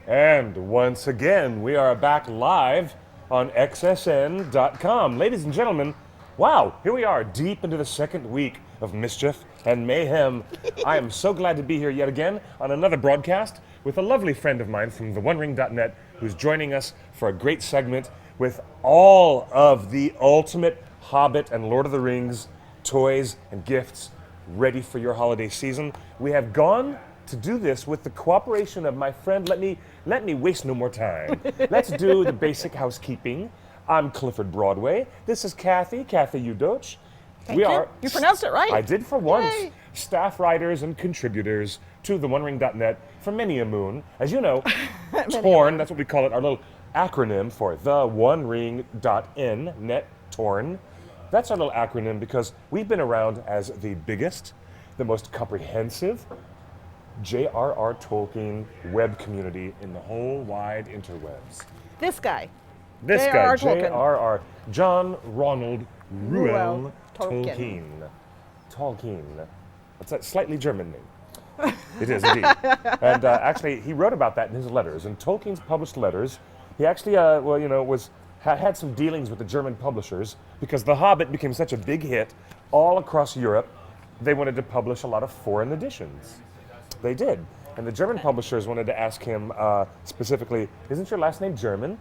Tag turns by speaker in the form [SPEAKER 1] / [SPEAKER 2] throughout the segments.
[SPEAKER 1] And once again, we are back live on xsn.com. Ladies and gentlemen, wow, here we are, deep into the second week of mischief and mayhem. I am so glad to be here yet again on another broadcast with a lovely friend of mine from theonering.net who's joining us for a great segment with all of the ultimate Hobbit and Lord of the Rings toys and gifts ready for your holiday season. We have gone to do this with the cooperation of my friend. Let me waste no more time. Let's do the basic housekeeping. I'm Clifford Broadway. This is Kathy Udoch.
[SPEAKER 2] Thank you. You pronounced it right.
[SPEAKER 1] I did for once.
[SPEAKER 2] Yay.
[SPEAKER 1] Staff writers and contributors to theonering.net for many a moon. As you know, TORN, that's what we call it, our little acronym for theonering.in, net TORN. That's our little acronym because we've been around as the biggest, the most comprehensive J.R.R. Tolkien web community in the whole wide interwebs.
[SPEAKER 2] This guy.
[SPEAKER 1] J.R.R. John Ronald Reuel
[SPEAKER 2] Tolkien.
[SPEAKER 1] Tolkien. That's a slightly German name. It is indeed. And actually, he wrote about that in his letters. In Tolkien's published letters, he actually, had some dealings with the German publishers because The Hobbit became such a big hit all across Europe. They wanted to publish a lot of foreign editions. They did. And the German publishers wanted to ask him specifically, isn't your last name German?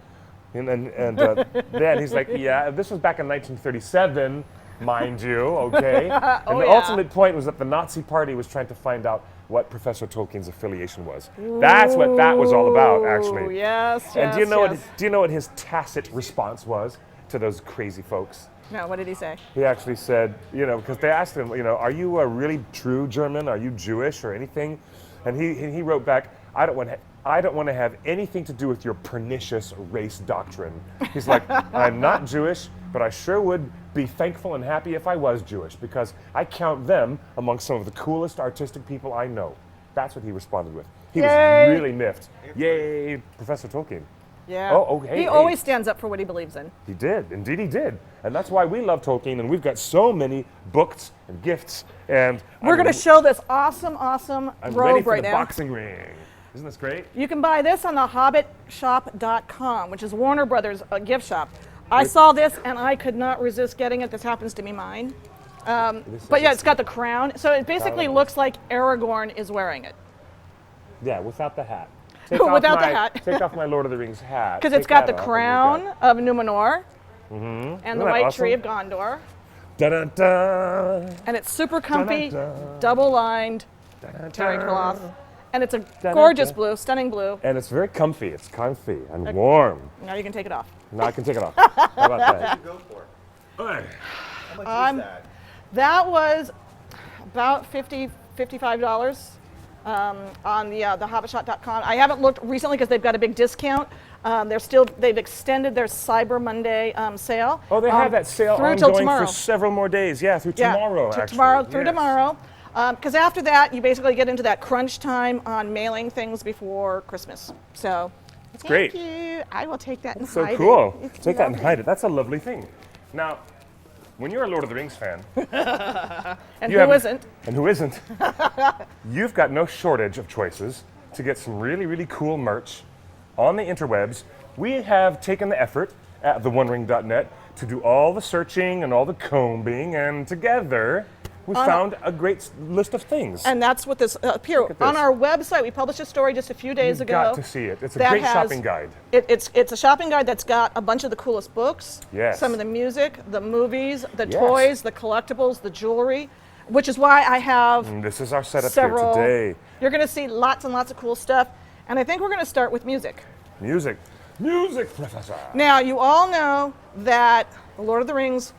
[SPEAKER 1] And then he's like, yeah, this was back in 1937, mind you, okay? And the ultimate point was that the Nazi party was trying to find out what Professor Tolkien's affiliation was. That's what that was all about, actually.
[SPEAKER 2] Yes,
[SPEAKER 1] And
[SPEAKER 2] yes,
[SPEAKER 1] do you know what his tacit response was to those crazy folks?
[SPEAKER 2] No, what did he say?
[SPEAKER 1] He actually said, because they asked him, are you a really true German? Are you Jewish or anything? And he wrote back, I don't want to have anything to do with your pernicious race doctrine. He's like, I'm not Jewish, but I sure would be thankful and happy if I was Jewish because I count them among some of the coolest artistic people I know. That's what he responded with. He was really miffed. Yay, Professor Tolkien.
[SPEAKER 2] Yeah. He always stands up for what he believes in.
[SPEAKER 1] He did. Indeed he did. And that's why we love Tolkien, and we've got so many books and gifts. And
[SPEAKER 2] we're going to show this awesome
[SPEAKER 1] I'm
[SPEAKER 2] robe
[SPEAKER 1] ready for
[SPEAKER 2] right
[SPEAKER 1] the
[SPEAKER 2] now.
[SPEAKER 1] boxing ring. Isn't this great?
[SPEAKER 2] You can buy this on the hobbitshop.com, which is Warner Brothers gift shop. I saw this and I could not resist getting it. This happens to be mine. But yeah, it's got the crown. So it basically looks like Aragorn is wearing it.
[SPEAKER 1] Yeah, without the hat.
[SPEAKER 2] Without the hat.
[SPEAKER 1] Take off my Lord of the Rings hat.
[SPEAKER 2] Because it's got the crown of Numenor and the white tree of Gondor.
[SPEAKER 1] Da-da-da.
[SPEAKER 2] And it's super comfy,
[SPEAKER 1] Da-da-da.
[SPEAKER 2] double-lined terry cloth. And it's a gorgeous blue, stunning blue.
[SPEAKER 1] And it's very comfy. It's comfy and warm.
[SPEAKER 2] Now you can take it off.
[SPEAKER 1] Now I can take it off. How about that?
[SPEAKER 3] Go for it.
[SPEAKER 1] All right.
[SPEAKER 3] How much is that?
[SPEAKER 2] That was about $55 on the hobbitshop.com. I haven't looked recently because they've got a big discount. They've extended their Cyber Monday sale.
[SPEAKER 1] Oh, they have that sale ongoing for several more days. Yeah, through tomorrow, actually.
[SPEAKER 2] Through tomorrow. Because after that, you basically get into that crunch time on mailing things before Christmas. So,
[SPEAKER 1] that's great.
[SPEAKER 2] Thank you. I will take that and
[SPEAKER 1] so
[SPEAKER 2] hide
[SPEAKER 1] cool.
[SPEAKER 2] it.
[SPEAKER 1] Take that and hide it. That's a lovely thing. Now, when you're a Lord of the Rings fan,
[SPEAKER 2] and who isn't,
[SPEAKER 1] you've got no shortage of choices to get some really, really cool merch on the interwebs. We have taken the effort at theonering.net to do all the searching and all the combing, and together we found a great list of things.
[SPEAKER 2] And that's what this up here on our website. We published a story just a few days ago.
[SPEAKER 1] You've got to see it. It's a great shopping guide.
[SPEAKER 2] It's a shopping guide that's got a bunch of the coolest books.
[SPEAKER 1] Yes.
[SPEAKER 2] Some of the music, the movies, the toys, the collectibles, the jewelry, which is why I have.
[SPEAKER 1] This is our setup
[SPEAKER 2] several,
[SPEAKER 1] here today.
[SPEAKER 2] You're going to see lots and lots of cool stuff, and I think we're going to start with music.
[SPEAKER 1] Music, Professor.
[SPEAKER 2] Now you all know that The Lord of the Rings.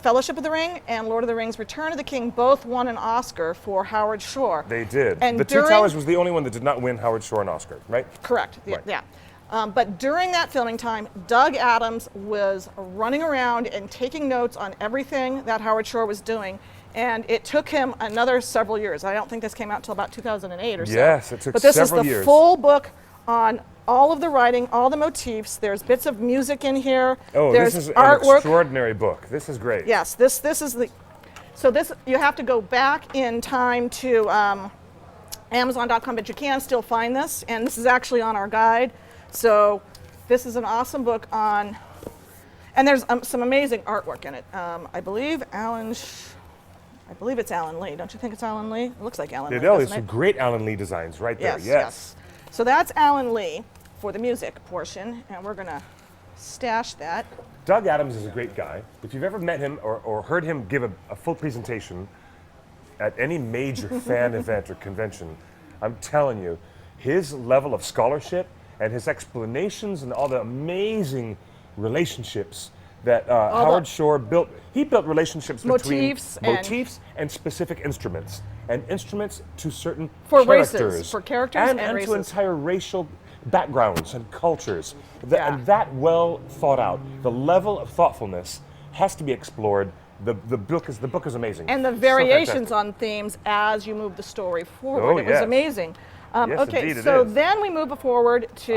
[SPEAKER 2] Fellowship of the Ring and Lord of the Rings Return of the King both won an Oscar for Howard Shore.
[SPEAKER 1] They did.
[SPEAKER 2] And
[SPEAKER 1] the Two Towers was the only one that did not win Howard Shore an Oscar, right?
[SPEAKER 2] Correct,
[SPEAKER 1] Right.
[SPEAKER 2] yeah. But during that filming time, Doug Adams was running around and taking notes on everything that Howard Shore was doing. And it took him another several years. I don't think this came out until about 2008 or so.
[SPEAKER 1] Yes, it took
[SPEAKER 2] But this is
[SPEAKER 1] several
[SPEAKER 2] the
[SPEAKER 1] years.
[SPEAKER 2] full book on all of the writing, all the motifs. There's bits of music in here.
[SPEAKER 1] Oh,
[SPEAKER 2] There's
[SPEAKER 1] this is
[SPEAKER 2] artwork.
[SPEAKER 1] an extraordinary book. This is great.
[SPEAKER 2] Yes, this is the. So this you have to go back in time to Amazon.com, but you can still find this, and this is actually on our guide. So this is an awesome book on, and there's some amazing artwork in it. I believe it's Alan Lee. Don't you think it's Alan Lee? It looks like Alan Lee,
[SPEAKER 1] There's
[SPEAKER 2] doesn't
[SPEAKER 1] some
[SPEAKER 2] it?
[SPEAKER 1] great Alan Lee designs right there.
[SPEAKER 2] Yes. So that's Alan Lee for the music portion, and we're gonna stash that.
[SPEAKER 1] Doug Adams is a great guy. If you've ever met him or heard him give a full presentation at any major fan event or convention, I'm telling you, his level of scholarship and his explanations and all the amazing relationships that Howard Shore built. He built relationships
[SPEAKER 2] Motifs
[SPEAKER 1] between
[SPEAKER 2] and-
[SPEAKER 1] motifs and specific instruments, and instruments to certain
[SPEAKER 2] For
[SPEAKER 1] characters,
[SPEAKER 2] races, for characters and
[SPEAKER 1] to
[SPEAKER 2] races.
[SPEAKER 1] entire racial backgrounds and cultures.
[SPEAKER 2] Yeah.
[SPEAKER 1] And that well thought out. The level of thoughtfulness has to be explored. The book is amazing.
[SPEAKER 2] And the
[SPEAKER 1] So
[SPEAKER 2] variations
[SPEAKER 1] fantastic.
[SPEAKER 2] on themes as you move the story forward.
[SPEAKER 1] Oh,
[SPEAKER 2] It was
[SPEAKER 1] yes.
[SPEAKER 2] amazing.
[SPEAKER 1] Yes,
[SPEAKER 2] Okay,
[SPEAKER 1] indeed it
[SPEAKER 2] so
[SPEAKER 1] is.
[SPEAKER 2] then we move forward to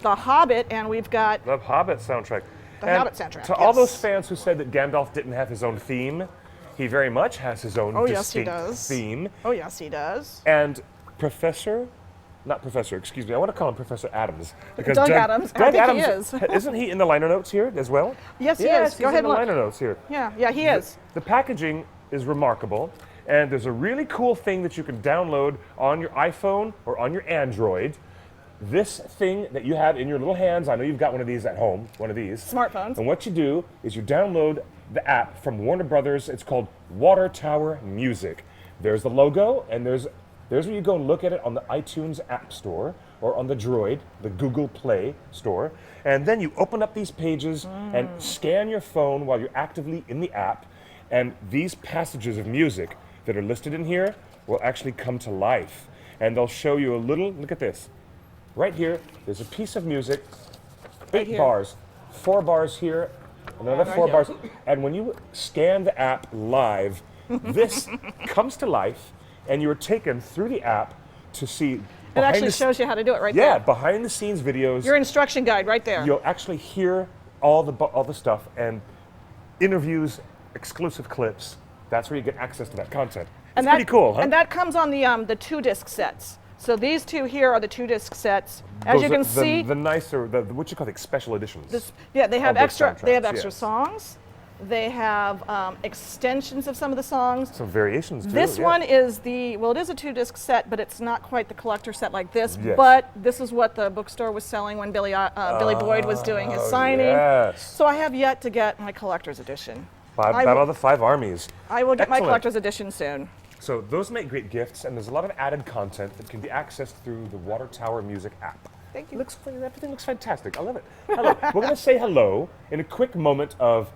[SPEAKER 2] The Hobbit, and we've got
[SPEAKER 1] The Hobbit soundtrack.
[SPEAKER 2] The
[SPEAKER 1] And
[SPEAKER 2] Hobbit soundtrack,
[SPEAKER 1] To all
[SPEAKER 2] yes.
[SPEAKER 1] those fans who said that Gandalf didn't have his own theme, he very much has his own
[SPEAKER 2] Oh, yes, he
[SPEAKER 1] distinct
[SPEAKER 2] does.
[SPEAKER 1] theme.
[SPEAKER 2] Oh, yes, he does.
[SPEAKER 1] And excuse me, I want to call him Professor Adams. Because
[SPEAKER 2] Doug Adams. I think he is.
[SPEAKER 1] Isn't he in the liner notes here as well?
[SPEAKER 2] Yes, he
[SPEAKER 1] Yes,
[SPEAKER 2] is.
[SPEAKER 1] he's
[SPEAKER 2] Go ahead
[SPEAKER 1] in
[SPEAKER 2] and
[SPEAKER 1] the
[SPEAKER 2] look.
[SPEAKER 1] liner notes here.
[SPEAKER 2] Yeah, he is.
[SPEAKER 1] The packaging is remarkable, and there's a really cool thing that you can download on your iPhone or on your Android. This thing that you have in your little hands, I know you've got one of these at home, one of these.
[SPEAKER 2] Smartphones.
[SPEAKER 1] And what you do is you download the app from Warner Brothers. It's called Water Tower Music. There's the logo, and there's where you go and look at it on the iTunes App Store or on the Droid, the Google Play Store. And then you open up these pages and scan your phone while you're actively in the app. And these passages of music that are listed in here will actually come to life. And they'll show you a little, look at this. Right here, there's a piece of music, 8
[SPEAKER 2] here.
[SPEAKER 1] bars, 4 bars here, another
[SPEAKER 2] right
[SPEAKER 1] 4
[SPEAKER 2] here.
[SPEAKER 1] bars. And when you scan the app live, this comes to life, and you're taken through the app to see
[SPEAKER 2] It
[SPEAKER 1] behind
[SPEAKER 2] actually
[SPEAKER 1] the,
[SPEAKER 2] shows you how to do it right
[SPEAKER 1] yeah,
[SPEAKER 2] there.
[SPEAKER 1] behind the scenes videos.
[SPEAKER 2] Your instruction guide right there.
[SPEAKER 1] You'll actually hear all the stuff and interviews, exclusive clips. That's where you get access to that content. It's pretty cool, huh?
[SPEAKER 2] And that comes on the 2-disc sets. So these two here are the 2-disc sets. As
[SPEAKER 1] Those
[SPEAKER 2] you
[SPEAKER 1] are
[SPEAKER 2] can see,
[SPEAKER 1] the nicer, what you call the special editions.
[SPEAKER 2] they have
[SPEAKER 1] those
[SPEAKER 2] extra. They have
[SPEAKER 1] soundtracks,
[SPEAKER 2] extra
[SPEAKER 1] yes.
[SPEAKER 2] songs. They have extensions of some of the songs.
[SPEAKER 1] Some variations too.
[SPEAKER 2] This
[SPEAKER 1] yeah.
[SPEAKER 2] one is it is a 2-disc set, but it's not quite the collector set like this.
[SPEAKER 1] Yes.
[SPEAKER 2] But this is what the bookstore was selling when Billy Boyd was doing his signing.
[SPEAKER 1] Yes.
[SPEAKER 2] So I have yet to get my collector's edition. I
[SPEAKER 1] Battle
[SPEAKER 2] will-
[SPEAKER 1] of the Five Armies.
[SPEAKER 2] I will get my
[SPEAKER 1] Excellent.
[SPEAKER 2] collector's edition soon.
[SPEAKER 1] So those make great gifts, and there's a lot of added content that can be accessed through the Water Tower Music app.
[SPEAKER 2] Thank you.
[SPEAKER 1] Everything looks fantastic. I love it. Hello. We're going to say hello in a quick moment of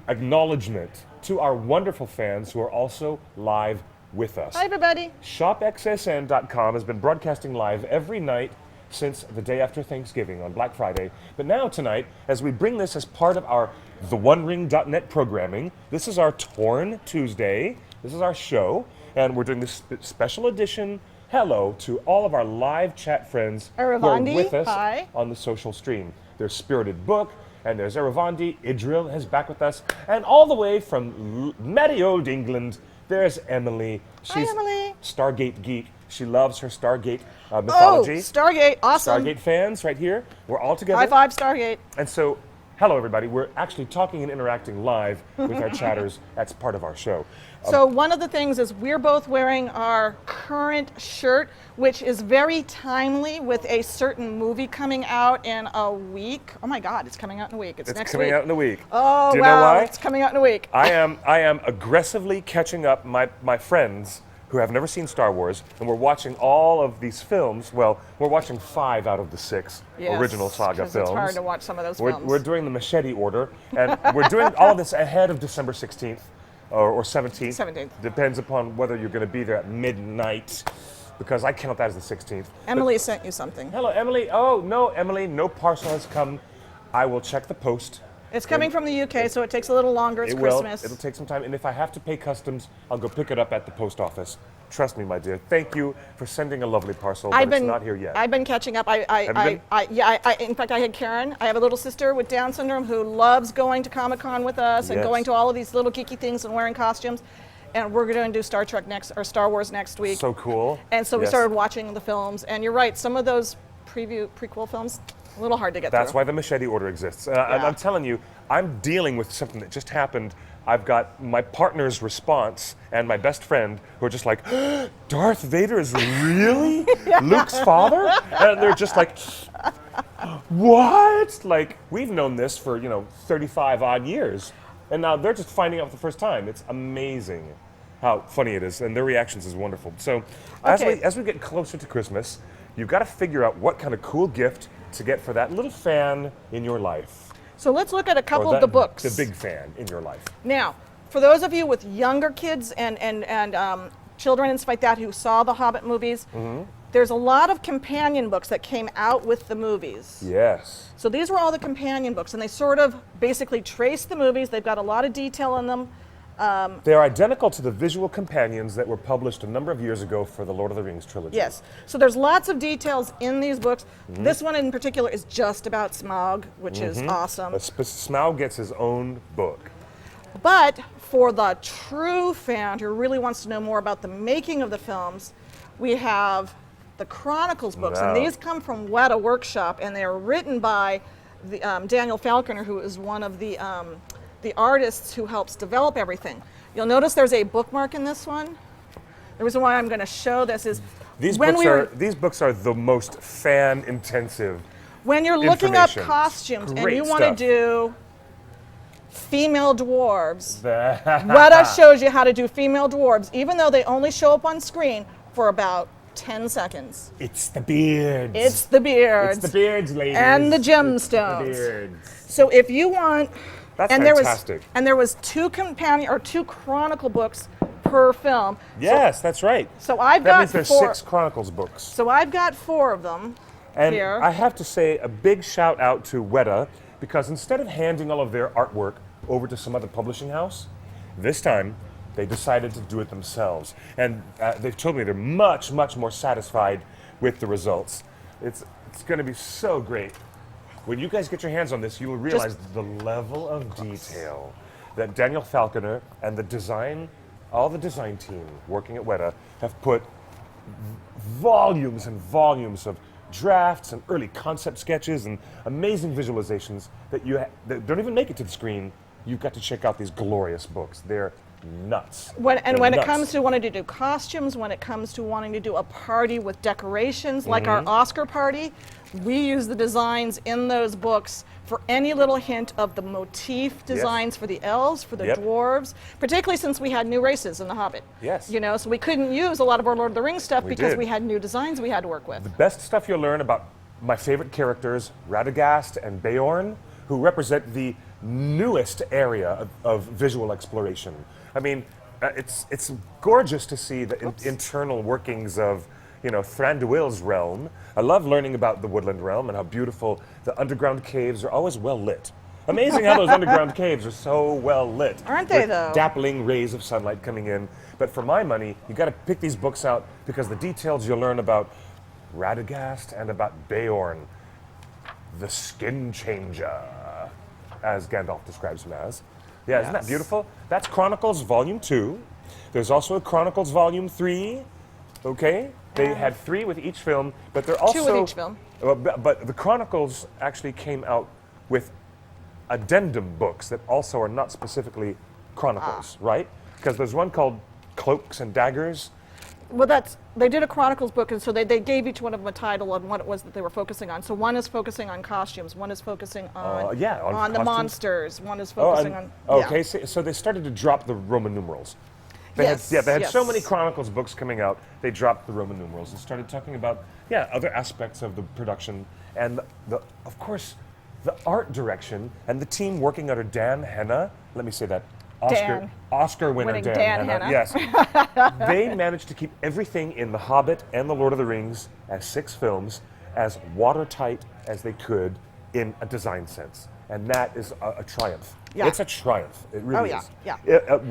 [SPEAKER 1] acknowledgement to our wonderful fans who are also live with us.
[SPEAKER 2] Hi, everybody.
[SPEAKER 1] ShopXSN.com has been broadcasting live every night since the day after Thanksgiving on Black Friday. But now tonight, as we bring this as part of our TheOneRing.net programming, this is our Torn Tuesday. This is our show, and we're doing this special edition hello to all of our live chat friends who are
[SPEAKER 2] Aravandi,
[SPEAKER 1] with us
[SPEAKER 2] hi.
[SPEAKER 1] on the social stream. There's Spirited Book, and there's Aravandi. Idril is back with us. And all the way from merry old England, there's Emily. She's
[SPEAKER 2] Emily.
[SPEAKER 1] Stargate geek. She loves her Stargate mythology.
[SPEAKER 2] Oh, Stargate, awesome.
[SPEAKER 1] Stargate fans right here. We're all together.
[SPEAKER 2] High five, Stargate.
[SPEAKER 1] And so, hello everybody. We're actually talking and interacting live with our chatters. That's part of our show.
[SPEAKER 2] So one of the things is we're both wearing our current shirt, which is very timely with a certain movie coming out in a week. Oh my God, it's coming out in a week. It's next
[SPEAKER 1] coming
[SPEAKER 2] week.
[SPEAKER 1] out in a week.
[SPEAKER 2] Oh,
[SPEAKER 1] Do you
[SPEAKER 2] wow,
[SPEAKER 1] know why?
[SPEAKER 2] it's coming out in a week.
[SPEAKER 1] I am aggressively catching up my friends who have never seen Star Wars, and we're watching all of these films. Well, we're watching 5 out of the 6
[SPEAKER 2] Yes,
[SPEAKER 1] original saga
[SPEAKER 2] 'cause
[SPEAKER 1] films.
[SPEAKER 2] It's hard to watch some of those
[SPEAKER 1] We're,
[SPEAKER 2] films.
[SPEAKER 1] we're doing the machete order, and we're doing all of this ahead of December 16th or 17th.
[SPEAKER 2] 17th.
[SPEAKER 1] Depends upon whether you're going to be there at midnight, because I count that as the 16th.
[SPEAKER 2] Emily sent you something.
[SPEAKER 1] Hello, Emily. Oh, no, Emily, no parcel has come. I will check the post.
[SPEAKER 2] It's coming from the UK, so it takes a little longer. It's
[SPEAKER 1] It
[SPEAKER 2] Christmas.
[SPEAKER 1] will. It'll take some time, and if I have to pay customs, I'll go pick it up at the post office. Trust me, my dear. Thank you for sending a lovely parcel, but it's not here yet.
[SPEAKER 2] I've been catching up.
[SPEAKER 1] Have you been?
[SPEAKER 2] In fact, I had Karen. I have a little sister with Down syndrome who loves going to Comic-Con with us and
[SPEAKER 1] Yes.
[SPEAKER 2] going to all of these little geeky things and wearing costumes. and we're going to do Star Wars next week.
[SPEAKER 1] So cool.
[SPEAKER 2] And so we
[SPEAKER 1] Yes.
[SPEAKER 2] started watching the films, and you're right, some of those prequel films, a little hard to get
[SPEAKER 1] That's
[SPEAKER 2] through.
[SPEAKER 1] why the machete order exists. And I'm telling you, I'm dealing with something that just happened. I've got my partner's response and my best friend who are just like, Darth Vader is really Luke's father? And they're just like, what? Like, we've known this for, 35 odd years. And now they're just finding out for the first time. It's amazing how funny it is, and their reactions is wonderful. So
[SPEAKER 2] Okay.
[SPEAKER 1] as we get closer to Christmas, you've got to figure out what kind of cool gift to get for that little fan in your life.
[SPEAKER 2] So let's look at a couple
[SPEAKER 1] Or
[SPEAKER 2] of the books.
[SPEAKER 1] The big fan in your life.
[SPEAKER 2] Now, for those of you with younger kids and children and stuff like that who saw the Hobbit movies, there's a lot of companion books that came out with the movies.
[SPEAKER 1] Yes.
[SPEAKER 2] So these were all the companion books, and they sort of basically trace the movies. They've got a lot of detail in them.
[SPEAKER 1] They're identical to the visual companions that were published a number of years ago for the Lord of the Rings trilogy.
[SPEAKER 2] Yes. So there's lots of details in these books. This one in particular is just about Smaug, which is awesome.
[SPEAKER 1] Smaug gets his own book.
[SPEAKER 2] But for the true fan who really wants to know more about the making of the films, we have the Chronicles books.
[SPEAKER 1] Wow.
[SPEAKER 2] And these come from Weta Workshop, and they are written by Daniel Falconer, who is one of the artists who helps develop everything. You'll notice there's a bookmark in this one. The reason why I'm going to show this is
[SPEAKER 1] These books are the most fan intensive.
[SPEAKER 2] when you're looking up
[SPEAKER 1] information.
[SPEAKER 2] costumes and
[SPEAKER 1] Great
[SPEAKER 2] you want to
[SPEAKER 1] stuff.
[SPEAKER 2] do female dwarves,
[SPEAKER 1] Weta
[SPEAKER 2] Weta shows you how to do female dwarves, even though they only show up on screen for about 10 seconds.
[SPEAKER 1] It's the beards.
[SPEAKER 2] It's the beards.
[SPEAKER 1] It's the beards, ladies.
[SPEAKER 2] And the
[SPEAKER 1] It's
[SPEAKER 2] gemstones.
[SPEAKER 1] the beards.
[SPEAKER 2] So if you want,
[SPEAKER 1] That's
[SPEAKER 2] and
[SPEAKER 1] fantastic.
[SPEAKER 2] there was two chronicle books per film.
[SPEAKER 1] Yes, that's right.
[SPEAKER 2] So I've
[SPEAKER 1] That
[SPEAKER 2] got
[SPEAKER 1] means there's 6 Chronicles books.
[SPEAKER 2] So I've got 4 of them
[SPEAKER 1] And
[SPEAKER 2] here.
[SPEAKER 1] I have to say a big shout out to Weta, because instead of handing all of their artwork over to some other publishing house, this time they decided to do it themselves. And they've told me they're much, much more satisfied with the results. It's going to be so great. When you guys get your hands on this, you will realize the level of detail that Daniel Falconer and all the design team working at Weta have put volumes and volumes of drafts and early concept sketches and amazing visualizations that that don't even make it to the screen. You've got to check out these glorious books. They're nuts.
[SPEAKER 2] When
[SPEAKER 1] They're
[SPEAKER 2] it
[SPEAKER 1] nuts.
[SPEAKER 2] comes to wanting to do costumes, when it comes to wanting to do a party with decorations, like
[SPEAKER 1] Mm-hmm.
[SPEAKER 2] our Oscar party, we use the designs in those books for any little hint of the motif designs for the elves, for the
[SPEAKER 1] Yep.
[SPEAKER 2] dwarves, particularly since we had new races in The Hobbit.
[SPEAKER 1] Yes.
[SPEAKER 2] So we couldn't use a lot of our Lord of the Rings stuff because
[SPEAKER 1] did.
[SPEAKER 2] we had new designs we had to work with.
[SPEAKER 1] The best stuff you'll learn about my favorite characters, Radagast and Beorn, who represent the newest area of visual exploration. I mean, it's gorgeous to see the internal workings of Thranduil's realm. I love learning about the Woodland realm and how beautiful the underground caves are always well lit. Amazing how those underground caves are so well lit.
[SPEAKER 2] Aren't they,
[SPEAKER 1] with
[SPEAKER 2] though?
[SPEAKER 1] Dappling rays of sunlight coming in. But for my money, you got to pick these books out because the details you'll learn about Radagast and about Beorn, the skin changer, as Gandalf describes him as. Yeah, isn't that
[SPEAKER 2] Yes.
[SPEAKER 1] beautiful? That's Chronicles Volume 2. There's also a Chronicles Volume 3. Okay? They had 3 with each film, but they're also...
[SPEAKER 2] 2 with each film.
[SPEAKER 1] But the Chronicles actually came out with addendum books that also are not specifically Chronicles, right? Because there's one called Cloaks and Daggers.
[SPEAKER 2] Well, they did a Chronicles book, and so they gave each one of them a title on what it was that they were focusing on. So one is focusing on costumes, one is focusing on
[SPEAKER 1] on
[SPEAKER 2] the
[SPEAKER 1] costumes.
[SPEAKER 2] monsters, one is focusing on...
[SPEAKER 1] Okay, so they started to drop the Roman numerals. They had so many Chronicles books coming out, they dropped the Roman numerals and started talking about, other aspects of the production. And, of course, the art direction and the team working under Dan Henna, let me say that, Oscar winner
[SPEAKER 2] Winning
[SPEAKER 1] Dan
[SPEAKER 2] Dan
[SPEAKER 1] Henna. Yes. They managed to keep everything in The Hobbit and The Lord of the Rings as 6 films as watertight as they could in a design sense. And that is a triumph.
[SPEAKER 2] Yeah.
[SPEAKER 1] It's a triumph. It really is.
[SPEAKER 2] yeah.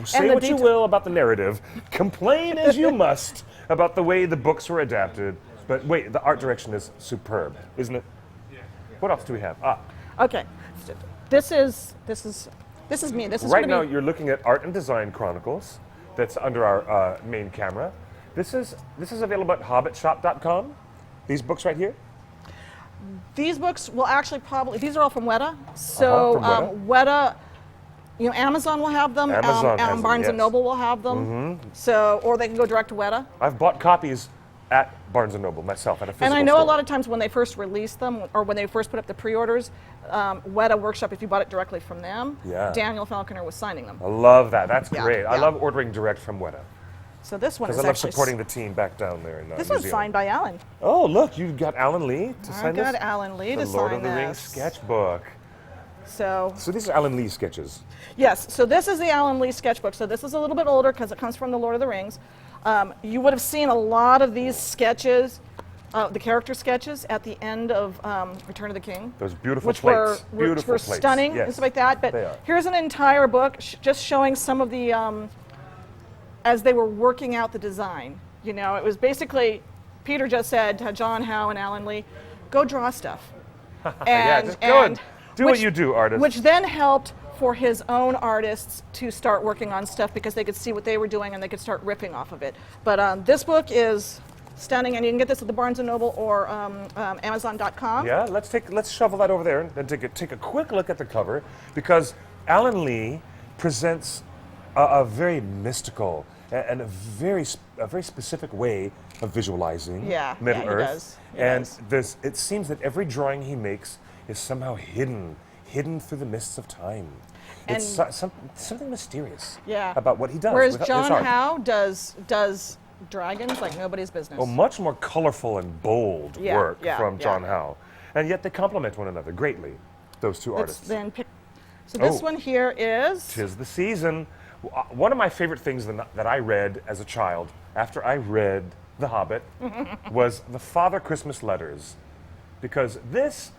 [SPEAKER 1] Say
[SPEAKER 2] the
[SPEAKER 1] what you will about the narrative. Complain as you must about the way the books were adapted. But wait, the art direction is superb, isn't it? What else do we have?
[SPEAKER 2] Okay, this is me. This is
[SPEAKER 1] Right
[SPEAKER 2] gonna
[SPEAKER 1] now
[SPEAKER 2] be,
[SPEAKER 1] you're looking at Art and Design Chronicles. that's under our main camera. This is available at hobbitshop.com. These books right here.
[SPEAKER 2] These books will actually probably, these are all from Weta. So
[SPEAKER 1] from Weta.
[SPEAKER 2] Weta, Amazon will have them.
[SPEAKER 1] Amazon has them,
[SPEAKER 2] Barnes
[SPEAKER 1] yes.
[SPEAKER 2] and Noble will have them. So, or they can go direct to Weta.
[SPEAKER 1] I've bought copies at Barnes and Noble myself at a physical
[SPEAKER 2] And I know
[SPEAKER 1] store.
[SPEAKER 2] a lot of times when they first released them, or when they first put up the pre-orders, Weta Workshop, if you bought it directly from them,
[SPEAKER 1] Yeah.
[SPEAKER 2] Daniel Falconer was signing them.
[SPEAKER 1] I love that. That's
[SPEAKER 2] Yeah,
[SPEAKER 1] great. I
[SPEAKER 2] yeah.
[SPEAKER 1] love ordering direct from Weta
[SPEAKER 2] So this one is
[SPEAKER 1] because I love
[SPEAKER 2] actually
[SPEAKER 1] supporting the team back down there in
[SPEAKER 2] this
[SPEAKER 1] New
[SPEAKER 2] one's
[SPEAKER 1] Zealand.
[SPEAKER 2] signed by Alan.
[SPEAKER 1] Oh, look, you got Alan Lee to
[SPEAKER 2] I
[SPEAKER 1] sign this.
[SPEAKER 2] got Alan Lee
[SPEAKER 1] The
[SPEAKER 2] to
[SPEAKER 1] Lord
[SPEAKER 2] sign
[SPEAKER 1] of the Rings
[SPEAKER 2] this.
[SPEAKER 1] sketchbook.
[SPEAKER 2] So
[SPEAKER 1] So these are Alan Lee sketches.
[SPEAKER 2] yes, so this is the Alan Lee sketchbook. So this is a little bit older because it comes from the Lord of the Rings. You would have seen a lot of these sketches, the character sketches at the end of Return of the King.
[SPEAKER 1] Those beautiful
[SPEAKER 2] Which
[SPEAKER 1] plates.
[SPEAKER 2] were
[SPEAKER 1] Beautiful plates.
[SPEAKER 2] stunning
[SPEAKER 1] Yes.
[SPEAKER 2] and stuff like that. But
[SPEAKER 1] They are.
[SPEAKER 2] here's an entire book just showing some of the, as they were working out the design. It was basically, Peter just said to John Howe and Alan Lee, go draw stuff.
[SPEAKER 1] Yeah, just go and do what you do, artist.
[SPEAKER 2] Which then helped for his own artists to start working on stuff because they could see what they were doing and they could start ripping off of it. But this book is stunning, and you can get this at the Barnes & Noble or Amazon.com.
[SPEAKER 1] Yeah, let's shovel that over there and take a quick look at the cover, because Alan Lee presents a very mystical and a very specific way of visualizing Middle
[SPEAKER 2] he
[SPEAKER 1] Earth.
[SPEAKER 2] does. He
[SPEAKER 1] And
[SPEAKER 2] does.
[SPEAKER 1] it seems that every drawing he makes is somehow hidden through the mists of time. It's something mysterious about what he does.
[SPEAKER 2] Whereas
[SPEAKER 1] with his
[SPEAKER 2] John
[SPEAKER 1] art.
[SPEAKER 2] Howe does dragons like nobody's business.
[SPEAKER 1] Well, much more colorful and bold work from John Howe. And yet they complement one another greatly, those two
[SPEAKER 2] Let's
[SPEAKER 1] artists.
[SPEAKER 2] then pick. So this one here is.
[SPEAKER 1] 'Tis the season. One of my favorite things that I read as a child, after I read The Hobbit, was the Father Christmas letters. Because this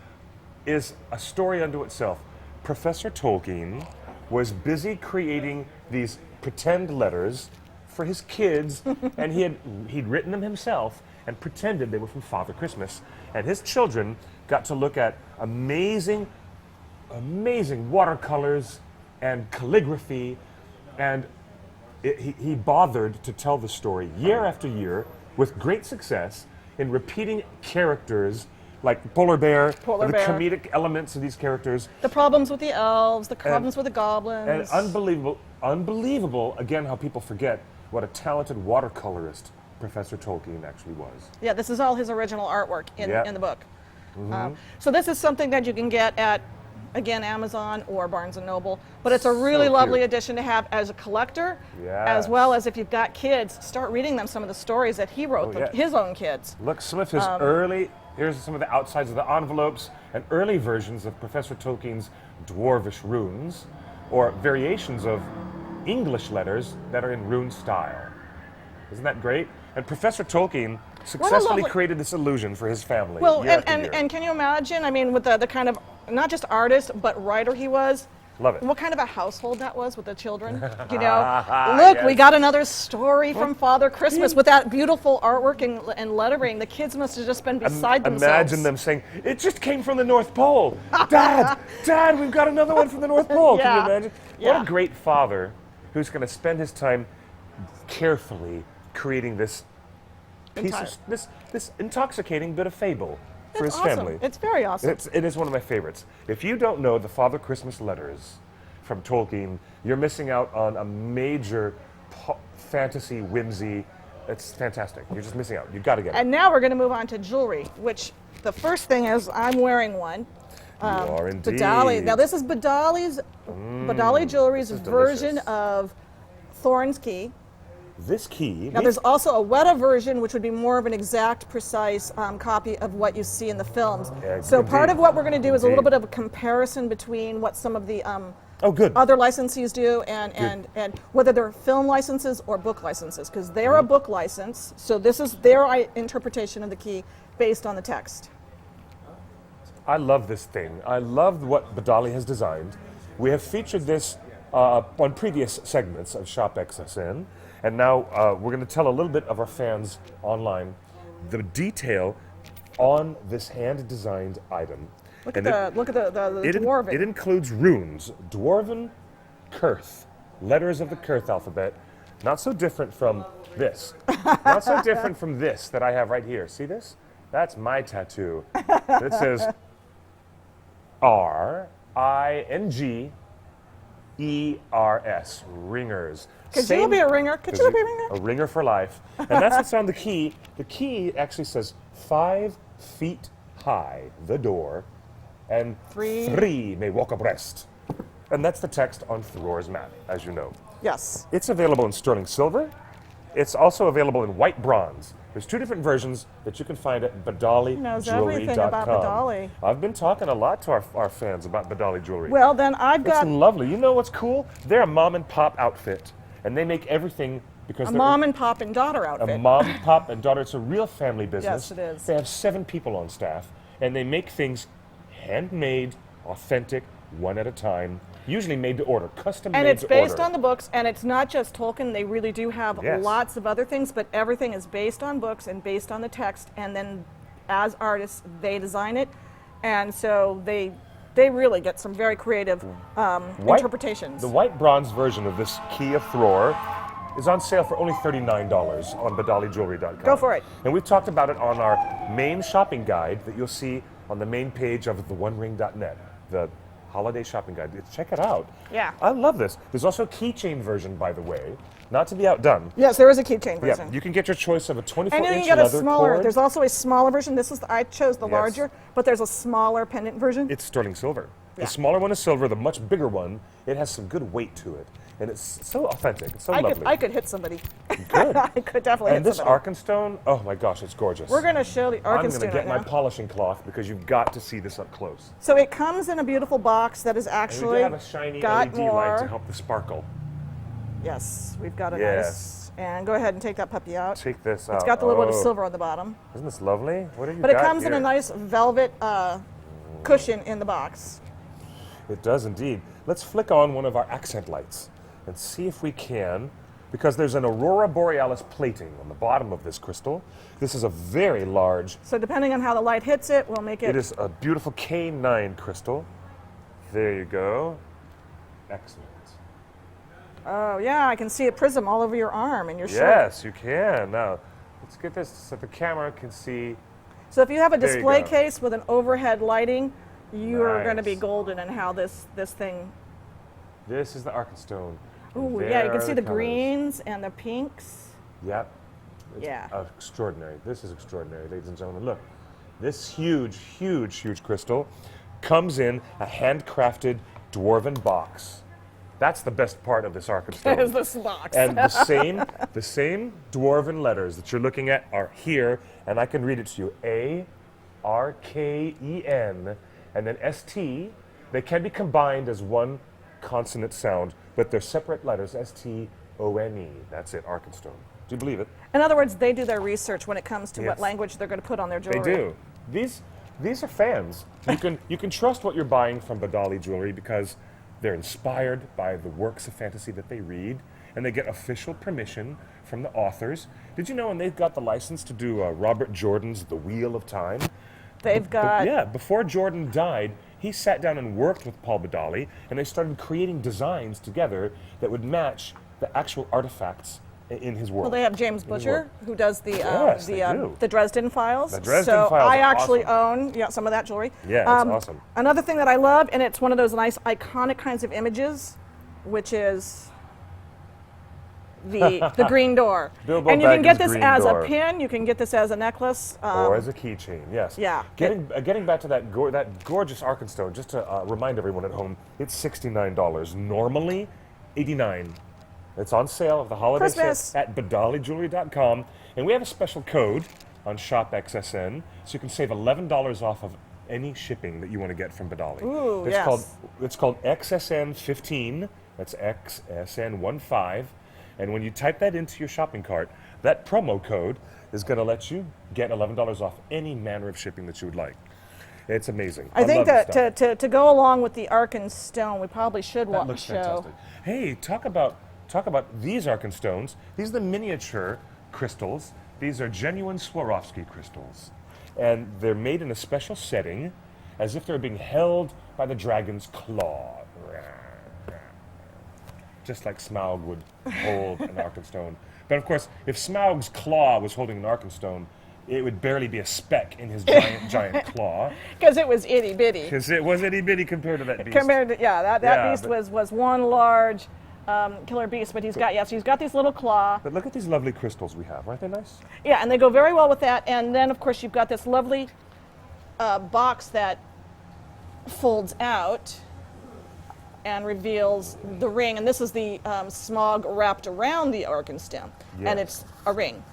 [SPEAKER 1] is a story unto itself. Professor Tolkien was busy creating these pretend letters for his kids, and he'd written them himself and pretended they were from Father Christmas. And his children got to look at amazing watercolors and calligraphy, and he bothered to tell the story year after year with great success in repeating characters like Polar Bear, the comedic elements of these characters.
[SPEAKER 2] The problems with the elves, the problems with the goblins.
[SPEAKER 1] And unbelievable, again, how people forget what a talented watercolorist Professor Tolkien actually was.
[SPEAKER 2] Yeah, this is all his original artwork in the book.
[SPEAKER 1] Mm-hmm.
[SPEAKER 2] So this is something that you can get at, again, Amazon or Barnes & Noble. But it's a really
[SPEAKER 1] So
[SPEAKER 2] lovely
[SPEAKER 1] cute.
[SPEAKER 2] edition to have as a collector, as
[SPEAKER 1] Yes.
[SPEAKER 2] well as if you've got kids, start reading them some of the stories that he wrote, his own kids.
[SPEAKER 1] Look, some of his here's some of the outsides of the envelopes and early versions of Professor Tolkien's dwarvish runes, or variations of English letters that are in rune style. Isn't that great? And Professor Tolkien successfully created this illusion for his family.
[SPEAKER 2] Well,
[SPEAKER 1] year after year.
[SPEAKER 2] and can you imagine, I mean, with the kind of, not just artist, but writer he was,
[SPEAKER 1] Love it.
[SPEAKER 2] what kind of a household that was with the children? Look, we got another story from Father Christmas with that beautiful artwork and lettering. The kids must have just been beside themselves.
[SPEAKER 1] Imagine them saying, "It just came from the North Pole. Dad, we've got another one from the North Pole." Can you imagine? What a great father who's going to spend his time carefully creating this piece of this intoxicating bit of fable for his family.
[SPEAKER 2] It's very awesome.
[SPEAKER 1] It is one of my favorites. If you don't know the Father Christmas letters from Tolkien, you're missing out on a major fantasy whimsy. It's fantastic. You're just missing out. You've got to get it.
[SPEAKER 2] And now we're going to move on to jewelry, which the first thing is I'm wearing one.
[SPEAKER 1] You are indeed.
[SPEAKER 2] Badali. Now this is Badali Jewelry's version of Thorin's Key.
[SPEAKER 1] This key.
[SPEAKER 2] Now there's also a Weta version, which would be more of an exact, precise copy of what you see in the films.
[SPEAKER 1] Yeah,
[SPEAKER 2] so part
[SPEAKER 1] indeed.
[SPEAKER 2] of what we're going to do is a little
[SPEAKER 1] Indeed.
[SPEAKER 2] bit of a comparison between what some of the
[SPEAKER 1] good.
[SPEAKER 2] other licensees do and whether they're film licenses or book licenses, because they're a book license. So this is their interpretation of the key based on the text.
[SPEAKER 1] I love this thing. I love what Badali has designed. We have featured this on previous segments of Shop XSN, and now we're going to tell a little bit of our fans online the detail on this hand-designed item.
[SPEAKER 2] Look at the dwarven.
[SPEAKER 1] It includes runes, Dwarven Kurth, letters of the Kurth alphabet, Not so different from this. Not so different from this that I have right here. See this? That's my tattoo. It says RINGERS, ringers.
[SPEAKER 2] Could you be a ringer? Could you be a ringer?
[SPEAKER 1] A ringer for life. And that's what's on the key. The key actually says 5 feet high, the door, and 3 may walk abreast. And that's the text on Thror's map, as you know.
[SPEAKER 2] Yes.
[SPEAKER 1] It's available in sterling silver. It's also available in white bronze. There's 2 different versions that you can find at
[SPEAKER 2] Knows everything about
[SPEAKER 1] BadaliJewelry.com.
[SPEAKER 2] Badali.
[SPEAKER 1] I've been talking a lot to our fans about Badali jewelry.
[SPEAKER 2] Well, then I've
[SPEAKER 1] it's
[SPEAKER 2] got
[SPEAKER 1] lovely. You know what's cool? They're a mom and pop outfit, and they make everything because
[SPEAKER 2] a
[SPEAKER 1] they're
[SPEAKER 2] mom and pop and daughter
[SPEAKER 1] a
[SPEAKER 2] outfit.
[SPEAKER 1] mom, pop, and daughter. It's a real family business.
[SPEAKER 2] Yes, it is.
[SPEAKER 1] They have 7 people on staff, and they make things handmade, authentic, one at a time. Usually made to order, custom
[SPEAKER 2] And
[SPEAKER 1] made
[SPEAKER 2] it's
[SPEAKER 1] to
[SPEAKER 2] based
[SPEAKER 1] order.
[SPEAKER 2] on the books, and it's not just Tolkien. They really do have
[SPEAKER 1] Yes.
[SPEAKER 2] lots of other things, but everything is based on books and based on the text. And then, as artists, they design it, and so they really get some very creative interpretations.
[SPEAKER 1] The white bronze version of this key of Thror is on sale for only $39 on BadaliJewelry.com.
[SPEAKER 2] Go for it.
[SPEAKER 1] And we've talked about it on our main shopping guide that you'll see on the main page of theonering.net, the holiday shopping guide. Check it out.
[SPEAKER 2] Yeah.
[SPEAKER 1] I love this. There's also a keychain version, by the way, not to be outdone.
[SPEAKER 2] Yes, there is a keychain
[SPEAKER 1] Yeah,
[SPEAKER 2] version.
[SPEAKER 1] you can get your choice of a 24-inch
[SPEAKER 2] And then
[SPEAKER 1] leather
[SPEAKER 2] you get a smaller.
[SPEAKER 1] cord.
[SPEAKER 2] There's also a smaller version. I chose the
[SPEAKER 1] Yes.
[SPEAKER 2] larger, but there's a smaller pendant version.
[SPEAKER 1] It's sterling silver.
[SPEAKER 2] Yeah.
[SPEAKER 1] The smaller one is silver. The much bigger one, it has some good weight to it, and it's so authentic. It's so lovely.
[SPEAKER 2] I could hit somebody.
[SPEAKER 1] Good.
[SPEAKER 2] I could definitely
[SPEAKER 1] And
[SPEAKER 2] hit
[SPEAKER 1] this
[SPEAKER 2] somebody.
[SPEAKER 1] Arkenstone, oh my gosh, it's gorgeous.
[SPEAKER 2] We're going to show the
[SPEAKER 1] I'm going
[SPEAKER 2] Arkenstone
[SPEAKER 1] to get
[SPEAKER 2] right
[SPEAKER 1] my
[SPEAKER 2] now.
[SPEAKER 1] polishing cloth because you've got to see this up close.
[SPEAKER 2] So it comes in a beautiful box that is
[SPEAKER 1] And we
[SPEAKER 2] actually
[SPEAKER 1] do have a shiny
[SPEAKER 2] got
[SPEAKER 1] LED
[SPEAKER 2] more.
[SPEAKER 1] light to help the sparkle.
[SPEAKER 2] Yes, we've got a
[SPEAKER 1] Yes.
[SPEAKER 2] nice. And go ahead and take that puppy out.
[SPEAKER 1] Take this out.
[SPEAKER 2] It's got the little bit of
[SPEAKER 1] Oh,
[SPEAKER 2] silver on the bottom,
[SPEAKER 1] Isn't this lovely? What have you
[SPEAKER 2] but it
[SPEAKER 1] got
[SPEAKER 2] comes in a
[SPEAKER 1] here?
[SPEAKER 2] nice velvet cushion in the box.
[SPEAKER 1] It does indeed. Let's flick on one of our accent lights and see if we can, because there's an Aurora Borealis plating on the bottom of this crystal. This is a very large,
[SPEAKER 2] So depending on how the light hits it, we'll make
[SPEAKER 1] it
[SPEAKER 2] it.
[SPEAKER 1] is a beautiful K9 crystal. There you go. Excellent.
[SPEAKER 2] Oh yeah, I can see a prism all over your arm and your shirt.
[SPEAKER 1] Yes, you can. Now, let's get this so the camera can see.
[SPEAKER 2] So if you have a
[SPEAKER 1] There you
[SPEAKER 2] display
[SPEAKER 1] go.
[SPEAKER 2] case with an overhead lighting, you are going to be
[SPEAKER 1] Nice.
[SPEAKER 2] golden in how this thing.
[SPEAKER 1] This is the Arkenstone.
[SPEAKER 2] Ooh,
[SPEAKER 1] There
[SPEAKER 2] yeah, you can
[SPEAKER 1] are
[SPEAKER 2] see the
[SPEAKER 1] colors.
[SPEAKER 2] greens and the pinks.
[SPEAKER 1] Yep. It's
[SPEAKER 2] Yeah.
[SPEAKER 1] extraordinary. This is extraordinary, ladies and gentlemen. Look, this huge, huge, huge crystal comes in a handcrafted dwarven box. That's the best part of this Arkenstone.
[SPEAKER 2] Is this box?
[SPEAKER 1] And the same dwarven letters that you're looking at are here, and I can read it to you. A-R-K-E-N, and then S-T. They can be combined as one consonant sound, but they're separate letters, S-T-O-N-E. That's it, Arkenstone. Do you believe it?
[SPEAKER 2] In other words, they do their research when it comes to what
[SPEAKER 1] Yes.
[SPEAKER 2] language they're going to put on their
[SPEAKER 1] They
[SPEAKER 2] jewelry.
[SPEAKER 1] do. These are fans. You can trust what you're buying from Badali Jewelry because they're inspired by the works of fantasy that they read, and they get official permission from the authors. Did you know when they've got the license to do Robert Jordan's The Wheel of Time?
[SPEAKER 2] They've got.
[SPEAKER 1] Yeah, before Jordan died, he sat down and worked with Paul Badali, and they started creating designs together that would match the actual artifacts in his world.
[SPEAKER 2] Well, they have James
[SPEAKER 1] In his
[SPEAKER 2] Butcher,
[SPEAKER 1] world.
[SPEAKER 2] who does the
[SPEAKER 1] Yes, they do.
[SPEAKER 2] the Dresden Files.
[SPEAKER 1] The Dresden
[SPEAKER 2] so
[SPEAKER 1] Files
[SPEAKER 2] I
[SPEAKER 1] are
[SPEAKER 2] actually
[SPEAKER 1] awesome.
[SPEAKER 2] own some of that jewelry.
[SPEAKER 1] Yeah, it's awesome.
[SPEAKER 2] Another thing that I love, and it's one of those nice iconic kinds of images, which is the green door.
[SPEAKER 1] Bilbo
[SPEAKER 2] And you can get
[SPEAKER 1] Baggins'
[SPEAKER 2] this
[SPEAKER 1] green
[SPEAKER 2] as
[SPEAKER 1] door.
[SPEAKER 2] a pin. You can get this as a necklace.
[SPEAKER 1] Or as a keychain, yes.
[SPEAKER 2] yeah.
[SPEAKER 1] Getting back to that gorgeous Arkenstone, just to remind everyone at home, it's $69. Normally, $89. It's on sale at the holiday
[SPEAKER 2] Christmas.
[SPEAKER 1] sale at BadaliJewelry.com, and we have a special code on ShopXSN, so you can save $11 off of any shipping that you want to get from Badali.
[SPEAKER 2] Ooh,
[SPEAKER 1] it's
[SPEAKER 2] yes.
[SPEAKER 1] called XSN15. That's XSN15. And when you type that into your shopping cart, that promo code is going to let you get $11 off any manner of shipping that you would like. It's amazing.
[SPEAKER 2] I think
[SPEAKER 1] love this
[SPEAKER 2] that
[SPEAKER 1] stuff.
[SPEAKER 2] to go along with the Arkenstone, we probably should
[SPEAKER 1] That
[SPEAKER 2] watch
[SPEAKER 1] looks
[SPEAKER 2] show.
[SPEAKER 1] fantastic. Hey, talk about these Arkenstones. These are the miniature crystals. These are genuine Swarovski crystals. And they're made in a special setting as if they're being held by the dragon's claw. just like Smaug would hold an Arkenstone. But of course, if Smaug's claw was holding an Arkenstone, it would barely be a speck in his giant claw.
[SPEAKER 2] Because it was itty bitty.
[SPEAKER 1] Because it was itty bitty compared to that beast.
[SPEAKER 2] Compared to, that
[SPEAKER 1] Yeah,
[SPEAKER 2] beast
[SPEAKER 1] but-
[SPEAKER 2] was one large killer beast, but he's got this little claw.
[SPEAKER 1] But look at these lovely crystals we have. Aren't they nice?
[SPEAKER 2] Yeah, and they go very well with that. And then, of course, you've got this lovely box that folds out and reveals the ring. And this is the Smaug wrapped around the Arkenstone. And
[SPEAKER 1] Yes.
[SPEAKER 2] it's a ring.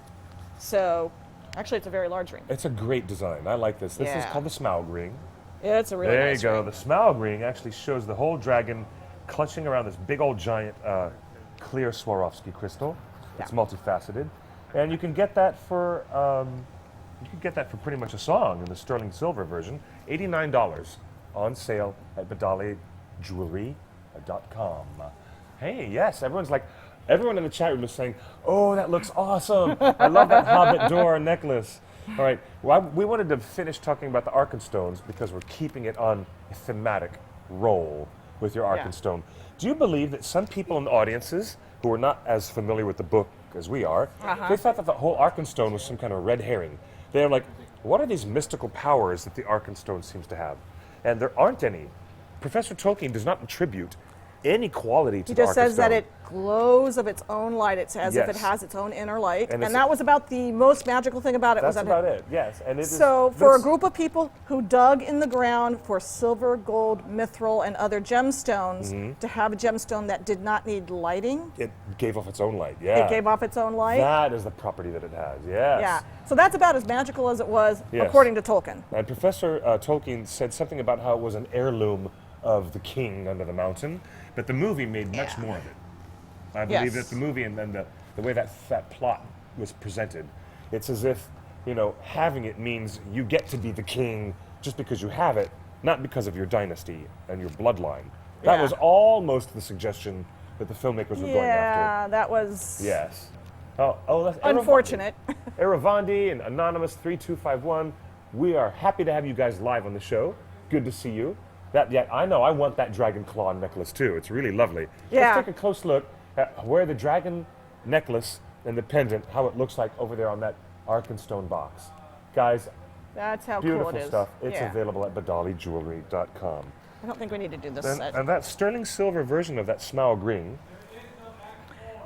[SPEAKER 2] So, actually, it's a very large ring.
[SPEAKER 1] It's a great design. I like this. This is
[SPEAKER 2] Yeah.
[SPEAKER 1] called the Smaug ring.
[SPEAKER 2] It's a really
[SPEAKER 1] There
[SPEAKER 2] nice
[SPEAKER 1] you go.
[SPEAKER 2] ring.
[SPEAKER 1] The Smaug ring actually shows the whole dragon clutching around this big old giant clear Swarovski crystal. It's multifaceted, and you can get that for pretty much a song in the sterling silver version. $89 on sale at BadaliJewelry.com. Hey, yes, everyone in the chat room is saying, "Oh, that looks awesome! I love that Hobbit door necklace." All right, well, we wanted to finish talking about the Arkenstones because we're keeping it on a thematic roll with your
[SPEAKER 2] Yeah.
[SPEAKER 1] Arkenstone. Do you believe that some people in the audiences who are not as familiar with the book as we are, they thought that the whole Arkenstone was some kind of red herring? They're like, what are these mystical powers that the Arkenstone seems to have? And there aren't any. Professor Tolkien does not attribute any quality to
[SPEAKER 2] He
[SPEAKER 1] the
[SPEAKER 2] just says that
[SPEAKER 1] Arkenstone.
[SPEAKER 2] it glows of its own light. It's as if it
[SPEAKER 1] Yes.
[SPEAKER 2] has its own inner light.
[SPEAKER 1] And
[SPEAKER 2] And
[SPEAKER 1] it's-
[SPEAKER 2] that was about the most magical thing about it.
[SPEAKER 1] That's
[SPEAKER 2] was that
[SPEAKER 1] about it, yes. And it is
[SPEAKER 2] So for a
[SPEAKER 1] this-
[SPEAKER 2] group of people who dug in the ground for silver, gold, mithril, and other gemstones,
[SPEAKER 1] Mm-hmm.
[SPEAKER 2] to have a gemstone that did not need lighting,
[SPEAKER 1] it gave off its own light, yeah.
[SPEAKER 2] it gave off its own light.
[SPEAKER 1] That is the property that it has, yes.
[SPEAKER 2] Yeah. So that's about as magical as it was,
[SPEAKER 1] Yes.
[SPEAKER 2] according to Tolkien.
[SPEAKER 1] And Professor Tolkien said something about how it was an heirloom of the king under the mountain, but the movie made much
[SPEAKER 2] Yeah.
[SPEAKER 1] more of it. I believe
[SPEAKER 2] Yes.
[SPEAKER 1] that the movie and then the way that plot was presented, it's as if, having it means you get to be the king just because you have it, not because of your dynasty and your bloodline. That
[SPEAKER 2] Yeah.
[SPEAKER 1] was almost the suggestion that the filmmakers were going after.
[SPEAKER 2] Yeah, that was
[SPEAKER 1] Yes. Oh, that's
[SPEAKER 2] unfortunate.
[SPEAKER 1] Eravandi and Anonymous3251, we are happy to have you guys live on the show. Good to see you. I know I want that dragon claw necklace too. It's really lovely.
[SPEAKER 2] Yeah.
[SPEAKER 1] Let's take a close look at where the dragon necklace and the pendant, how it looks like over there on that Arkenstone box. Guys,
[SPEAKER 2] That's how
[SPEAKER 1] beautiful
[SPEAKER 2] cool it is.
[SPEAKER 1] stuff. It's
[SPEAKER 2] Yeah.
[SPEAKER 1] available at BadaliJewelry.com.
[SPEAKER 2] I don't think we need to do this set.
[SPEAKER 1] And that sterling silver version of that Smaug ring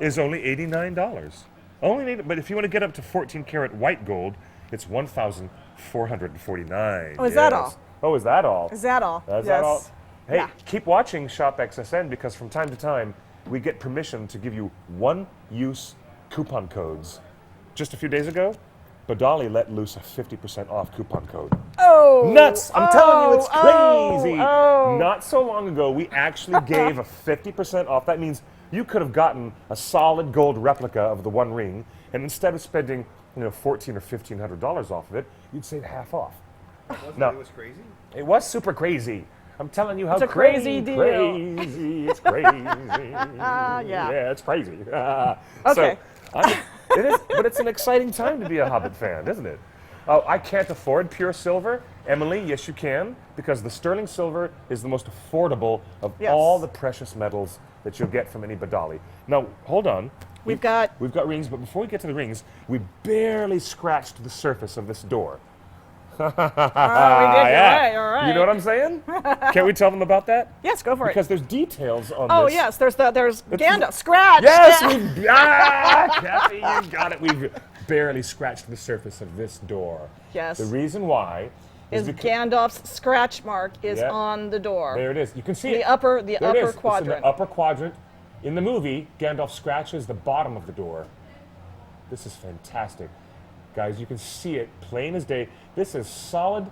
[SPEAKER 1] is only $89. But if you want to get up to 14 karat white gold, it's $1,449.
[SPEAKER 2] Oh, is that all?
[SPEAKER 1] Oh, is that all?
[SPEAKER 2] Is that all?
[SPEAKER 1] Is
[SPEAKER 2] yes.
[SPEAKER 1] that all? Hey,
[SPEAKER 2] Yeah.
[SPEAKER 1] keep watching Shop XSN because from time to time we get permission to give you one-use coupon codes. Just a few days ago, Badali let loose a 50% off coupon code.
[SPEAKER 2] Oh,
[SPEAKER 1] Nuts! I'm telling you, it's crazy.
[SPEAKER 2] Oh.
[SPEAKER 1] Not so long ago, we actually gave a 50% off. That means you could have gotten a solid gold replica of the One Ring, and instead of spending, $1,400 or $1,500 off of it, you'd save half off. No.
[SPEAKER 3] It was crazy.
[SPEAKER 1] It was super crazy. I'm telling you how
[SPEAKER 2] It's a crazy deal.
[SPEAKER 1] crazy. It's crazy.
[SPEAKER 2] Yeah.
[SPEAKER 1] It's crazy.
[SPEAKER 2] Okay.
[SPEAKER 1] It is, but it's an exciting time to be a Hobbit fan, isn't it? Oh, I can't afford pure silver. Emily, yes you can, because the sterling silver is the most affordable of
[SPEAKER 2] Yes.
[SPEAKER 1] all the precious metals that you'll get from any Badali. Now, hold on.
[SPEAKER 2] We've got
[SPEAKER 1] rings, but before we get to the rings, we barely scratched the surface of this door.
[SPEAKER 2] we did.
[SPEAKER 1] Yeah.
[SPEAKER 2] You're right.
[SPEAKER 1] You know what I'm saying? Can we tell them about that?
[SPEAKER 2] Yes, go for
[SPEAKER 1] Because
[SPEAKER 2] it.
[SPEAKER 1] there's details on
[SPEAKER 2] Oh
[SPEAKER 1] this.
[SPEAKER 2] yes, there's Gandalf scratch.
[SPEAKER 1] Yes, Kathy, you got it. We've barely scratched the surface of this door.
[SPEAKER 2] Yes.
[SPEAKER 1] The reason why
[SPEAKER 2] is
[SPEAKER 1] because
[SPEAKER 2] Gandalf's scratch mark is
[SPEAKER 1] Yeah.
[SPEAKER 2] on the door.
[SPEAKER 1] there it is. You can see
[SPEAKER 2] The
[SPEAKER 1] it.
[SPEAKER 2] upper
[SPEAKER 1] There it
[SPEAKER 2] upper
[SPEAKER 1] is. It's in
[SPEAKER 2] quadrant.
[SPEAKER 1] the upper quadrant. In the movie, Gandalf scratches the bottom of the door. This is fantastic. Guys, you can see it plain as day. This is solid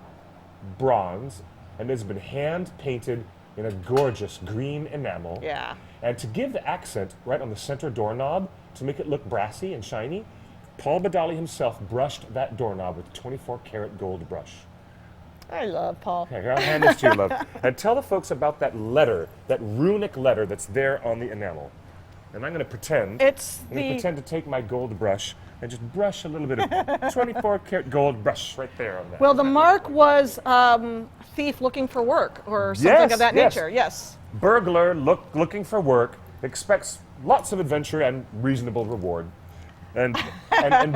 [SPEAKER 1] bronze, and it's been hand painted in a gorgeous green enamel.
[SPEAKER 2] Yeah.
[SPEAKER 1] And to give the accent right on the center doorknob, to make it look brassy and shiny, Paul Badali himself brushed that doorknob with a 24 karat gold brush.
[SPEAKER 2] I love Paul.
[SPEAKER 1] Here, I'll hand this to you, love. And tell the folks about that letter, that runic letter that's there on the enamel. And I'm going to pretend.
[SPEAKER 2] It's
[SPEAKER 1] I'm going to
[SPEAKER 2] the
[SPEAKER 1] pretend to take my gold brush and just brush a little bit of 24 karat gold brush right there on that.
[SPEAKER 2] well, the mark was thief looking for work or something
[SPEAKER 1] Yes,
[SPEAKER 2] of that
[SPEAKER 1] yes.
[SPEAKER 2] nature. Yes.
[SPEAKER 1] Burglar looking for work. expects lots of adventure and reasonable reward. And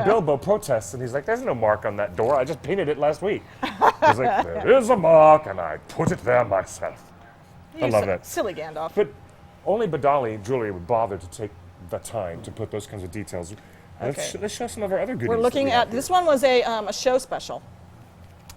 [SPEAKER 1] Bilbo protests, and he's like, "There's no mark on that door. I just painted it last week." He's like, "There is a mark, and I put it there myself." I love that.
[SPEAKER 2] Silly Gandalf.
[SPEAKER 1] But only Badali Jewelry would bother to take the time to put those kinds of details.
[SPEAKER 2] Okay.
[SPEAKER 1] Let's show some of our other goodies.
[SPEAKER 2] We're looking
[SPEAKER 1] that we have
[SPEAKER 2] at, this one was a show special.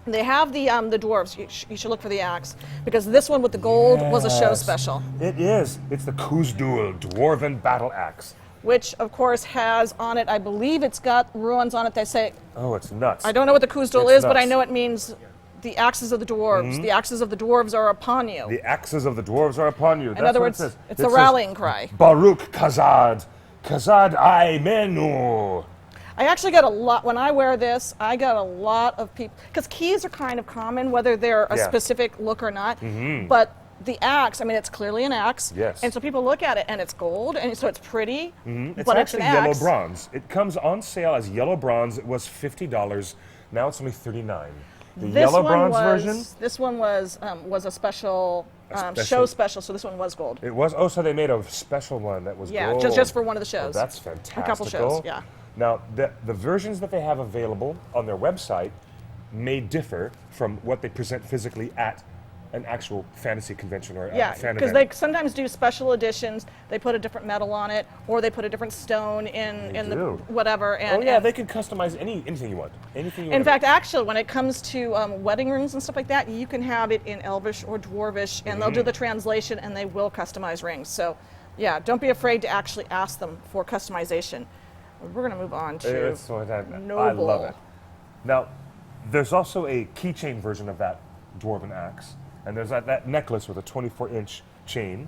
[SPEAKER 2] They have the dwarves. You should look for the axe, because this one with the gold was a show
[SPEAKER 1] Yes.
[SPEAKER 2] special,
[SPEAKER 1] It is. It's the Khuzdul Dwarven Battle Axe.
[SPEAKER 2] which of course has on it, I believe it's got ruins on it that say,
[SPEAKER 1] Oh, it's nuts.
[SPEAKER 2] I don't know what the Khuzdul
[SPEAKER 1] It's
[SPEAKER 2] is, but I
[SPEAKER 1] nuts.
[SPEAKER 2] know it means the axes of the dwarves. The axes of the dwarves are upon you.
[SPEAKER 1] The axes of the dwarves are upon you.
[SPEAKER 2] In other words, it's a rallying cry.
[SPEAKER 1] Baruch Kazad. Kazad I Menu.
[SPEAKER 2] I actually got a lot, when I wear this, I got a lot of people, because keys are kind of common, whether they're a
[SPEAKER 1] Yeah.
[SPEAKER 2] specific look or not, but the axe, I mean, it's clearly an axe.
[SPEAKER 1] Yes.
[SPEAKER 2] And so people look at it, and it's gold, and so it's pretty,
[SPEAKER 1] It's
[SPEAKER 2] but it's
[SPEAKER 1] actually
[SPEAKER 2] an
[SPEAKER 1] yellow
[SPEAKER 2] axe.
[SPEAKER 1] bronze. It comes on sale as yellow bronze. It was $50. Now it's only $39. The yellow bronze version.
[SPEAKER 2] This one was a special,
[SPEAKER 1] special-
[SPEAKER 2] show special, so this one was gold.
[SPEAKER 1] It was. Oh, so they made a special one that was
[SPEAKER 2] Yeah,
[SPEAKER 1] gold.
[SPEAKER 2] just for one of the
[SPEAKER 1] Oh,
[SPEAKER 2] shows.
[SPEAKER 1] that's fantastic.
[SPEAKER 2] A couple shows, yeah.
[SPEAKER 1] Now, the versions that they have available on their website may differ from what they present physically at an actual fantasy convention or
[SPEAKER 2] Yeah,
[SPEAKER 1] a fan
[SPEAKER 2] because
[SPEAKER 1] event.
[SPEAKER 2] they sometimes do special editions. They put a different metal on it, or they put a different stone in the
[SPEAKER 1] do.
[SPEAKER 2] whatever. And,
[SPEAKER 1] Oh yeah,
[SPEAKER 2] and
[SPEAKER 1] they can customize anything you want. Anything you
[SPEAKER 2] in
[SPEAKER 1] want.
[SPEAKER 2] fact, actually, when it comes to wedding rings and stuff like that, you can have it in Elvish or Dwarvish, and they'll do the translation, and they will customize rings. So, yeah, don't be afraid to actually ask them for customization. We're going to move on to
[SPEAKER 1] It's so that- I
[SPEAKER 2] Noble.
[SPEAKER 1] love it. Now, there's also a keychain version of that dwarven axe, and there's that necklace with a 24-inch chain.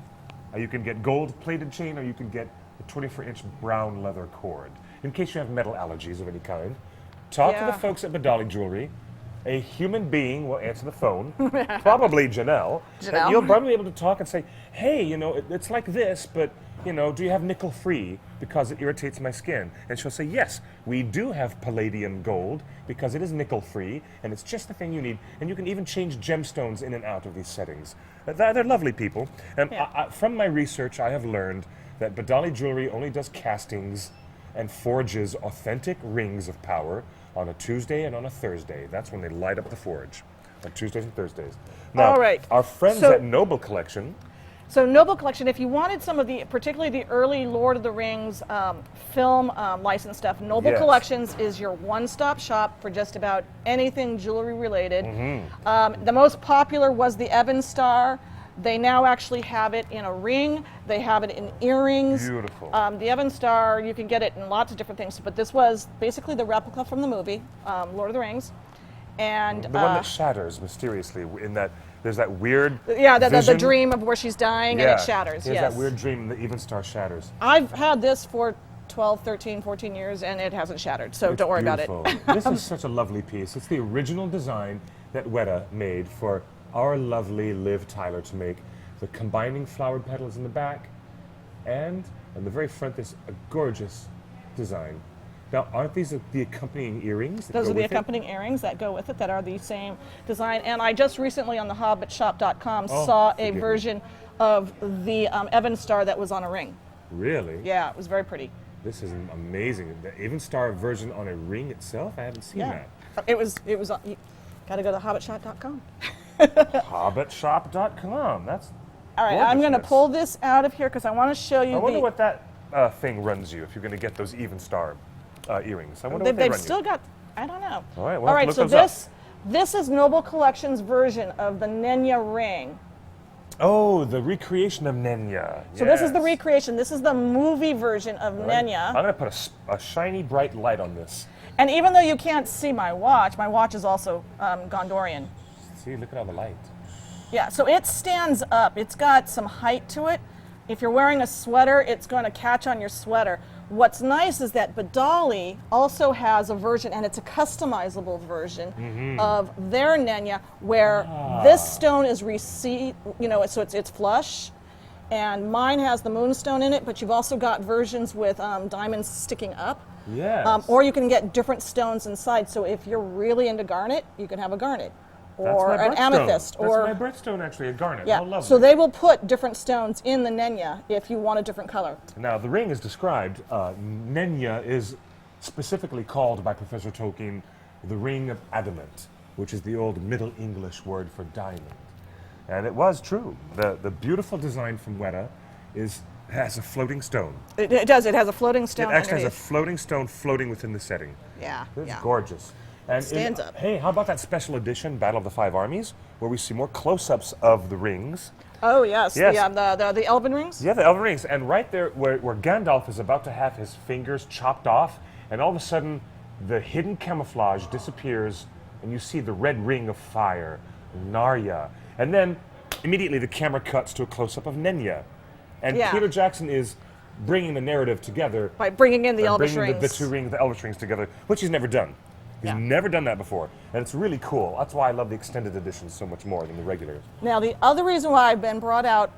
[SPEAKER 1] You can get gold-plated chain, or you can get a 24-inch brown leather cord. In case you have metal allergies of any kind, talk to the
[SPEAKER 2] Yeah.
[SPEAKER 1] folks at Badali Jewelry. A human being will answer the phone, probably Janelle. And
[SPEAKER 2] Janelle.
[SPEAKER 1] you'll probably be able to talk and say, "Hey, it's like this, but do you have nickel-free because it irritates my skin?" And she'll say, "Yes, we do have palladium gold because it is nickel-free, and it's just the thing you need. And you can even change gemstones in and out of these settings." They're lovely people. And
[SPEAKER 2] Yeah.
[SPEAKER 1] from my research, I have learned that Badali Jewelry only does castings and forges authentic rings of power on a Tuesday and on a Thursday. That's when they light up the forge, on Tuesdays and Thursdays. Now,
[SPEAKER 2] All right.
[SPEAKER 1] our friends
[SPEAKER 2] So-
[SPEAKER 1] at Noble Collection,
[SPEAKER 2] So Noble Collection, if you wanted some of the, particularly the early Lord of the Rings film license stuff, Noble
[SPEAKER 1] Yes.
[SPEAKER 2] Collections is your one-stop shop for just about anything jewelry related.
[SPEAKER 1] Mm-hmm.
[SPEAKER 2] The most popular was the Evan Star. They now actually have it in a ring. They have it in earrings.
[SPEAKER 1] Beautiful.
[SPEAKER 2] The Evan Star, you can get it in lots of different things, but this was basically the replica from the movie, Lord of the Rings. And
[SPEAKER 1] the one that shatters mysteriously in that there's that weird
[SPEAKER 2] yeah, the
[SPEAKER 1] vision.
[SPEAKER 2] dream of where she's dying and it shatters.
[SPEAKER 1] There's
[SPEAKER 2] Yes.
[SPEAKER 1] that weird dream the even star shatters.
[SPEAKER 2] I've had this for 12, 13, 14 years, and it hasn't shattered, so don't worry about it.
[SPEAKER 1] Beautiful. This is such a lovely piece. It's the original design that Weta made for our lovely Liv Tyler to make. The combining flowered petals in the back, and on the very front, there's a gorgeous design. Now, aren't these the accompanying earrings? that
[SPEAKER 2] Those
[SPEAKER 1] go
[SPEAKER 2] are the
[SPEAKER 1] with it?
[SPEAKER 2] accompanying earrings that go with it that are the same design. And I just recently on the hobbitshop.com
[SPEAKER 1] Oh,
[SPEAKER 2] saw a
[SPEAKER 1] forgive me.
[SPEAKER 2] version of the Evan Star that was on a ring.
[SPEAKER 1] Really?
[SPEAKER 2] Yeah, it was very pretty.
[SPEAKER 1] This is amazing. The even star version on a ring itself? I haven't seen
[SPEAKER 2] Yeah.
[SPEAKER 1] that.
[SPEAKER 2] It was you gotta go to hobbitshop.com.
[SPEAKER 1] Hobbitshop.com. That's.
[SPEAKER 2] All right, I'm going to
[SPEAKER 1] gorgeousness.
[SPEAKER 2] pull this out of here because I want to show you
[SPEAKER 1] I wonder what that thing runs you if you're going to get those even star earrings. I wonder what they
[SPEAKER 2] they've
[SPEAKER 1] run
[SPEAKER 2] still
[SPEAKER 1] you.
[SPEAKER 2] got, I don't know.
[SPEAKER 1] All right, we'll
[SPEAKER 2] All
[SPEAKER 1] have to
[SPEAKER 2] right,
[SPEAKER 1] look
[SPEAKER 2] so
[SPEAKER 1] those up.
[SPEAKER 2] this is Noble Collection's version of the Nenya ring.
[SPEAKER 1] Oh, the recreation of Nenya.
[SPEAKER 2] So this is the
[SPEAKER 1] Yes.
[SPEAKER 2] recreation. This is the movie version of
[SPEAKER 1] Right. I'm
[SPEAKER 2] Nenya.
[SPEAKER 1] going to put a shiny, bright light on this.
[SPEAKER 2] And even though you can't see my watch is also Gondorian.
[SPEAKER 1] See, look at all the light.
[SPEAKER 2] Yeah, so it stands up. It's got some height to it. If you're wearing a sweater, it's going to catch on your sweater. What's nice is that Badali also has a version, and it's a customizable version of their Nenya, where this stone is so it's flush, and mine has the moonstone in it. But you've also got versions with diamonds sticking up.
[SPEAKER 1] Yes.
[SPEAKER 2] Or you can get different stones inside. So if you're really into garnet, you can have a garnet. or
[SPEAKER 1] my
[SPEAKER 2] an
[SPEAKER 1] birthstone.
[SPEAKER 2] amethyst,
[SPEAKER 1] That's
[SPEAKER 2] or
[SPEAKER 1] my birthstone, actually, a garnet.
[SPEAKER 2] yeah.
[SPEAKER 1] How lovely.
[SPEAKER 2] So they will put different stones in the Nenya if you want a different color.
[SPEAKER 1] Now, the ring is described. Nenya is specifically called by Professor Tolkien the Ring of Adamant, which is the old Middle English word for diamond. And it was true. The beautiful design from Weta has a floating stone.
[SPEAKER 2] It does. It has a floating stone.
[SPEAKER 1] It actually has a
[SPEAKER 2] underneath.
[SPEAKER 1] floating stone floating within the setting.
[SPEAKER 2] Yeah.
[SPEAKER 1] It's
[SPEAKER 2] Yeah.
[SPEAKER 1] gorgeous. And
[SPEAKER 2] Stands up.
[SPEAKER 1] Hey, how about that special edition, Battle of the Five Armies, where we see more close-ups of the rings?
[SPEAKER 2] Oh yes.
[SPEAKER 1] Yes.
[SPEAKER 2] The elven rings.
[SPEAKER 1] Yeah, the Elven Rings. And right there, where Gandalf is about to have his fingers chopped off, and all of a sudden, the hidden camouflage disappears, and you see the red ring of fire, Narya. And then, immediately, the camera cuts to a close-up of Nenya. And
[SPEAKER 2] Yeah.
[SPEAKER 1] Peter Jackson is bringing the narrative together.
[SPEAKER 2] By bringing in the
[SPEAKER 1] by
[SPEAKER 2] elvish
[SPEAKER 1] bringing
[SPEAKER 2] rings.
[SPEAKER 1] the two rings, the Elvish rings together, which he's never done. He's
[SPEAKER 2] Yeah.
[SPEAKER 1] never done that before. And it's really cool. That's why I love the extended editions so much more than the regulars.
[SPEAKER 2] Now, the other reason why I've been brought out,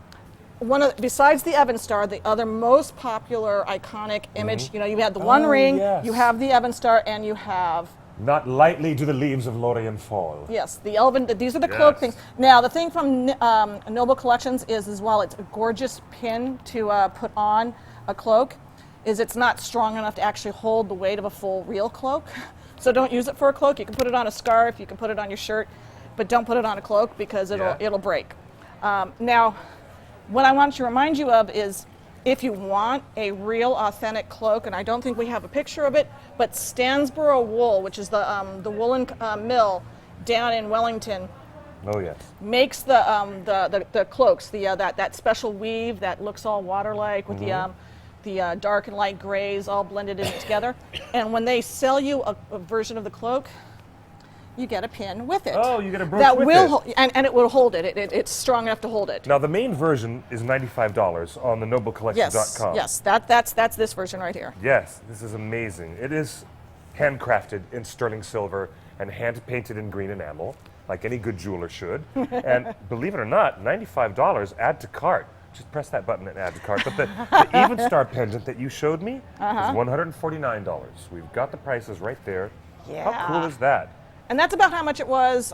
[SPEAKER 2] besides the Evan Star, the other most popular iconic image, you had the One
[SPEAKER 1] Oh,
[SPEAKER 2] Ring,
[SPEAKER 1] yes.
[SPEAKER 2] you have the Evan Star, and you have,
[SPEAKER 1] Not lightly do the leaves of Lorien fall.
[SPEAKER 2] yes, the Elven, these are the cloak
[SPEAKER 1] Yes.
[SPEAKER 2] things. Now, the thing from Noble Collections is while it's a gorgeous pin to put on a cloak, is it's not strong enough to actually hold the weight of a full real cloak. So don't use it for a cloak. You can put it on a scarf, you can put it on your shirt, but don't put it on a cloak because it'll break. Now, what I want to remind you of is if you want a real authentic cloak, and I don't think we have a picture of it, but Stansborough Wool, which is the woolen mill down in Wellington,
[SPEAKER 1] Oh, yes.
[SPEAKER 2] makes the cloaks, that special weave that looks all water-like with the dark and light grays all blended in together. And when they sell you a version of the cloak, you get a pin with it.
[SPEAKER 1] Oh, you get a brooch
[SPEAKER 2] that
[SPEAKER 1] with
[SPEAKER 2] will
[SPEAKER 1] it.
[SPEAKER 2] And it will hold it. It's strong enough to hold it.
[SPEAKER 1] Now, the main version is $95 on the noblecollection.com.
[SPEAKER 2] Yes, that's this version right here.
[SPEAKER 1] Yes, this is amazing. It is handcrafted in sterling silver and hand-painted in green enamel, like any good jeweler should. And believe it or not, $95, add to cart. Just press that button and add to cart. But the Even Star pendant that you showed me is $149. We've got the prices right there.
[SPEAKER 2] Yeah.
[SPEAKER 1] How cool is that?
[SPEAKER 2] And that's about how much it was.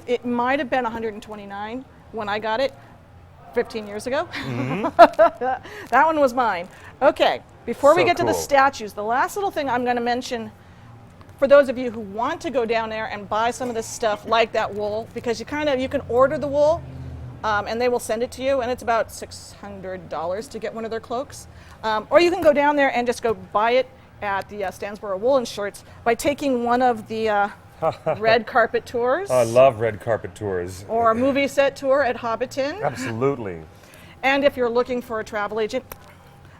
[SPEAKER 2] It might have been $129 when I got it 15 years ago. That one was mine. Okay, before we
[SPEAKER 1] So
[SPEAKER 2] get to the
[SPEAKER 1] cool.
[SPEAKER 2] statues, the last little thing I'm going to mention for those of you who want to go down there and buy some of this stuff like that wool, because you can order the wool and they will send it to you, and it's about $600 to get one of their cloaks. Or you can go down there and just go buy it at the Stansborough Woolen Shorts by taking one of the red carpet tours.
[SPEAKER 1] I love red carpet tours.
[SPEAKER 2] Or a movie set tour at Hobbiton.
[SPEAKER 1] Absolutely.
[SPEAKER 2] And if you're looking for a travel agent,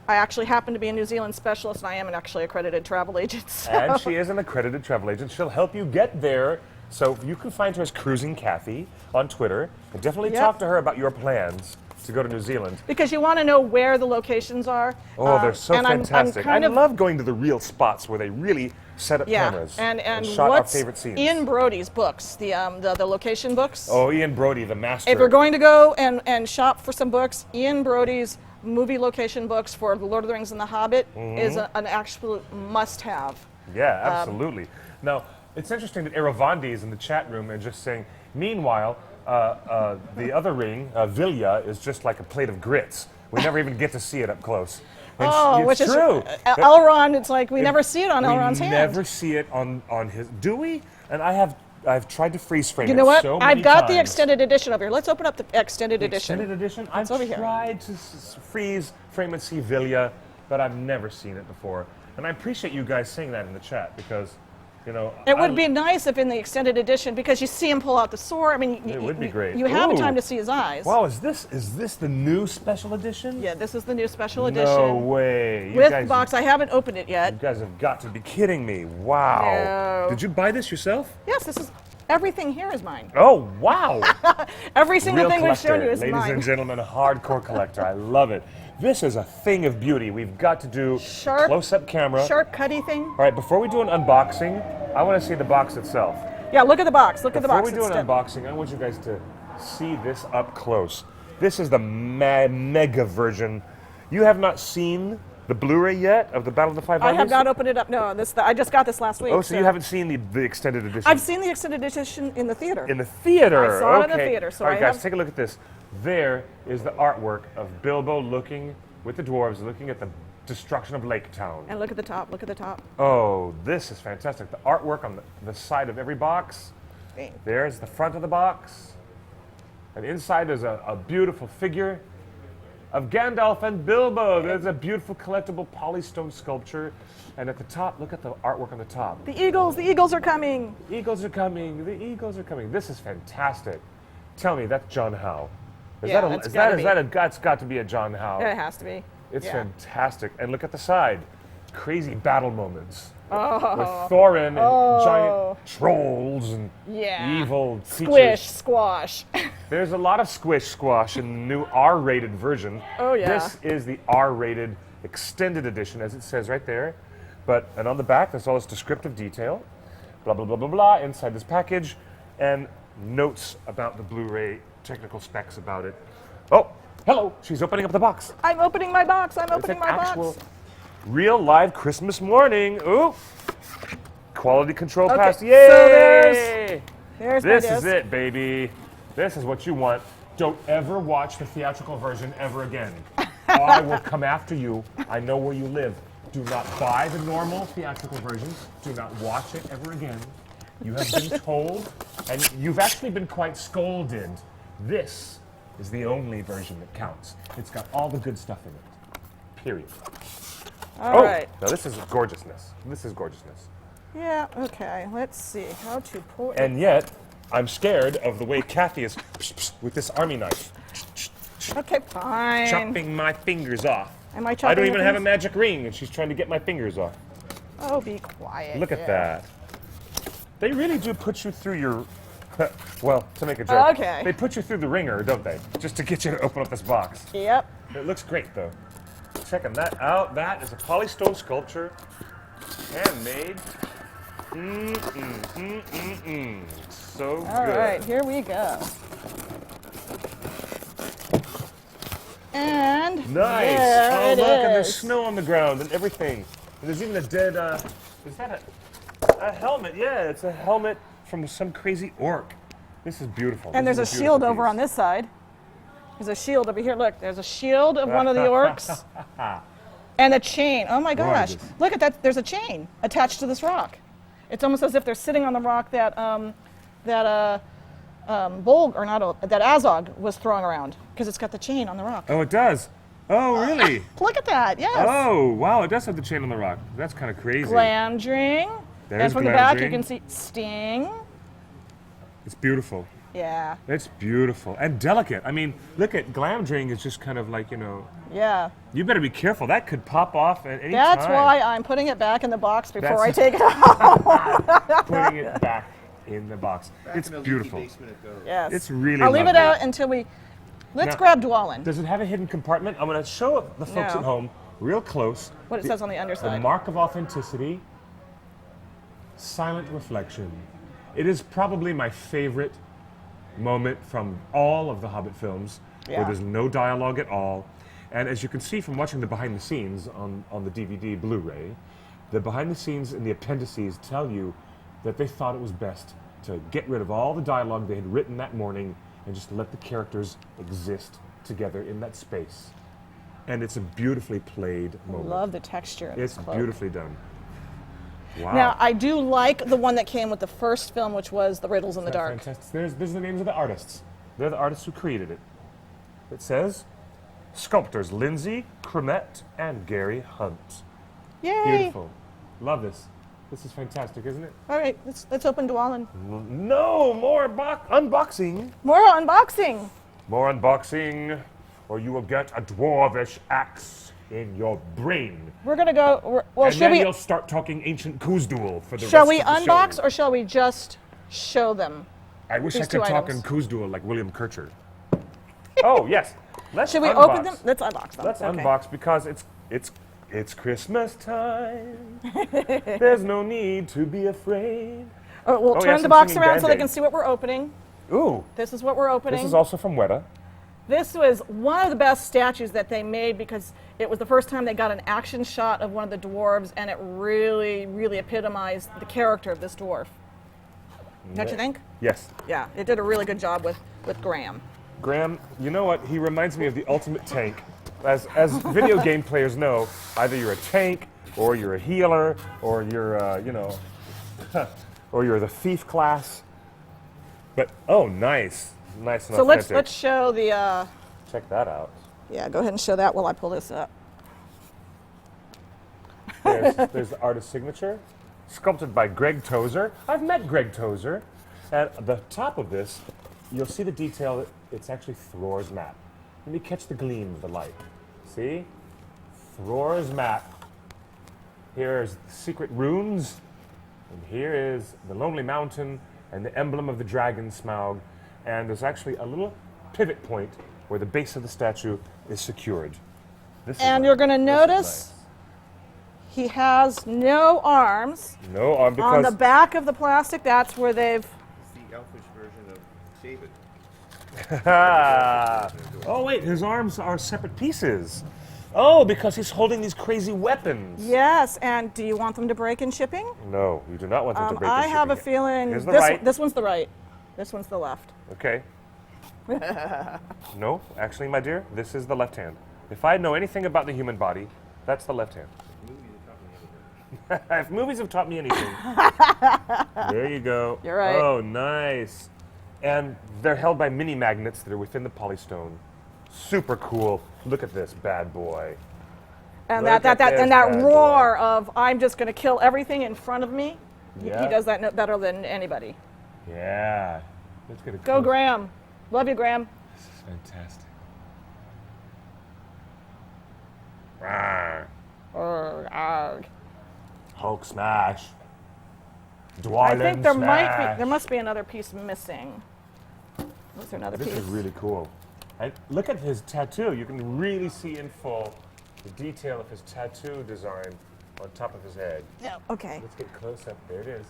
[SPEAKER 2] I actually happen to be a New Zealand specialist, and I am an actually accredited travel agent. So.
[SPEAKER 1] And she is an accredited travel agent. She'll help you get there. So you can find her as Cruising Kathy on Twitter. And definitely
[SPEAKER 2] Yep.
[SPEAKER 1] talk to her about your plans to go to New Zealand.
[SPEAKER 2] Because you want to know where the locations are.
[SPEAKER 1] Oh, they're so
[SPEAKER 2] and
[SPEAKER 1] fantastic.
[SPEAKER 2] I'm
[SPEAKER 1] I love going to the real spots where they really set up
[SPEAKER 2] yeah,
[SPEAKER 1] cameras
[SPEAKER 2] and
[SPEAKER 1] shot
[SPEAKER 2] what's
[SPEAKER 1] our favorite scenes.
[SPEAKER 2] in Brody's books, the location books.
[SPEAKER 1] Oh, Ian Brody, the master.
[SPEAKER 2] If you're going to go and shop for some books, Ian Brody's movie location books for The Lord of the Rings and The Hobbit is an absolute must-have.
[SPEAKER 1] Yeah, absolutely. Now, it's interesting that Eravandi is in the chat room and just saying, meanwhile, the other ring, Vilya, is just like a plate of grits. We never even get to see it up close. And
[SPEAKER 2] Which
[SPEAKER 1] it's
[SPEAKER 2] is
[SPEAKER 1] true.
[SPEAKER 2] Elrond. It's like we never see it on Elrond's hand.
[SPEAKER 1] We never see it on his. Do we? And I've tried to freeze frame it.
[SPEAKER 2] You know what?
[SPEAKER 1] So many
[SPEAKER 2] I've got the
[SPEAKER 1] times.
[SPEAKER 2] extended edition over here. Let's open up the extended edition.
[SPEAKER 1] Extended edition. I've
[SPEAKER 2] over here.
[SPEAKER 1] tried to freeze frame and see Vilya, but I've never seen it before. And I appreciate you guys saying that in the chat because, you know,
[SPEAKER 2] It would be nice if in the extended edition, because you see him pull out the sword. I mean,
[SPEAKER 1] It would be great.
[SPEAKER 2] You have
[SPEAKER 1] Ooh.
[SPEAKER 2] time to see his eyes.
[SPEAKER 1] Wow, is this the new special edition?
[SPEAKER 2] Yeah, this is the new special edition.
[SPEAKER 1] No way. You
[SPEAKER 2] With
[SPEAKER 1] guys,
[SPEAKER 2] the box. I haven't opened it
[SPEAKER 1] You
[SPEAKER 2] yet.
[SPEAKER 1] guys have got to be kidding me. Wow.
[SPEAKER 2] No.
[SPEAKER 1] Did you buy this yourself?
[SPEAKER 2] Yes, this is everything here is mine.
[SPEAKER 1] Oh, wow.
[SPEAKER 2] Every single
[SPEAKER 1] Real
[SPEAKER 2] thing we've
[SPEAKER 1] collector,
[SPEAKER 2] shown you is
[SPEAKER 1] ladies
[SPEAKER 2] mine.
[SPEAKER 1] and gentlemen, a hardcore collector. I love it. This is a thing of beauty. We've got to do
[SPEAKER 2] Sharp-
[SPEAKER 1] close-up camera.
[SPEAKER 2] Sharp cutty thing.
[SPEAKER 1] All right, before we do an unboxing, I want to see the box itself.
[SPEAKER 2] Yeah, look at the box. Look at the
[SPEAKER 1] Before
[SPEAKER 2] box.
[SPEAKER 1] we do an
[SPEAKER 2] It's
[SPEAKER 1] unboxing, I want you guys to see this up close. This is the mega version. You have not seen the Blu-ray yet of the Battle of the Five
[SPEAKER 2] I
[SPEAKER 1] Armies?
[SPEAKER 2] have not opened it up. No, I just got this last week.
[SPEAKER 1] Oh, so you haven't seen the extended edition?
[SPEAKER 2] I've seen the extended edition in the theater.
[SPEAKER 1] In the theater.
[SPEAKER 2] I saw it
[SPEAKER 1] okay.
[SPEAKER 2] in the theater, so
[SPEAKER 1] All right,
[SPEAKER 2] I
[SPEAKER 1] guys,
[SPEAKER 2] have-
[SPEAKER 1] take a look at this. There is the artwork of Bilbo looking with the dwarves, looking at the destruction of Lake Town.
[SPEAKER 2] And look at the top. Look at the top.
[SPEAKER 1] Oh, this is fantastic. The artwork on the side of every box. There's the front of the box. And inside there's a beautiful figure of Gandalf and Bilbo. There's a beautiful collectible polystone sculpture. And at the top, look at the artwork on the top.
[SPEAKER 2] The eagles are coming.
[SPEAKER 1] Eagles are coming. The eagles are coming. This is fantastic. Tell me, that's John Howe.
[SPEAKER 2] Yeah, that's gotta be.
[SPEAKER 1] That's got to be a John Howe.
[SPEAKER 2] Yeah, it has to be.
[SPEAKER 1] It's
[SPEAKER 2] Yeah.
[SPEAKER 1] fantastic. And look at the side. Crazy battle moments.
[SPEAKER 2] Oh.
[SPEAKER 1] With Thorin and
[SPEAKER 2] Oh.
[SPEAKER 1] giant trolls and
[SPEAKER 2] Yeah.
[SPEAKER 1] evil
[SPEAKER 2] Squish,
[SPEAKER 1] creatures.
[SPEAKER 2] squash.
[SPEAKER 1] There's a lot of squish squash in the new R-rated version.
[SPEAKER 2] Oh, yeah.
[SPEAKER 1] This is the R-rated extended edition, as it says right there. And on the back, there's all this descriptive detail. Blah, blah, blah, blah, blah, inside this package. And notes about the Blu-ray, technical specs about it. Oh, hello. She's opening up the box.
[SPEAKER 2] I'm opening my box. I'm
[SPEAKER 1] It's
[SPEAKER 2] opening
[SPEAKER 1] an
[SPEAKER 2] my
[SPEAKER 1] actual
[SPEAKER 2] box.
[SPEAKER 1] real live Christmas morning. Ooh. Quality control
[SPEAKER 2] Okay,
[SPEAKER 1] pass.
[SPEAKER 2] so
[SPEAKER 1] Yay!
[SPEAKER 2] There's my
[SPEAKER 1] This
[SPEAKER 2] disc.
[SPEAKER 1] is it, baby. This is what you want. Don't ever watch the theatrical version ever again. I will come after you. I know where you live. Do not buy the normal theatrical versions. Do not watch it ever again. You have been told, and you've actually been quite scolded. This is the only version that counts. It's got all the good stuff in it. Period.
[SPEAKER 2] All right.
[SPEAKER 1] Now this is gorgeousness. This is gorgeousness.
[SPEAKER 2] Yeah, okay. Let's see how to pull it.
[SPEAKER 1] And yet, I'm scared of the way Kathy is with this army knife,
[SPEAKER 2] Okay, fine.
[SPEAKER 1] chopping my fingers off.
[SPEAKER 2] Am I chopping
[SPEAKER 1] I don't
[SPEAKER 2] your
[SPEAKER 1] even have a
[SPEAKER 2] fingers?
[SPEAKER 1] magic ring, and she's trying to get my fingers off.
[SPEAKER 2] Oh, be quiet.
[SPEAKER 1] Look at
[SPEAKER 2] yeah.
[SPEAKER 1] that. They really do put you through your, well, to make a joke.
[SPEAKER 2] Okay.
[SPEAKER 1] They put you through the ringer, don't they? Just to get you to open up this box.
[SPEAKER 2] Yep.
[SPEAKER 1] It looks great, though. Checking that out. That is a polystone sculpture, handmade. So good.
[SPEAKER 2] All right, here we go. And
[SPEAKER 1] Nice.
[SPEAKER 2] there
[SPEAKER 1] Oh,
[SPEAKER 2] it
[SPEAKER 1] look, and there's
[SPEAKER 2] is.
[SPEAKER 1] snow on the ground and everything. And there's even a dead, is that a helmet? Yeah, it's a helmet from some crazy orc. This is beautiful.
[SPEAKER 2] And
[SPEAKER 1] This
[SPEAKER 2] there's a
[SPEAKER 1] is beautiful
[SPEAKER 2] shield over
[SPEAKER 1] piece.
[SPEAKER 2] on this side. There's a shield over here. Look, there's a shield of one of the orcs. And a chain. Oh my gosh.
[SPEAKER 1] Gorgeous.
[SPEAKER 2] Look at that. There's a chain attached to this rock. It's almost as if they're sitting on the rock that Bolg, or not, that Azog was throwing around, because it's got the chain on the rock.
[SPEAKER 1] Oh, it does. Oh, really?
[SPEAKER 2] Look at that. Yes.
[SPEAKER 1] Oh, wow, it does have the chain on the rock. That's kind of crazy.
[SPEAKER 2] Glamdring.
[SPEAKER 1] There's
[SPEAKER 2] And from the back, you
[SPEAKER 1] Glamdring.
[SPEAKER 2] can see Sting.
[SPEAKER 1] It's beautiful.
[SPEAKER 2] Yeah.
[SPEAKER 1] It's beautiful and delicate. I mean, look at Glamdring is just kind of like, you know,
[SPEAKER 2] Yeah.
[SPEAKER 1] you better be careful. That could pop off at any
[SPEAKER 2] That's
[SPEAKER 1] time.
[SPEAKER 2] why I'm putting it back in the box before I
[SPEAKER 1] That's-
[SPEAKER 2] take it out.
[SPEAKER 1] Putting it back in the box. It's
[SPEAKER 3] In a leaky
[SPEAKER 1] beautiful.
[SPEAKER 3] basement it goes.
[SPEAKER 2] Yes.
[SPEAKER 1] It's really
[SPEAKER 2] I'll leave it
[SPEAKER 1] lovely.
[SPEAKER 2] out until we. Let's
[SPEAKER 1] Now-
[SPEAKER 2] grab Dwalin.
[SPEAKER 1] Does it have a hidden compartment? I'm going to show the folks
[SPEAKER 2] No.
[SPEAKER 1] at home real close.
[SPEAKER 2] What it says on the
[SPEAKER 1] The
[SPEAKER 2] underside.
[SPEAKER 1] mark of authenticity, silent reflection. It is probably my favorite moment from all of the Hobbit films,
[SPEAKER 2] Yeah.
[SPEAKER 1] where there's no dialogue at all. And as you can see from watching the behind the scenes on the DVD Blu-ray, the behind the scenes and the appendices tell you that they thought it was best to get rid of all the dialogue they had written that morning and just let the characters exist together in that space. And it's a beautifully played moment.
[SPEAKER 2] Love the texture of
[SPEAKER 1] It's
[SPEAKER 2] this cloak.
[SPEAKER 1] beautifully done. Wow.
[SPEAKER 2] Now, I do like the one that came with the first film, which was The Riddles in the Dark.
[SPEAKER 1] Fantastic. There's the names of the artists. They're the artists who created it. It says sculptors Lindsay Cremette and Gary Hunt.
[SPEAKER 2] Yay!
[SPEAKER 1] Beautiful. Love this. This is fantastic, isn't it?
[SPEAKER 2] All right, let's open Dwalin.
[SPEAKER 1] No, more unboxing.
[SPEAKER 2] More unboxing.
[SPEAKER 1] More unboxing, or you will get a dwarvish axe in your brain.
[SPEAKER 2] We're gonna go. Well,
[SPEAKER 1] And
[SPEAKER 2] should
[SPEAKER 1] then
[SPEAKER 2] we?
[SPEAKER 1] you'll start talking ancient Khuzdul for the
[SPEAKER 2] Shall
[SPEAKER 1] rest
[SPEAKER 2] we
[SPEAKER 1] of the
[SPEAKER 2] unbox
[SPEAKER 1] show.
[SPEAKER 2] or shall we just show them?
[SPEAKER 1] I wish I
[SPEAKER 2] these
[SPEAKER 1] could
[SPEAKER 2] two
[SPEAKER 1] talk in
[SPEAKER 2] items?
[SPEAKER 1] Khuzdul like William Kircher. Oh, yes. Let's
[SPEAKER 2] Should we
[SPEAKER 1] unbox.
[SPEAKER 2] open them? Let's unbox them.
[SPEAKER 1] Let's
[SPEAKER 2] Okay.
[SPEAKER 1] unbox because it's Christmas time. There's no need to be afraid.
[SPEAKER 2] Oh, we'll
[SPEAKER 1] Oh,
[SPEAKER 2] turn
[SPEAKER 1] yes,
[SPEAKER 2] the
[SPEAKER 1] I'm
[SPEAKER 2] box
[SPEAKER 1] singing
[SPEAKER 2] around so they
[SPEAKER 1] Band-Aid.
[SPEAKER 2] can see what we're opening.
[SPEAKER 1] Ooh,
[SPEAKER 2] This is what we're opening.
[SPEAKER 1] this is also from Weta.
[SPEAKER 2] This was one of the best statues that they made because it was the first time they got an action shot of one of the dwarves, and it really, really epitomized the character of this dwarf. Don't you think?
[SPEAKER 1] Yes.
[SPEAKER 2] Yeah, it did a really good job with Graham.
[SPEAKER 1] Graham, you know what? He reminds me of the ultimate tank. As video game players know, either you're a tank, or you're a healer, or you're, or you're the thief class. But, oh, nice. Nice and
[SPEAKER 2] So
[SPEAKER 1] authentic.
[SPEAKER 2] let's show the,
[SPEAKER 1] Check that out.
[SPEAKER 2] yeah, go ahead and show that while I pull this up.
[SPEAKER 1] There's the artist's signature, sculpted by Greg Tozer. I've met Greg Tozer. At the top of this, you'll see the detail that it's actually Thror's map. Let me catch the gleam of the light. See? Thror's map. Here's the secret runes, and here is the Lonely Mountain and the emblem of the dragon Smaug. And there's actually a little pivot point where the base of the statue is secured. This is
[SPEAKER 2] And
[SPEAKER 1] nice.
[SPEAKER 2] you're going to
[SPEAKER 1] This is
[SPEAKER 2] notice he has no arms.
[SPEAKER 1] nice. No,
[SPEAKER 2] On
[SPEAKER 1] because
[SPEAKER 2] the back of the plastic, that's where they've...
[SPEAKER 3] It's the elfish version of David.
[SPEAKER 1] oh wait, his arms are separate pieces. Oh, because he's holding these crazy weapons.
[SPEAKER 2] Yes, and do you want them to break in shipping?
[SPEAKER 1] No, you do not want them to break.
[SPEAKER 2] I
[SPEAKER 1] the
[SPEAKER 2] have a
[SPEAKER 1] shipping.
[SPEAKER 2] feeling
[SPEAKER 1] Here's the
[SPEAKER 2] this,
[SPEAKER 1] right.
[SPEAKER 2] this one's the right. This one's the left.
[SPEAKER 1] Okay. No, actually, my dear, this is the left hand. If I know anything about the human body, that's the left hand. If movies have taught me anything, there you go.
[SPEAKER 2] You're right.
[SPEAKER 1] Oh, nice. And they're held by mini magnets that are within the polystone. Super cool. Look at this bad boy.
[SPEAKER 2] And
[SPEAKER 1] Look
[SPEAKER 2] that
[SPEAKER 1] at this
[SPEAKER 2] and that
[SPEAKER 1] bad
[SPEAKER 2] roar of I'm just going to kill everything in front of me. He
[SPEAKER 1] Yeah.
[SPEAKER 2] does that better than anybody.
[SPEAKER 1] Yeah. Let's get a
[SPEAKER 2] Go
[SPEAKER 1] close-
[SPEAKER 2] Graham. Love you, Graham.
[SPEAKER 1] This is fantastic. Rawr.
[SPEAKER 2] Arg.
[SPEAKER 1] Hulk smash.
[SPEAKER 2] I
[SPEAKER 1] Dwalin
[SPEAKER 2] think there
[SPEAKER 1] smash.
[SPEAKER 2] must be another piece missing. Was there another
[SPEAKER 1] This
[SPEAKER 2] piece?
[SPEAKER 1] is really cool. And look at his tattoo. You can really see in full the detail of his tattoo design on top of his head.
[SPEAKER 2] Yeah, okay.
[SPEAKER 1] Let's get close up. There it is.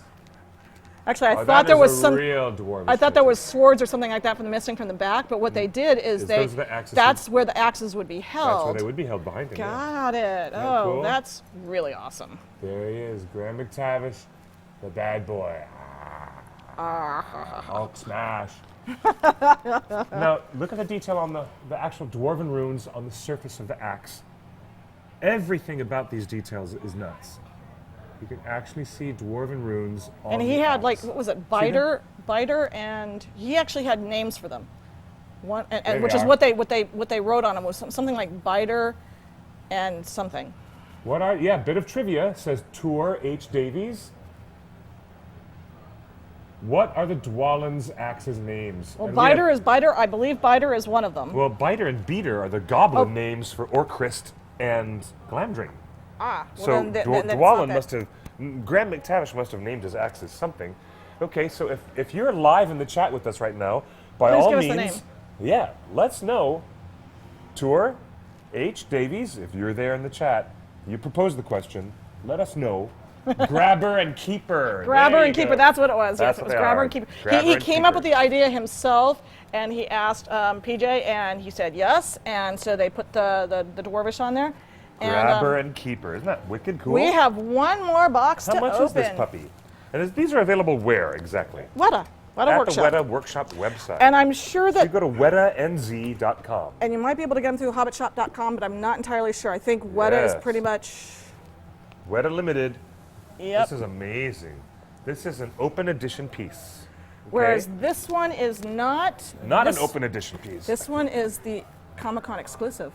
[SPEAKER 2] Actually, I
[SPEAKER 1] Oh,
[SPEAKER 2] thought
[SPEAKER 1] that
[SPEAKER 2] there
[SPEAKER 1] is
[SPEAKER 2] was
[SPEAKER 1] a
[SPEAKER 2] some.
[SPEAKER 1] real dwarvish
[SPEAKER 2] I thought there
[SPEAKER 1] tattoo.
[SPEAKER 2] was swords or something like that from the missing from the back, but what they did is
[SPEAKER 1] those are the axes
[SPEAKER 2] that's where the axes would be
[SPEAKER 1] That's
[SPEAKER 2] held.
[SPEAKER 1] where they would be held behind him. Yeah.
[SPEAKER 2] Got it.
[SPEAKER 1] that
[SPEAKER 2] Oh,
[SPEAKER 1] cool?
[SPEAKER 2] that's really awesome.
[SPEAKER 1] There he is, Graham McTavish, the bad boy. Hulk smash. Now, look at the detail on the actual dwarven runes on the surface of the axe. Everything about these details is nuts. You can actually see dwarven runes on
[SPEAKER 2] And he
[SPEAKER 1] the
[SPEAKER 2] had
[SPEAKER 1] axe.
[SPEAKER 2] like what was it, biter, and he actually had names for them. One,
[SPEAKER 1] There
[SPEAKER 2] and
[SPEAKER 1] they
[SPEAKER 2] which is
[SPEAKER 1] are.
[SPEAKER 2] what they wrote on them was something like biter, and something.
[SPEAKER 1] What are, yeah, bit of trivia, says Tour H. Davies. What are the Dwalin's axes names?
[SPEAKER 2] Well,
[SPEAKER 1] And we have-
[SPEAKER 2] biter. I believe biter is one of them.
[SPEAKER 1] Well, Biter and Beater are the goblin
[SPEAKER 2] Oh.
[SPEAKER 1] names for Orcrist and Glamdring.
[SPEAKER 2] Well,
[SPEAKER 1] So
[SPEAKER 2] then it's not
[SPEAKER 1] Dwalin
[SPEAKER 2] that.
[SPEAKER 1] must have, Graham McTavish must have named his axes something. Okay, so if you're live in the chat with us right now, by
[SPEAKER 2] Please
[SPEAKER 1] all
[SPEAKER 2] give us the
[SPEAKER 1] means,
[SPEAKER 2] name.
[SPEAKER 1] yeah, let's know. Tour H. Davies, if you're there in the chat, you propose the question, let us know. Grabber and Keeper.
[SPEAKER 2] Grabber
[SPEAKER 1] There you
[SPEAKER 2] and Keeper,
[SPEAKER 1] go.
[SPEAKER 2] that's what it was.
[SPEAKER 1] That's
[SPEAKER 2] Yes, it
[SPEAKER 1] what
[SPEAKER 2] was
[SPEAKER 1] they
[SPEAKER 2] Grabber
[SPEAKER 1] are.
[SPEAKER 2] and Keeper.
[SPEAKER 1] Grabber
[SPEAKER 2] He
[SPEAKER 1] and
[SPEAKER 2] came up
[SPEAKER 1] Keeper.
[SPEAKER 2] with the idea himself, and he asked PJ, and he said yes, and so they put the dwarvish on there. And,
[SPEAKER 1] Grabber and Keeper. Isn't that wicked cool?
[SPEAKER 2] we have one more box
[SPEAKER 1] How
[SPEAKER 2] to
[SPEAKER 1] much
[SPEAKER 2] open.
[SPEAKER 1] is this puppy? And these are available where exactly?
[SPEAKER 2] Weta
[SPEAKER 1] At
[SPEAKER 2] Workshop.
[SPEAKER 1] the Weta Workshop website.
[SPEAKER 2] And I'm sure
[SPEAKER 1] you
[SPEAKER 2] that,
[SPEAKER 1] go to wetanz.com.
[SPEAKER 2] and you might be able to get them through hobbitshop.com, but I'm not entirely sure. I think Weta is
[SPEAKER 1] Yes.
[SPEAKER 2] pretty much.
[SPEAKER 1] Weta Limited.
[SPEAKER 2] Yep.
[SPEAKER 1] This is amazing. This is an open edition piece. Okay?
[SPEAKER 2] Whereas this one is not.
[SPEAKER 1] Not
[SPEAKER 2] this,
[SPEAKER 1] an open edition piece.
[SPEAKER 2] This one is the Comic-Con exclusive.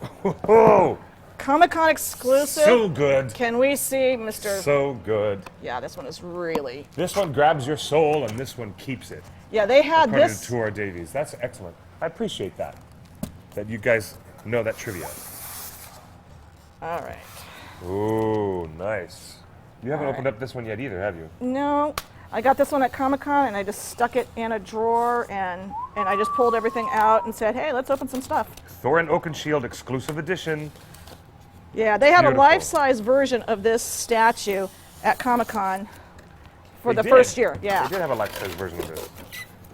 [SPEAKER 1] Oh,
[SPEAKER 2] Comic-Con exclusive.
[SPEAKER 1] so good.
[SPEAKER 2] Can we see Mr.
[SPEAKER 1] So good.
[SPEAKER 2] Yeah, this one is really.
[SPEAKER 1] This one grabs your soul and this one keeps it.
[SPEAKER 2] Yeah, they had
[SPEAKER 1] According
[SPEAKER 2] this.
[SPEAKER 1] to Tour Davies. That's excellent. I appreciate that. That you guys know that trivia.
[SPEAKER 2] All right.
[SPEAKER 1] Ooh, nice. You haven't
[SPEAKER 2] All
[SPEAKER 1] opened up this one yet either, have you?
[SPEAKER 2] No, I got this one at Comic-Con, and I just stuck it in a drawer, and I just pulled everything out and said, hey, let's open some stuff.
[SPEAKER 1] Thorin Oakenshield exclusive edition.
[SPEAKER 2] Yeah, they had
[SPEAKER 1] Beautiful.
[SPEAKER 2] a life-size version of this statue at Comic-Con for
[SPEAKER 1] They
[SPEAKER 2] the
[SPEAKER 1] did.
[SPEAKER 2] first year. Yeah.
[SPEAKER 1] They did have a life-size version of this.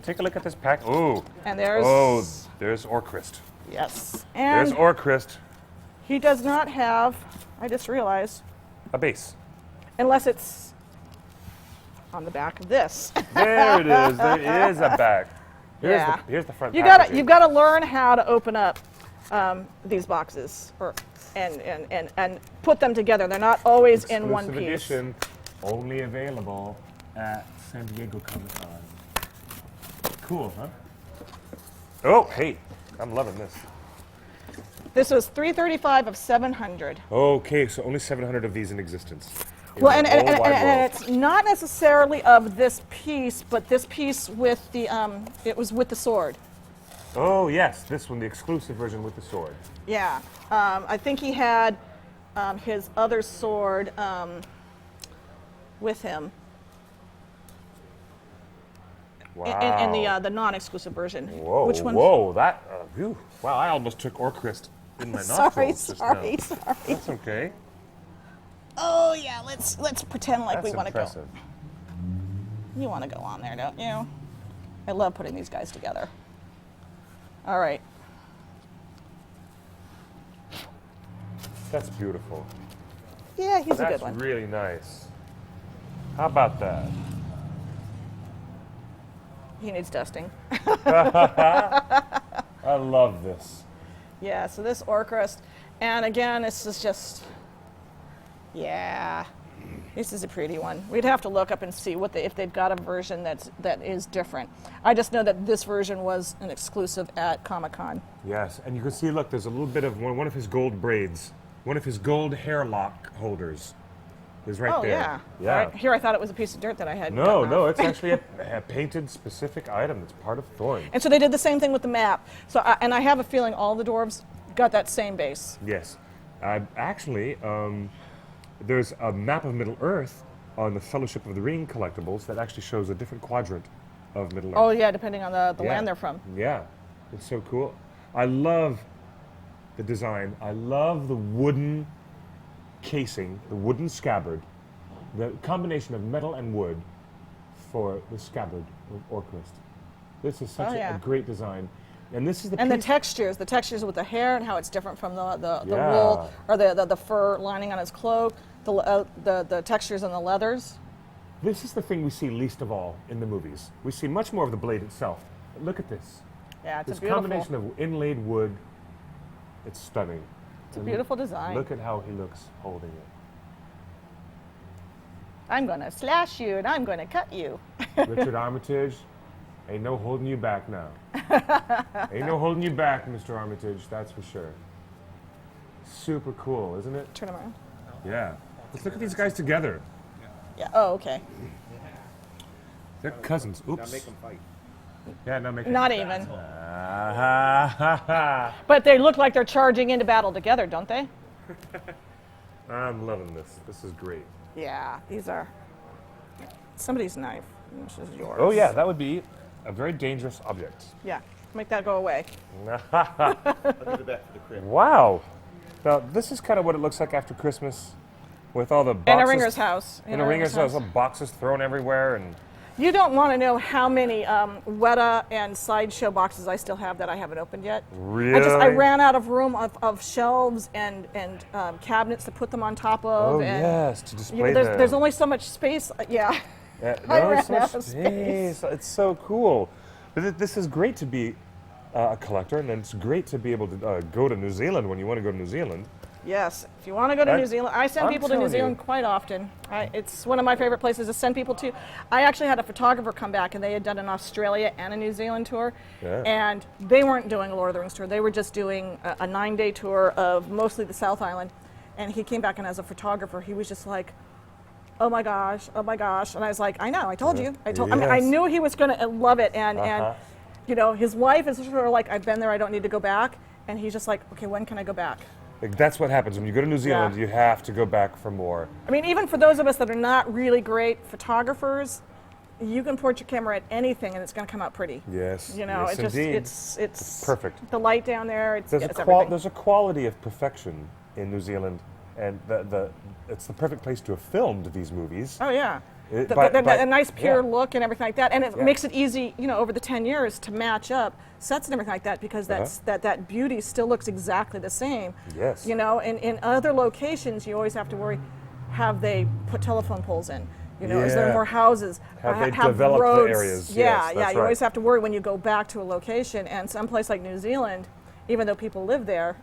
[SPEAKER 1] Take a look at this pack. Ooh.
[SPEAKER 2] And there's.
[SPEAKER 1] Oh, there's Orcrist.
[SPEAKER 2] Yes.
[SPEAKER 1] There's
[SPEAKER 2] And
[SPEAKER 1] Orcrist,
[SPEAKER 2] he does not have, I just realized,
[SPEAKER 1] a base.
[SPEAKER 2] unless it's on the back of this.
[SPEAKER 1] There it is. There is a back.
[SPEAKER 2] Yeah.
[SPEAKER 1] Here's the front.
[SPEAKER 2] You've got to learn how to open up these boxes and put them together. They're not always in one
[SPEAKER 1] Exclusive
[SPEAKER 2] piece.
[SPEAKER 1] edition, only available at San Diego Comic-Con. Cool, huh? Oh, hey, I'm loving this.
[SPEAKER 2] This was 335 of 700.
[SPEAKER 1] Okay, so only 700 of these in existence. in
[SPEAKER 2] Well,
[SPEAKER 1] the
[SPEAKER 2] and
[SPEAKER 1] whole wide world.
[SPEAKER 2] it's not necessarily of this piece, but this piece with the it was with the sword.
[SPEAKER 1] Oh yes, this one, the exclusive version with the sword.
[SPEAKER 2] Yeah, I think he had his other sword with him
[SPEAKER 1] Wow.
[SPEAKER 2] in the non-exclusive version.
[SPEAKER 1] Whoa,
[SPEAKER 2] Which one?
[SPEAKER 1] whoa, that, whew. Wow, I almost took Orcrist in my
[SPEAKER 2] Sorry,
[SPEAKER 1] nostrils just
[SPEAKER 2] sorry,
[SPEAKER 1] now.
[SPEAKER 2] sorry.
[SPEAKER 1] That's okay.
[SPEAKER 2] Oh yeah, let's pretend like
[SPEAKER 1] That's
[SPEAKER 2] we want to go.
[SPEAKER 1] impressive.
[SPEAKER 2] You want to go on there, don't you? I love putting these guys together. All right.
[SPEAKER 1] That's beautiful.
[SPEAKER 2] Yeah, he's a
[SPEAKER 1] That's
[SPEAKER 2] good one.
[SPEAKER 1] really nice. How about that?
[SPEAKER 2] He needs dusting.
[SPEAKER 1] I love this.
[SPEAKER 2] Yeah, so this Orcrist, and again, this is just, yeah, this is a pretty one. We'd have to look up and see if they've got a version that is different. I just know that this version was an exclusive at Comic-Con.
[SPEAKER 1] Yes, and you can see, look, there's a little bit of one of his gold braids, one of his gold hair lock holders is right
[SPEAKER 2] Oh
[SPEAKER 1] there.
[SPEAKER 2] yeah.
[SPEAKER 1] Yeah.
[SPEAKER 2] All right, here I thought it was a piece of dirt that I had.
[SPEAKER 1] No,
[SPEAKER 2] gotten
[SPEAKER 1] no,
[SPEAKER 2] off.
[SPEAKER 1] it's actually a painted specific item that's part of Thorn.
[SPEAKER 2] And so they did the same thing with the map. So and I have a feeling all the dwarves got that same base.
[SPEAKER 1] Yes. Actually, there's a map of Middle-earth on the Fellowship of the Ring collectibles that actually shows a different quadrant of Middle-earth.
[SPEAKER 2] Oh yeah, depending on the
[SPEAKER 1] Yeah.
[SPEAKER 2] land they're from.
[SPEAKER 1] Yeah, it's so cool. I love the design. I love the wooden casing, the wooden scabbard, the combination of metal and wood for the scabbard of Orcrist. This is such
[SPEAKER 2] Oh, yeah.
[SPEAKER 1] a great design. And this is the
[SPEAKER 2] And the
[SPEAKER 1] piece-
[SPEAKER 2] textures with the hair and how it's different from the
[SPEAKER 1] Yeah.
[SPEAKER 2] wool or the fur lining on his cloak, the textures on the leathers.
[SPEAKER 1] This is the thing we see least of all in the movies. We see much more of the blade itself. But look at this.
[SPEAKER 2] Yeah, it's
[SPEAKER 1] This
[SPEAKER 2] a beautiful,
[SPEAKER 1] combination of inlaid wood, it's stunning.
[SPEAKER 2] it's a beautiful design.
[SPEAKER 1] Look at how he looks holding it.
[SPEAKER 2] I'm gonna slash you and I'm gonna cut you.
[SPEAKER 1] Richard Armitage, ain't no holding you back now. Ain't no holding you back, Mr. Armitage, that's for sure. Super cool, isn't it?
[SPEAKER 2] Turn him around.
[SPEAKER 1] Yeah. Let's look at these guys together.
[SPEAKER 2] Yeah. Oh, okay.
[SPEAKER 1] They're cousins.
[SPEAKER 3] Now
[SPEAKER 1] Oops.
[SPEAKER 3] make them fight.
[SPEAKER 1] Yeah, no, make
[SPEAKER 2] Not even.
[SPEAKER 1] Ah,
[SPEAKER 2] But they look like they're charging into battle together, don't they?
[SPEAKER 1] I'm loving this. This is great.
[SPEAKER 2] Yeah. These are somebody's knife. This is yours.
[SPEAKER 1] Oh yeah, that would be a very dangerous object.
[SPEAKER 2] Yeah. Make that go away.
[SPEAKER 3] I'll give it back to the crib.
[SPEAKER 1] Wow. Now this is kind of what it looks like after Christmas, with all the
[SPEAKER 2] In
[SPEAKER 1] boxes.
[SPEAKER 2] a ringer's house.
[SPEAKER 1] In a ringer's house, all boxes thrown everywhere, and
[SPEAKER 2] You don't want to know how many Weta and Sideshow boxes I still have that I haven't opened yet.
[SPEAKER 1] really.
[SPEAKER 2] I ran out of room of shelves and cabinets to put them on top of.
[SPEAKER 1] Oh
[SPEAKER 2] and,
[SPEAKER 1] yes, to
[SPEAKER 2] you
[SPEAKER 1] display
[SPEAKER 2] know,
[SPEAKER 1] them.
[SPEAKER 2] there's only so much space. Yeah.
[SPEAKER 1] Yeah,
[SPEAKER 2] I
[SPEAKER 1] no,
[SPEAKER 2] ran
[SPEAKER 1] so much
[SPEAKER 2] out of space.
[SPEAKER 1] It's so cool. But this is great to be a collector, and it's great to be able to go to New Zealand when you want to go to New Zealand.
[SPEAKER 2] Yes. If you want to go to
[SPEAKER 1] I-
[SPEAKER 2] New Zealand, I send
[SPEAKER 1] I'm
[SPEAKER 2] people to New
[SPEAKER 1] telling you.
[SPEAKER 2] Zealand quite often. It's one of my favorite places to send people to. I actually had a photographer come back, and they had done an Australia and a New Zealand tour.
[SPEAKER 1] Yeah.
[SPEAKER 2] And they weren't doing a Lord of the Rings tour. They were just doing a 9-day tour of mostly the South Island. And he came back, and as a photographer, he was just like, oh my gosh, oh my gosh. And I was like, I know, I told you. I mean, I
[SPEAKER 1] Yes.
[SPEAKER 2] knew he was going to love it. And you know, his wife is sort of like, I've been there, I don't need to go back. And he's just like, okay, when can I go back?
[SPEAKER 1] Like, that's what happens when you go to New Zealand.
[SPEAKER 2] Yeah.
[SPEAKER 1] You have to go back for more.
[SPEAKER 2] I mean, even for those of us that are not really great photographers, you can point your camera at anything and it's going to come out pretty.
[SPEAKER 1] Yes.
[SPEAKER 2] You know,
[SPEAKER 1] yes,
[SPEAKER 2] it just
[SPEAKER 1] indeed.
[SPEAKER 2] it's
[SPEAKER 1] perfect.
[SPEAKER 2] The light down there, it's,
[SPEAKER 1] There's
[SPEAKER 2] it's
[SPEAKER 1] a
[SPEAKER 2] everything.
[SPEAKER 1] there's a quality of perfection in New Zealand, and it's the perfect place to have filmed these movies.
[SPEAKER 2] Oh yeah. A nice pure
[SPEAKER 1] yeah.
[SPEAKER 2] look and everything like that, and it
[SPEAKER 1] Yeah.
[SPEAKER 2] makes it easy, over the 10 years to match up sets and everything like that because that beauty still looks exactly the same.
[SPEAKER 1] Yes.
[SPEAKER 2] In other locations, you always have to worry, have they put telephone poles in? Is there
[SPEAKER 1] Yeah.
[SPEAKER 2] more houses?
[SPEAKER 1] Have they developed the
[SPEAKER 2] roads?
[SPEAKER 1] areas?
[SPEAKER 2] Yeah,
[SPEAKER 1] Yes,
[SPEAKER 2] yeah.
[SPEAKER 1] that's
[SPEAKER 2] You always
[SPEAKER 1] right.
[SPEAKER 2] have to worry when you go back to a location, and someplace like New Zealand, even though people live there,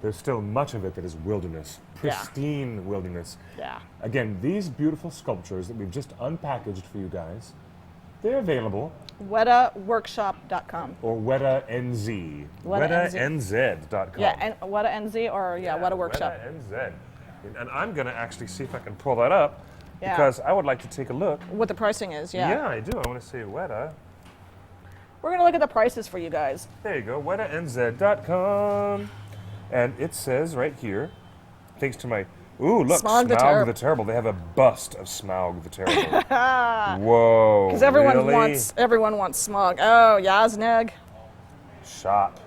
[SPEAKER 1] There's still much of it that is wilderness, pristine wilderness.
[SPEAKER 2] yeah.
[SPEAKER 1] Again, these beautiful sculptures that we've just unpackaged for you guys, they're available.
[SPEAKER 2] WetaWorkshop.com.
[SPEAKER 1] Or WetaNZ.
[SPEAKER 2] WetaNZ.
[SPEAKER 1] WetaNZ.com.
[SPEAKER 2] Yeah, and Weta NZ or Weta Workshop.
[SPEAKER 1] WetaNZ. And I'm going to actually see if I can pull that up
[SPEAKER 2] Yeah.
[SPEAKER 1] because I would like to take a look.
[SPEAKER 2] What the pricing is, yeah.
[SPEAKER 1] Yeah, I do. I want to see Weta.
[SPEAKER 2] We're gonna look at the prices for you guys.
[SPEAKER 1] There you go, WetaNZ.com. And it says right here, thanks to my, ooh, look,
[SPEAKER 2] Smaug the
[SPEAKER 1] Smaug
[SPEAKER 2] Terror.
[SPEAKER 1] the Terrible. They have a bust of Smaug the Terrible. Whoa,
[SPEAKER 2] Because everyone
[SPEAKER 1] really?
[SPEAKER 2] wants Smaug. Oh, Yazneg.
[SPEAKER 1] Shop.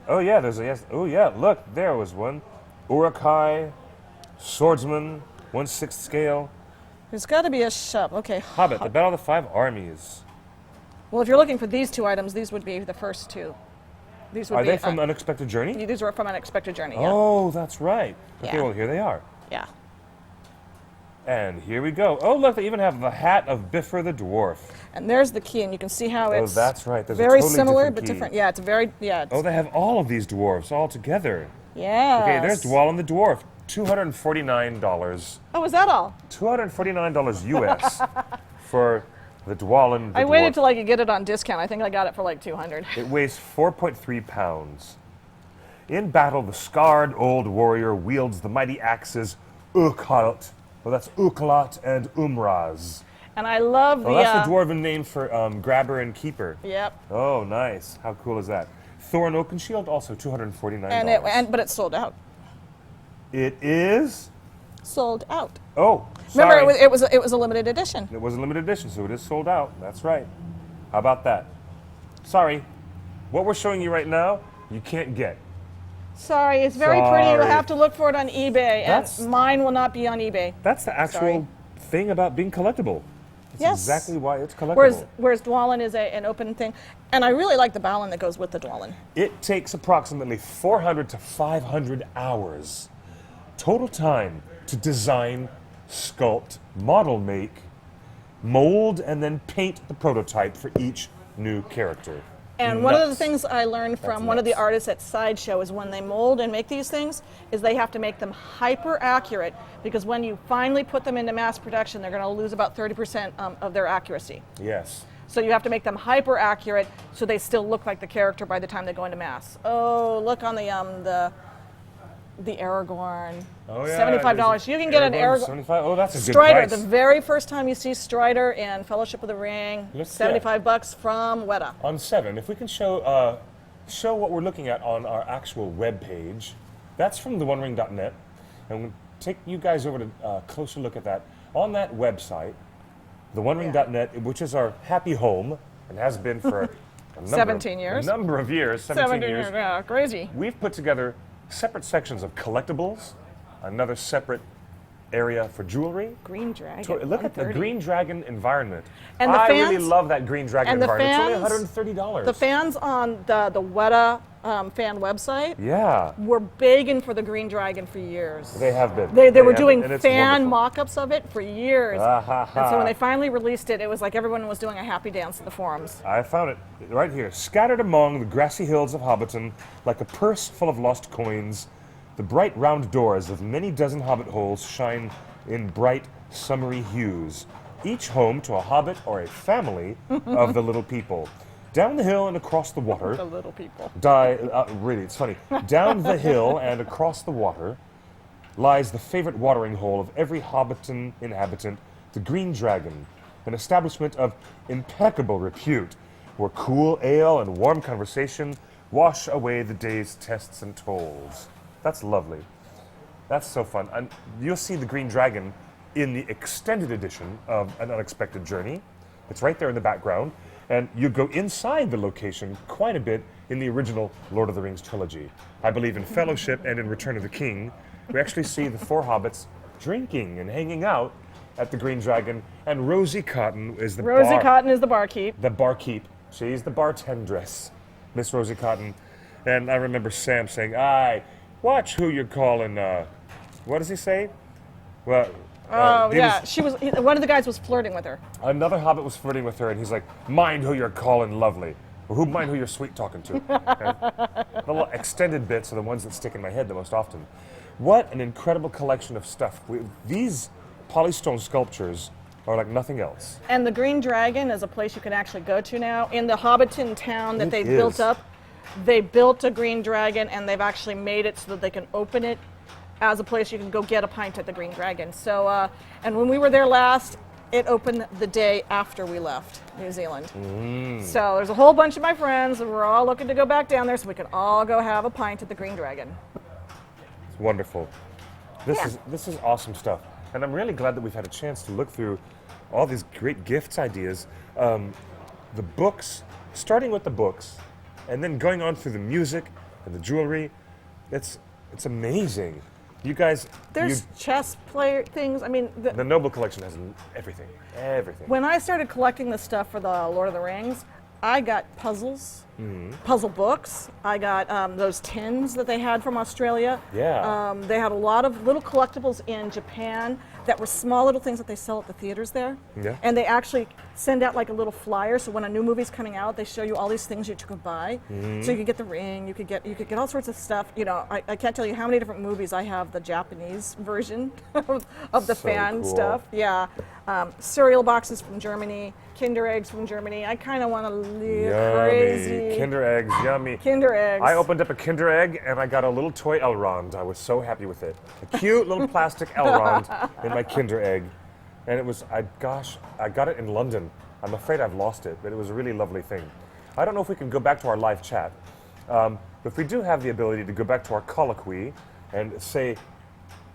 [SPEAKER 1] Oh yeah, there's a yes. Oh yeah, look, there was one. Urukai, Swordsman, 1/6 scale.
[SPEAKER 2] There's got to be a shop. Okay.
[SPEAKER 1] Hobbit, the Battle of the Five Armies.
[SPEAKER 2] Well, if you're looking for these two items, these would be the first two. These would
[SPEAKER 1] Are
[SPEAKER 2] be.
[SPEAKER 1] they from Unexpected Journey?
[SPEAKER 2] These are from Unexpected Journey. Yeah.
[SPEAKER 1] Oh, that's right. Okay,
[SPEAKER 2] Yeah.
[SPEAKER 1] well here they are.
[SPEAKER 2] Yeah.
[SPEAKER 1] And here we go. Oh look, they even have the hat of Bifur the Dwarf.
[SPEAKER 2] And there's the key, and you can see how
[SPEAKER 1] Oh,
[SPEAKER 2] it's.
[SPEAKER 1] that's right. There's a
[SPEAKER 2] very
[SPEAKER 1] totally
[SPEAKER 2] similar,
[SPEAKER 1] different
[SPEAKER 2] but
[SPEAKER 1] key.
[SPEAKER 2] different. Yeah, it's very. Yeah. It's,
[SPEAKER 1] Oh, they have all of these dwarves all together.
[SPEAKER 2] yeah.
[SPEAKER 1] Okay, there's Dwalin the Dwarf. $249.
[SPEAKER 2] Oh, is that all?
[SPEAKER 1] $249 US for the Dwalin the
[SPEAKER 2] I
[SPEAKER 1] Dwarf.
[SPEAKER 2] waited till I could get it on discount. I think I got it for like 200.
[SPEAKER 1] It weighs 4.3 pounds. In battle, the scarred old warrior wields the mighty axes Ukalt. Well, that's Uklat and Umraz.
[SPEAKER 2] And I love the.
[SPEAKER 1] Oh, that's the dwarven name for grabber and keeper.
[SPEAKER 2] Yep.
[SPEAKER 1] Oh, nice. How cool is that? Thorn Oaken Shield, also $249.
[SPEAKER 2] But it's sold out.
[SPEAKER 1] It is?
[SPEAKER 2] Sold out.
[SPEAKER 1] Oh,
[SPEAKER 2] Remember,
[SPEAKER 1] sorry.
[SPEAKER 2] it was a limited edition.
[SPEAKER 1] It was a limited edition, so it is sold out. That's right. How about that? Sorry. What we're showing you right now, you can't get.
[SPEAKER 2] Sorry, it's very pretty. You'll
[SPEAKER 1] Sorry.
[SPEAKER 2] have to look for it on eBay,
[SPEAKER 1] That's-
[SPEAKER 2] and mine will not be on eBay.
[SPEAKER 1] That's the actual
[SPEAKER 2] Sorry.
[SPEAKER 1] thing about being collectible. That's
[SPEAKER 2] Yes.
[SPEAKER 1] exactly why it's collectible.
[SPEAKER 2] Whereas Dwalin is an open thing, and I really like the Balin that goes with the Dwalin.
[SPEAKER 1] It takes approximately 400 to 500 hours total time to design, sculpt, model make, mold, and then paint the prototype for each new character.
[SPEAKER 2] And one of the
[SPEAKER 1] Nuts.
[SPEAKER 2] things I learned from
[SPEAKER 1] That's
[SPEAKER 2] one of the
[SPEAKER 1] nuts.
[SPEAKER 2] artists at Sideshow is when they mold and make these things, is they have to make them hyper accurate because when you finally put them into mass production, they're going to lose about 30% of their accuracy.
[SPEAKER 1] Yes.
[SPEAKER 2] So you have to make them hyper accurate so they still look like the character by the time they go into mass. Oh, look on the Aragorn.
[SPEAKER 1] Oh, yeah.
[SPEAKER 2] $75. You can get an Aragorn.
[SPEAKER 1] 75. Oh, that's a good
[SPEAKER 2] Strider,
[SPEAKER 1] price.
[SPEAKER 2] the very first time you see Strider in Fellowship of the Ring,
[SPEAKER 1] Let's-
[SPEAKER 2] $75 from Weta.
[SPEAKER 1] On 7, if we can show what we're looking at on our actual web page, that's from theonering.net, and we'll take you guys over to a closer look at that. On that website, theonering.net, which is our happy home, and has been for a number
[SPEAKER 2] 17 years.
[SPEAKER 1] A number of years, 17 years.
[SPEAKER 2] Yeah, crazy.
[SPEAKER 1] We've put together separate sections of collectibles, another separate area for jewelry.
[SPEAKER 2] Green Dragon.
[SPEAKER 1] Look at the
[SPEAKER 2] 130.
[SPEAKER 1] Green Dragon environment.
[SPEAKER 2] And the
[SPEAKER 1] I really
[SPEAKER 2] fans-
[SPEAKER 1] love that Green Dragon
[SPEAKER 2] and the
[SPEAKER 1] environment.
[SPEAKER 2] fans-
[SPEAKER 1] It's only $130.
[SPEAKER 2] The fans on the Weta fan website
[SPEAKER 1] Yeah,
[SPEAKER 2] were begging for the Green Dragon for years.
[SPEAKER 1] they have been.
[SPEAKER 2] They were
[SPEAKER 1] have
[SPEAKER 2] doing
[SPEAKER 1] been, and it's
[SPEAKER 2] fan
[SPEAKER 1] wonderful.
[SPEAKER 2] mock-ups of it for years.
[SPEAKER 1] Ah, ha, ha.
[SPEAKER 2] And so when they finally released it, it was like everyone was doing a happy dance in the forums.
[SPEAKER 1] I found it right here. Scattered among the grassy hills of Hobbiton, like a purse full of lost coins, the bright round doors of many dozen hobbit holes shine in bright, summery hues, each home to a hobbit or a family of the little people. Down the hill and across the water,
[SPEAKER 2] The little people.
[SPEAKER 1] really, it's funny. Down the hill and across the water lies the favorite watering hole of every Hobbiton inhabitant, the Green Dragon, an establishment of impeccable repute, where cool ale and warm conversation wash away the day's tests and tolls. That's lovely. That's so fun. And you'll see the Green Dragon in the extended edition of An Unexpected Journey. It's right there in the background. And you go inside the location quite a bit in the original Lord of the Rings trilogy. I believe in Fellowship and in Return of the King, we actually see the four hobbits drinking and hanging out at the Green Dragon, and Rosie Cotton is the
[SPEAKER 2] Rosie Cotton is the barkeep.
[SPEAKER 1] The barkeep. She's the bartendress, Miss Rosie Cotton. And I remember Sam saying, "Aye, watch who you're calling." What does he say? Well,
[SPEAKER 2] Oh
[SPEAKER 1] he
[SPEAKER 2] yeah,
[SPEAKER 1] was-
[SPEAKER 2] one of the guys was flirting with her.
[SPEAKER 1] another Hobbit was flirting with her, and he's like, "Mind who you're calling lovely. Or who mind who you're sweet talking to." The little extended bits are the ones that stick in my head the most often. What an incredible collection of stuff. These polystone sculptures are like nothing else.
[SPEAKER 2] And the Green Dragon is a place you can actually go to now. In the Hobbiton town that
[SPEAKER 1] It
[SPEAKER 2] they
[SPEAKER 1] is.
[SPEAKER 2] built up, they built a Green Dragon and they've actually made it so that they can open it as a place you can go get a pint at the Green Dragon. So, and when we were there last, it opened the day after we left New Zealand. So there's a whole bunch of my friends and we're all looking to go back down there so we can all go have a pint at the Green Dragon.
[SPEAKER 1] It's wonderful.
[SPEAKER 2] Yeah.
[SPEAKER 1] This is awesome stuff. And I'm really glad that we've had a chance to look through all these great gifts ideas. The books, starting with the books, and then going on through the music and the jewelry. It's amazing. You guys,
[SPEAKER 2] There's chess player things. I mean,
[SPEAKER 1] the Noble Collection has everything. Everything.
[SPEAKER 2] when I started collecting the stuff for the Lord of the Rings, I got puzzles, puzzle books. I got those tins that they had from Australia.
[SPEAKER 1] Yeah.
[SPEAKER 2] They had a lot of little collectibles in Japan that were small little things that they sell at the theaters there.
[SPEAKER 1] Yeah.
[SPEAKER 2] And they actually send out like a little flyer, so when a new movie's coming out, they show you all these things you could buy. So you could get the ring, you could get all sorts of stuff. You know, I can't tell you how many different movies I have the Japanese version of the
[SPEAKER 1] So
[SPEAKER 2] fan
[SPEAKER 1] cool.
[SPEAKER 2] stuff. Yeah. Cereal boxes from Germany, Kinder eggs from Germany. I kind of want to live
[SPEAKER 1] Yummy.
[SPEAKER 2] crazy.
[SPEAKER 1] Kinder eggs, yummy.
[SPEAKER 2] Kinder eggs.
[SPEAKER 1] I opened up a Kinder egg and I got a little toy Elrond. I was so happy with it. A cute little plastic Elrond in my Kinder egg. And it was, I got it in London. I'm afraid I've lost it, but it was a really lovely thing. I don't know if we can go back to our live chat. But if we do have the ability to go back to our colloquy and say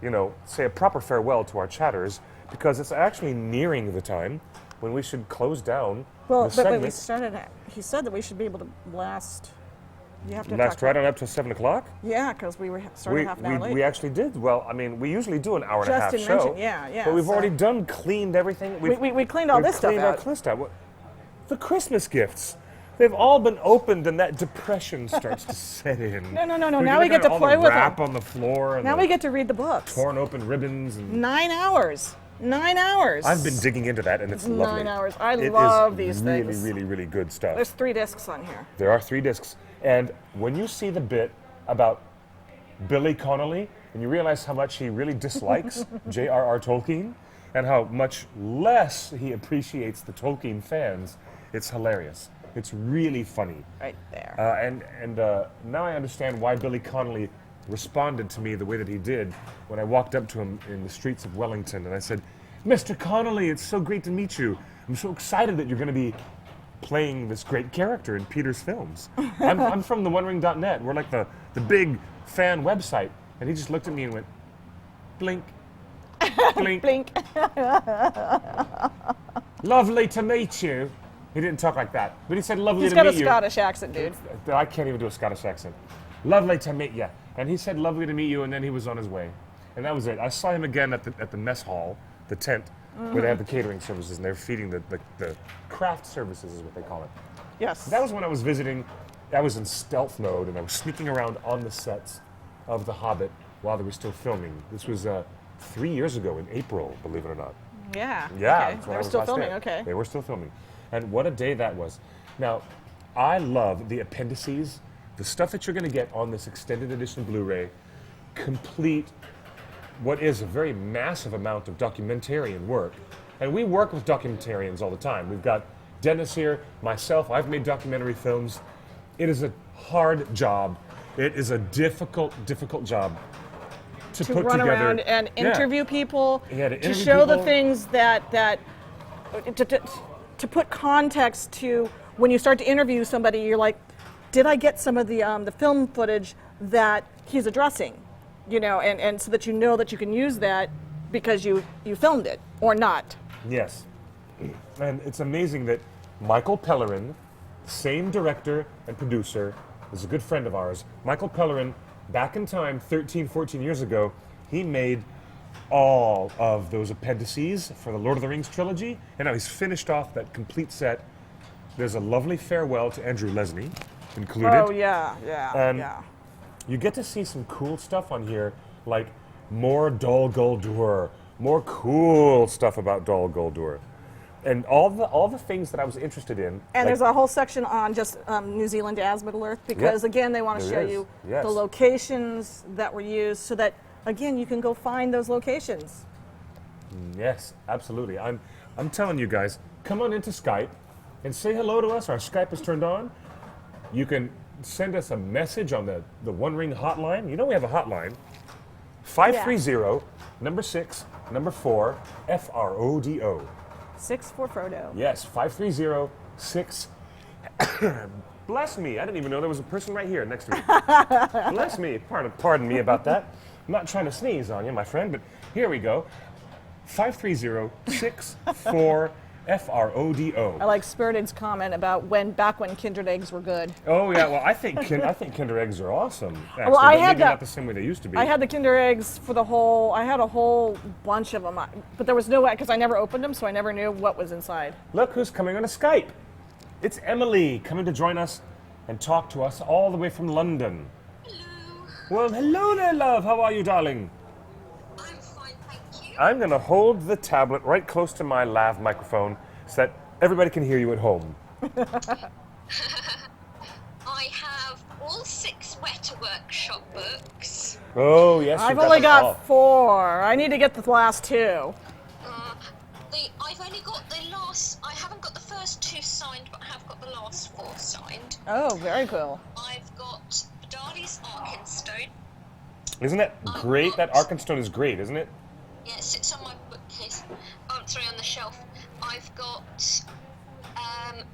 [SPEAKER 1] a proper farewell to our chatters, because it's actually nearing the time when we should close down
[SPEAKER 2] Well,
[SPEAKER 1] the
[SPEAKER 2] but we
[SPEAKER 1] segment.
[SPEAKER 2] started at, he said that we should be able to last. You have to
[SPEAKER 1] Last
[SPEAKER 2] talk
[SPEAKER 1] right on up to 7 o'clock?
[SPEAKER 2] Yeah, because we were started half an hour late.
[SPEAKER 1] We actually did. Well, I mean, we usually do an hour and a half
[SPEAKER 2] Justin
[SPEAKER 1] show.
[SPEAKER 2] mentioned, yeah.
[SPEAKER 1] But we've
[SPEAKER 2] so
[SPEAKER 1] already cleaned everything.
[SPEAKER 2] we cleaned all
[SPEAKER 1] we've
[SPEAKER 2] this stuff
[SPEAKER 1] cleaned
[SPEAKER 2] out.
[SPEAKER 1] our list out. The Christmas gifts. They've all been opened, and that depression starts to set in.
[SPEAKER 2] No.
[SPEAKER 1] We're
[SPEAKER 2] Now we
[SPEAKER 1] looking
[SPEAKER 2] get
[SPEAKER 1] at
[SPEAKER 2] to
[SPEAKER 1] all
[SPEAKER 2] play
[SPEAKER 1] the
[SPEAKER 2] with
[SPEAKER 1] wrap
[SPEAKER 2] them.
[SPEAKER 1] on the floor. And
[SPEAKER 2] Now
[SPEAKER 1] the
[SPEAKER 2] we get to read the books.
[SPEAKER 1] torn open ribbons. And
[SPEAKER 2] 9 hours. 9 hours.
[SPEAKER 1] I've been digging into that, and it's lovely.
[SPEAKER 2] 9 hours. I
[SPEAKER 1] It
[SPEAKER 2] love
[SPEAKER 1] is
[SPEAKER 2] these
[SPEAKER 1] really,
[SPEAKER 2] things.
[SPEAKER 1] really, really good stuff.
[SPEAKER 2] There's 3 discs on here.
[SPEAKER 1] There are 3 discs. And when you see the bit about Billy Connolly, and you realize how much he really dislikes J.R.R. Tolkien, and how much less he appreciates the Tolkien fans, it's hilarious. It's really funny.
[SPEAKER 2] Right there.
[SPEAKER 1] And now I understand why Billy Connolly responded to me the way that he did when I walked up to him in the streets of Wellington, and I said, "Mr. Connolly, it's so great to meet you. I'm so excited that you're going to be playing this great character in Peter's films. I'm from theonering.net. We're like the big fan website." And he just looked at me and went, blink, blink.
[SPEAKER 2] Blink.
[SPEAKER 1] Lovely to meet you. He didn't talk like that, but he said, "Lovely
[SPEAKER 2] He's
[SPEAKER 1] to
[SPEAKER 2] got
[SPEAKER 1] meet
[SPEAKER 2] a
[SPEAKER 1] you."
[SPEAKER 2] Scottish accent, dude.
[SPEAKER 1] I can't even do a Scottish accent. "Lovely to meet you." And he said, "Lovely to meet you," and then he was on his way. And that was it. I saw him again at the mess hall, the tent, where they have the catering services, and they're feeding the craft services is what they call it.
[SPEAKER 2] Yes.
[SPEAKER 1] That was when I was visiting. I was in stealth mode, and I was sneaking around on the sets of The Hobbit while they were still filming. This was 3 years ago in April, believe it or not.
[SPEAKER 2] Yeah.
[SPEAKER 1] Yeah,
[SPEAKER 2] Okay.
[SPEAKER 1] that's when
[SPEAKER 2] They
[SPEAKER 1] I
[SPEAKER 2] were
[SPEAKER 1] was
[SPEAKER 2] still
[SPEAKER 1] last
[SPEAKER 2] filming.
[SPEAKER 1] there.
[SPEAKER 2] Okay.
[SPEAKER 1] They were still filming. And what a day that was. Now, I love the appendices, the stuff that you're going to get on this extended edition Blu-ray, complete what is a very massive amount of documentarian work. And we work with documentarians all the time. We've got Dennis here, myself, I've made documentary films. It is a hard job. It is a difficult job to
[SPEAKER 2] To
[SPEAKER 1] put
[SPEAKER 2] run
[SPEAKER 1] together.
[SPEAKER 2] around and
[SPEAKER 1] Yeah.
[SPEAKER 2] interview people,
[SPEAKER 1] Yeah, to interview
[SPEAKER 2] show the
[SPEAKER 1] people.
[SPEAKER 2] things to put context to when you start to interview somebody. You're like, did I get some of the film footage that he's addressing? You know, and so that you know that you can use that because you filmed it or not.
[SPEAKER 1] Yes. And it's amazing that Michael Pellerin, same director and producer, is a good friend of ours. Michael Pellerin, back in time, 13, 14 years ago, he made all of those appendices for the Lord of the Rings trilogy, and now he's finished off that complete set. There's a lovely farewell to Andrew Lesnie included.
[SPEAKER 2] Oh, yeah.
[SPEAKER 1] And you get to see some cool stuff on here, like more Dol Guldur, more cool stuff about Dol Guldur, and all the things that I was interested in.
[SPEAKER 2] And
[SPEAKER 1] like,
[SPEAKER 2] there's a whole section on just New Zealand as Middle Earth, because again, they want to show you
[SPEAKER 1] Yes.
[SPEAKER 2] the locations that were used, so that again you can go find those locations.
[SPEAKER 1] Yes, absolutely. I'm telling you guys, come on into Skype and say hello to us. Our Skype is turned on. You can send us a message on the One Ring hotline. You know we have a hotline. 530 number 6 number 4 FRODO.
[SPEAKER 2] 6 for Frodo.
[SPEAKER 1] Yes, 530-6. Bless me, I didn't even know there was a person right here next to me. Bless me, pardon me about that. I'm not trying to sneeze on you, my friend, but here we go. 530-64 FRODO.
[SPEAKER 2] I like Spirited's comment about back when Kindred eggs were good.
[SPEAKER 1] Oh yeah, well I think Kinder eggs are awesome. Actually,
[SPEAKER 2] Well, I
[SPEAKER 1] but
[SPEAKER 2] had
[SPEAKER 1] maybe
[SPEAKER 2] the-
[SPEAKER 1] not the same way they used to be.
[SPEAKER 2] I had the Kinder eggs for I had a whole bunch of them, but there was no way, because I never opened them, so I never knew what was inside.
[SPEAKER 1] Look who's coming on a Skype. It's Emily coming to join us and talk to us all the way from London.
[SPEAKER 4] Hello.
[SPEAKER 1] Well, hello there, love. How are you, darling?
[SPEAKER 4] I'm fine, thank you.
[SPEAKER 1] I'm going to hold the tablet right close to my lav microphone so that everybody can hear you at home.
[SPEAKER 4] I have all 6 Weta Workshop books.
[SPEAKER 1] Oh, yes,
[SPEAKER 2] I've
[SPEAKER 1] you've
[SPEAKER 2] only
[SPEAKER 1] them all.
[SPEAKER 2] got 4. I need to get the last 2.
[SPEAKER 4] I've only got the last. I haven't got the first 2 signed, but I have got the last 4 signed.
[SPEAKER 2] Oh, very cool.
[SPEAKER 4] I've got Dali's Arkenstone.
[SPEAKER 1] Isn't it great? That Arkenstone is great, isn't it?
[SPEAKER 4] Yeah, it sits on my bookcase. Sorry, on the shelf. I've got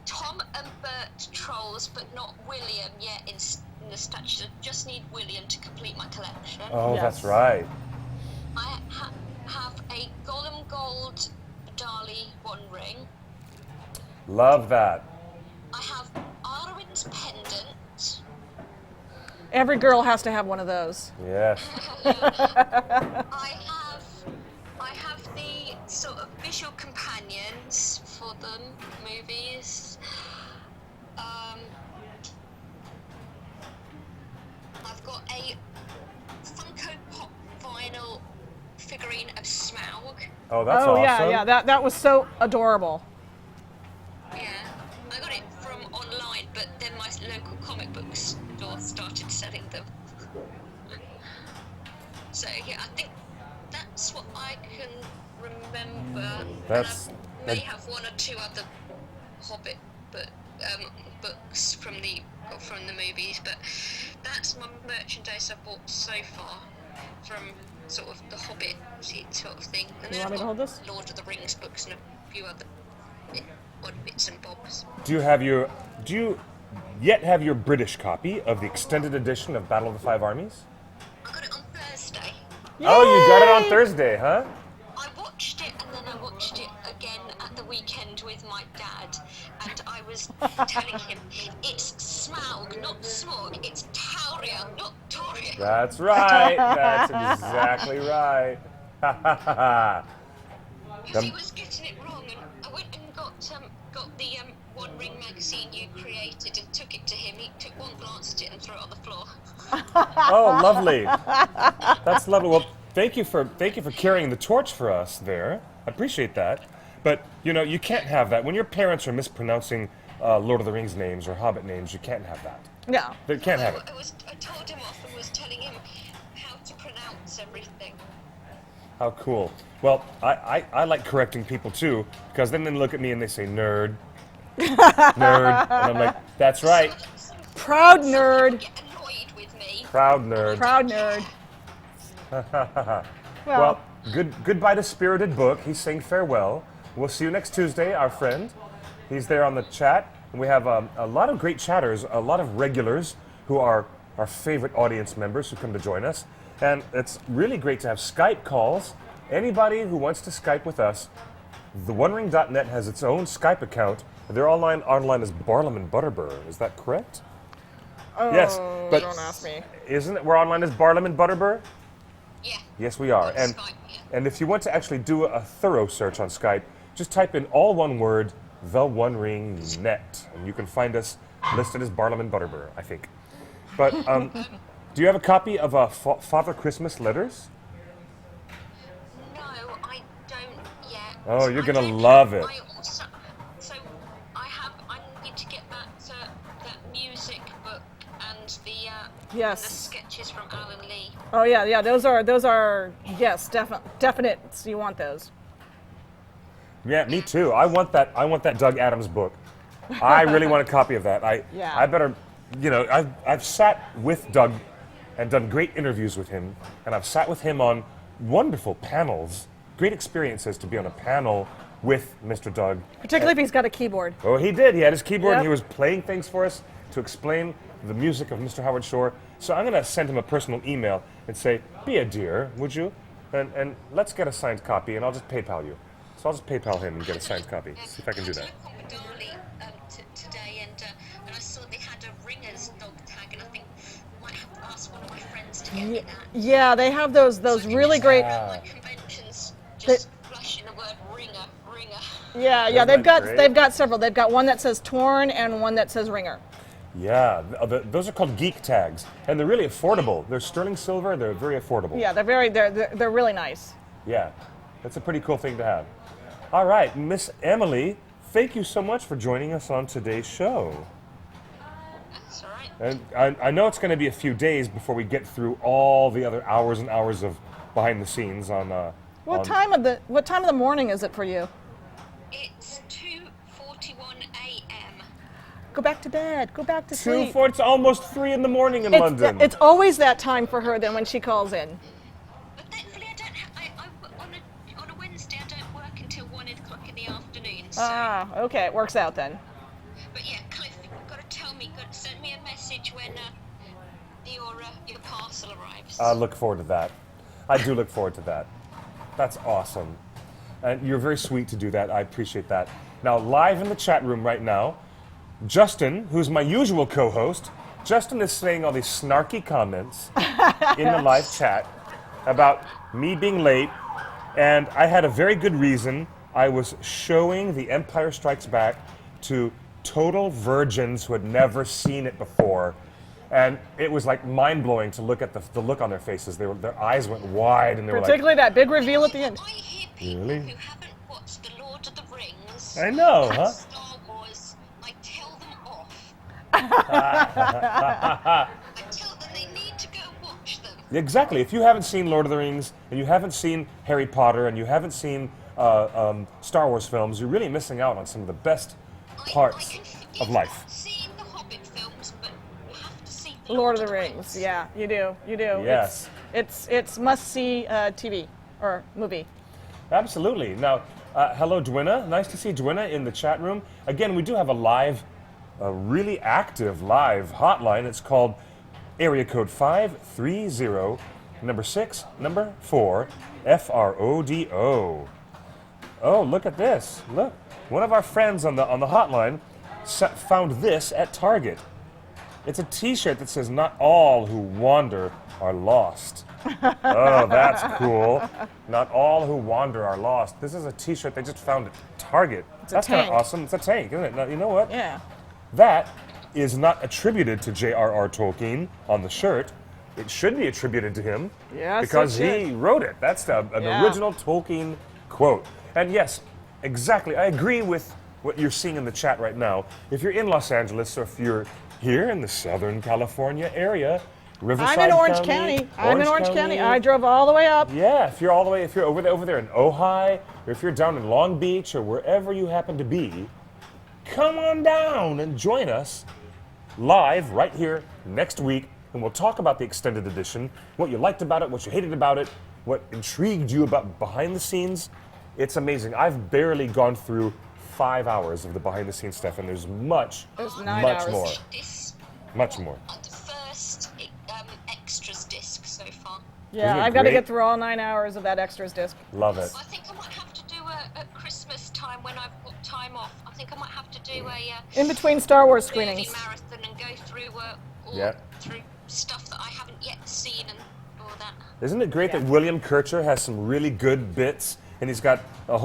[SPEAKER 4] Tom and Bert Trolls, but not William yet in the statue. I just need William to complete my collection.
[SPEAKER 1] Oh,
[SPEAKER 2] Yes.
[SPEAKER 1] that's right.
[SPEAKER 4] I have a Gollum Gold Dali One Ring.
[SPEAKER 1] Love that.
[SPEAKER 4] I have Arwen's Pendant.
[SPEAKER 2] Every girl has to have one of those.
[SPEAKER 1] Yes.
[SPEAKER 4] I have the sort of visual companions for the movies. I've got a Funko Pop vinyl figurine of Smaug.
[SPEAKER 1] Oh, that's
[SPEAKER 2] oh
[SPEAKER 1] awesome.
[SPEAKER 2] yeah, that was so adorable.
[SPEAKER 4] Yeah, I got it from online, but then my local comic book store started selling them. So yeah, I think that's what I can remember.
[SPEAKER 1] That's-
[SPEAKER 4] and I may have 1 or 2 other Hobbit books from the movies, but that's my merchandise I've bought so far from sort of the Hobbit sort of thing. And
[SPEAKER 2] You
[SPEAKER 4] then
[SPEAKER 2] want me
[SPEAKER 4] I've
[SPEAKER 2] to hold
[SPEAKER 4] got
[SPEAKER 2] this?
[SPEAKER 4] Lord of the Rings books and a few other odd bits and bobs.
[SPEAKER 1] Do you yet have your British copy of the extended edition of Battle of the Five Armies?
[SPEAKER 4] I got it on Thursday.
[SPEAKER 1] Oh, you got it on
[SPEAKER 2] Yay!
[SPEAKER 1] Thursday, huh?
[SPEAKER 4] I watched it and then I watched it again at the weekend with my dad, and I was telling him it's Smaug, not Smog, it's Tauria, not Toria.
[SPEAKER 1] That's right. That's exactly right.
[SPEAKER 4] Because he was getting it wrong, and I went and got the One Ring magazine you created and took it to him. He took one glance at it and threw it on the floor.
[SPEAKER 1] Oh, lovely. That's lovely. Well, thank you for carrying the torch for us there. I appreciate that. But you can't have that when your parents are mispronouncing Lord of the Rings names or Hobbit names. You can't have that.
[SPEAKER 2] No.
[SPEAKER 1] They can't have it.
[SPEAKER 4] I told him off and was telling him how to pronounce everything.
[SPEAKER 1] How cool. Well, I like correcting people too, because then they look at me and they say nerd. Nerd. And I'm like, that's right.
[SPEAKER 2] Proud
[SPEAKER 4] Some
[SPEAKER 2] nerd.
[SPEAKER 4] people get annoyed with me.
[SPEAKER 1] Proud nerd.
[SPEAKER 2] Proud nerd.
[SPEAKER 1] Well, goodbye to Spirited Book. He's saying farewell. We'll see you next Tuesday, our friend. He's there on the chat. And we have a lot of great chatters, a lot of regulars who are our favorite audience members who come to join us. And it's really great to have Skype calls. Anybody who wants to Skype with us, theonering.net has its own Skype account. They're online as Barlam and Butterbur. Is that correct?
[SPEAKER 2] Oh,
[SPEAKER 1] Yes, but
[SPEAKER 2] don't ask me.
[SPEAKER 1] Isn't it? We're online as Barlam and Butterbur?
[SPEAKER 4] Yeah.
[SPEAKER 1] Yes, we are.
[SPEAKER 4] On
[SPEAKER 1] And
[SPEAKER 4] Skype, yeah.
[SPEAKER 1] and if you want to actually do a thorough search on Skype, just type in all one word, The One Ring Net, and you can find us listed as Barlam Butterbur, I think. But do you have a copy of Father Christmas letters?
[SPEAKER 4] No, I don't yet.
[SPEAKER 1] Oh, you're
[SPEAKER 4] I
[SPEAKER 1] gonna
[SPEAKER 4] don't
[SPEAKER 1] love
[SPEAKER 4] have-
[SPEAKER 1] it.
[SPEAKER 4] I also, so I need to get that music book and the
[SPEAKER 2] Yes.
[SPEAKER 4] the sketches from Alan Lee.
[SPEAKER 2] Oh yeah. Those are yes, definite. You want those?
[SPEAKER 1] Yeah, me too. I want that Doug Adams book. I really want a copy of that.
[SPEAKER 2] Yeah.
[SPEAKER 1] I better, I've sat with Doug and done great interviews with him, and I've sat with him on wonderful panels. Great experiences to be on a panel with Mr. Doug.
[SPEAKER 2] Particularly if he's got a keyboard.
[SPEAKER 1] Oh, he did. He had his keyboard and
[SPEAKER 2] Yep.
[SPEAKER 1] he was playing things for us to explain the music of Mr. Howard Shore. So I'm going to send him a personal email and say, be a dear, would you? And let's get a signed copy, and I'll just PayPal you. So I'll just PayPal him and get a signed copy. See if I can do that.
[SPEAKER 4] I had a look on Darley today, and I saw they had a Ringers dog tag, and I think I might have to ask one of my friends to get me that.
[SPEAKER 2] Yeah, they have those really great.
[SPEAKER 4] Like conventions, just flashing the word ringer.
[SPEAKER 2] Yeah,
[SPEAKER 1] Isn't
[SPEAKER 2] they've
[SPEAKER 1] that great?
[SPEAKER 2] got several. They've got one that says Torn and one that says Ringer.
[SPEAKER 1] Yeah, those are called geek tags, and they're really affordable. They're sterling silver. They're very affordable.
[SPEAKER 2] Yeah, they're really nice.
[SPEAKER 1] Yeah, that's a pretty cool thing to have. All right, Miss Emily, thank you so much for joining us on today's show.
[SPEAKER 4] That's all right.
[SPEAKER 1] And I know it's going to be a few days before we get through all the other hours and hours of behind the scenes on.
[SPEAKER 2] What time of the morning is it for you?
[SPEAKER 4] It's 2:41 a.m.
[SPEAKER 2] Go back to bed. Go back to sleep.
[SPEAKER 1] It's almost 3 in the morning in London.
[SPEAKER 2] It's always that time for her then when she calls in.
[SPEAKER 4] But thankfully, I don't have. On a Wednesday, I don't work until 1 o'clock in the afternoon. So.
[SPEAKER 2] Ah, okay, it works out then.
[SPEAKER 4] But yeah, Cliff, you've got to tell me. Got to send me a message when your parcel arrives.
[SPEAKER 1] I look forward to that. I do look forward to that. That's awesome. And you're very sweet to do that. I appreciate that. Now, live in the chat room right now, Justin, who's my usual co-host, Justin is saying all these snarky comments in the live chat about me being late, and I had a very good reason. I was showing The Empire Strikes Back to total virgins who had never seen it before. And it was like mind-blowing to look at the look on their faces. Their eyes went wide, and they were like,
[SPEAKER 2] Particularly that big reveal at the end.
[SPEAKER 4] I hear people
[SPEAKER 1] Really?
[SPEAKER 4] who haven't watched The Lord of the Rings.
[SPEAKER 1] I know,
[SPEAKER 4] and
[SPEAKER 1] huh?
[SPEAKER 4] Star Wars. I tell them off. I tell them they need to go watch them.
[SPEAKER 1] Exactly. If you haven't seen Lord of the Rings, and you haven't seen Harry Potter, and you haven't seen Star Wars films, you're really missing out on some of the best parts
[SPEAKER 4] I can forgive
[SPEAKER 1] of life.
[SPEAKER 4] seeing the Hobbit films, but you have to see the
[SPEAKER 2] Lord of the Rings. Yeah, you do.
[SPEAKER 1] Yes.
[SPEAKER 2] It's must-see TV or movie.
[SPEAKER 1] Absolutely. Now, hello, Dwina. Nice to see Dwina in the chat room. Again, we do have a really active live hotline. It's called area code 530, number 6, number 4, FRODO. Oh, look at this. Look. One of our friends on the hotline found this at Target. It's a T-shirt that says, "Not all who wander are lost." Oh, that's cool. Not all who wander are lost. This is a T-shirt they just found at Target. That's kind of
[SPEAKER 2] tank.
[SPEAKER 1] awesome. It's a tank, isn't it? Now, you know what?
[SPEAKER 2] Yeah.
[SPEAKER 1] That is not attributed to J.R.R. Tolkien on the shirt. It should be attributed to him
[SPEAKER 2] Yes,
[SPEAKER 1] because
[SPEAKER 2] it
[SPEAKER 1] he wrote it. That's an
[SPEAKER 2] Yeah.
[SPEAKER 1] original Tolkien quote. And yes, exactly. I agree with what you're seeing in the chat right now. If you're in Los Angeles or if you're here in the Southern California area, Riverside
[SPEAKER 2] I'm in Orange County. I'm in Orange County. I drove all the way up.
[SPEAKER 1] Yeah, if you're over there in Ojai, or if you're down in Long Beach or wherever you happen to be, come on down and join us live right here next week, and we'll talk about the extended edition, what you liked about it, what you hated about it, what intrigued you about behind the scenes. It's amazing. I've barely gone through 5 hours of the behind the scenes stuff, and there's much
[SPEAKER 2] There's 9
[SPEAKER 1] much
[SPEAKER 2] hours.
[SPEAKER 1] more.
[SPEAKER 4] This
[SPEAKER 1] Much more.
[SPEAKER 4] the first extras disc so far.
[SPEAKER 2] Yeah,
[SPEAKER 1] Isn't it
[SPEAKER 2] I've got to
[SPEAKER 1] great?
[SPEAKER 2] get through all 9 hours of that extras disc.
[SPEAKER 1] Love it.
[SPEAKER 4] I think I might have to do at Christmas time when I've got time off. I think I might have to do a
[SPEAKER 2] In between Star Wars
[SPEAKER 4] movie
[SPEAKER 2] screenings.
[SPEAKER 4] marathon and go through
[SPEAKER 1] Yeah.
[SPEAKER 4] through stuff that I haven't yet seen and all that.
[SPEAKER 1] Isn't it great
[SPEAKER 2] Yeah.
[SPEAKER 1] that William Kircher has some really good bits, and he's got a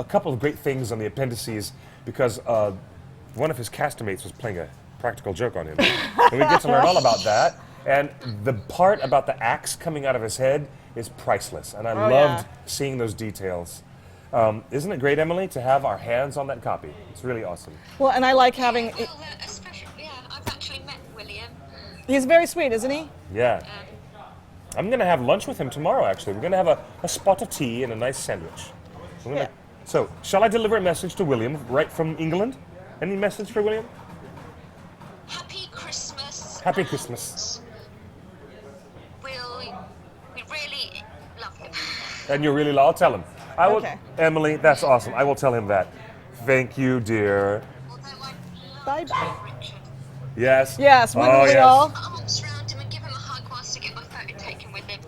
[SPEAKER 1] couple of great things on the appendices because one of his castmates was playing a practical joke on him, and we get to learn all about that. And the part about the axe coming out of his head is priceless, and I
[SPEAKER 2] Oh,
[SPEAKER 1] loved
[SPEAKER 2] yeah.
[SPEAKER 1] seeing those details. Isn't it great, Emily, to have our hands on that copy? It's really awesome.
[SPEAKER 2] Well, and I like having.
[SPEAKER 4] Well, especially, yeah, I've actually met William.
[SPEAKER 2] He's very sweet, isn't he?
[SPEAKER 1] Yeah. I'm going to have lunch with him tomorrow, actually. We're going to have a spot of tea and a nice sandwich.
[SPEAKER 2] Yeah.
[SPEAKER 1] So, shall I deliver a message to William right from England? Any message for William?
[SPEAKER 4] Happy Christmas.
[SPEAKER 1] Happy
[SPEAKER 4] and
[SPEAKER 1] Christmas.
[SPEAKER 4] We really love him.
[SPEAKER 1] And you really, I'll tell him. I will,
[SPEAKER 2] Okay.
[SPEAKER 1] Emily, that's awesome. I will tell him that. Thank you, dear.
[SPEAKER 4] Although I'd
[SPEAKER 2] Bye
[SPEAKER 4] love to
[SPEAKER 2] bye.
[SPEAKER 4] meet Richard.
[SPEAKER 1] Yes.
[SPEAKER 2] Yes, when
[SPEAKER 1] oh,
[SPEAKER 2] we
[SPEAKER 1] yes.
[SPEAKER 2] all.
[SPEAKER 4] Put arms around him and give him a hug whilst I get my photo taken with him.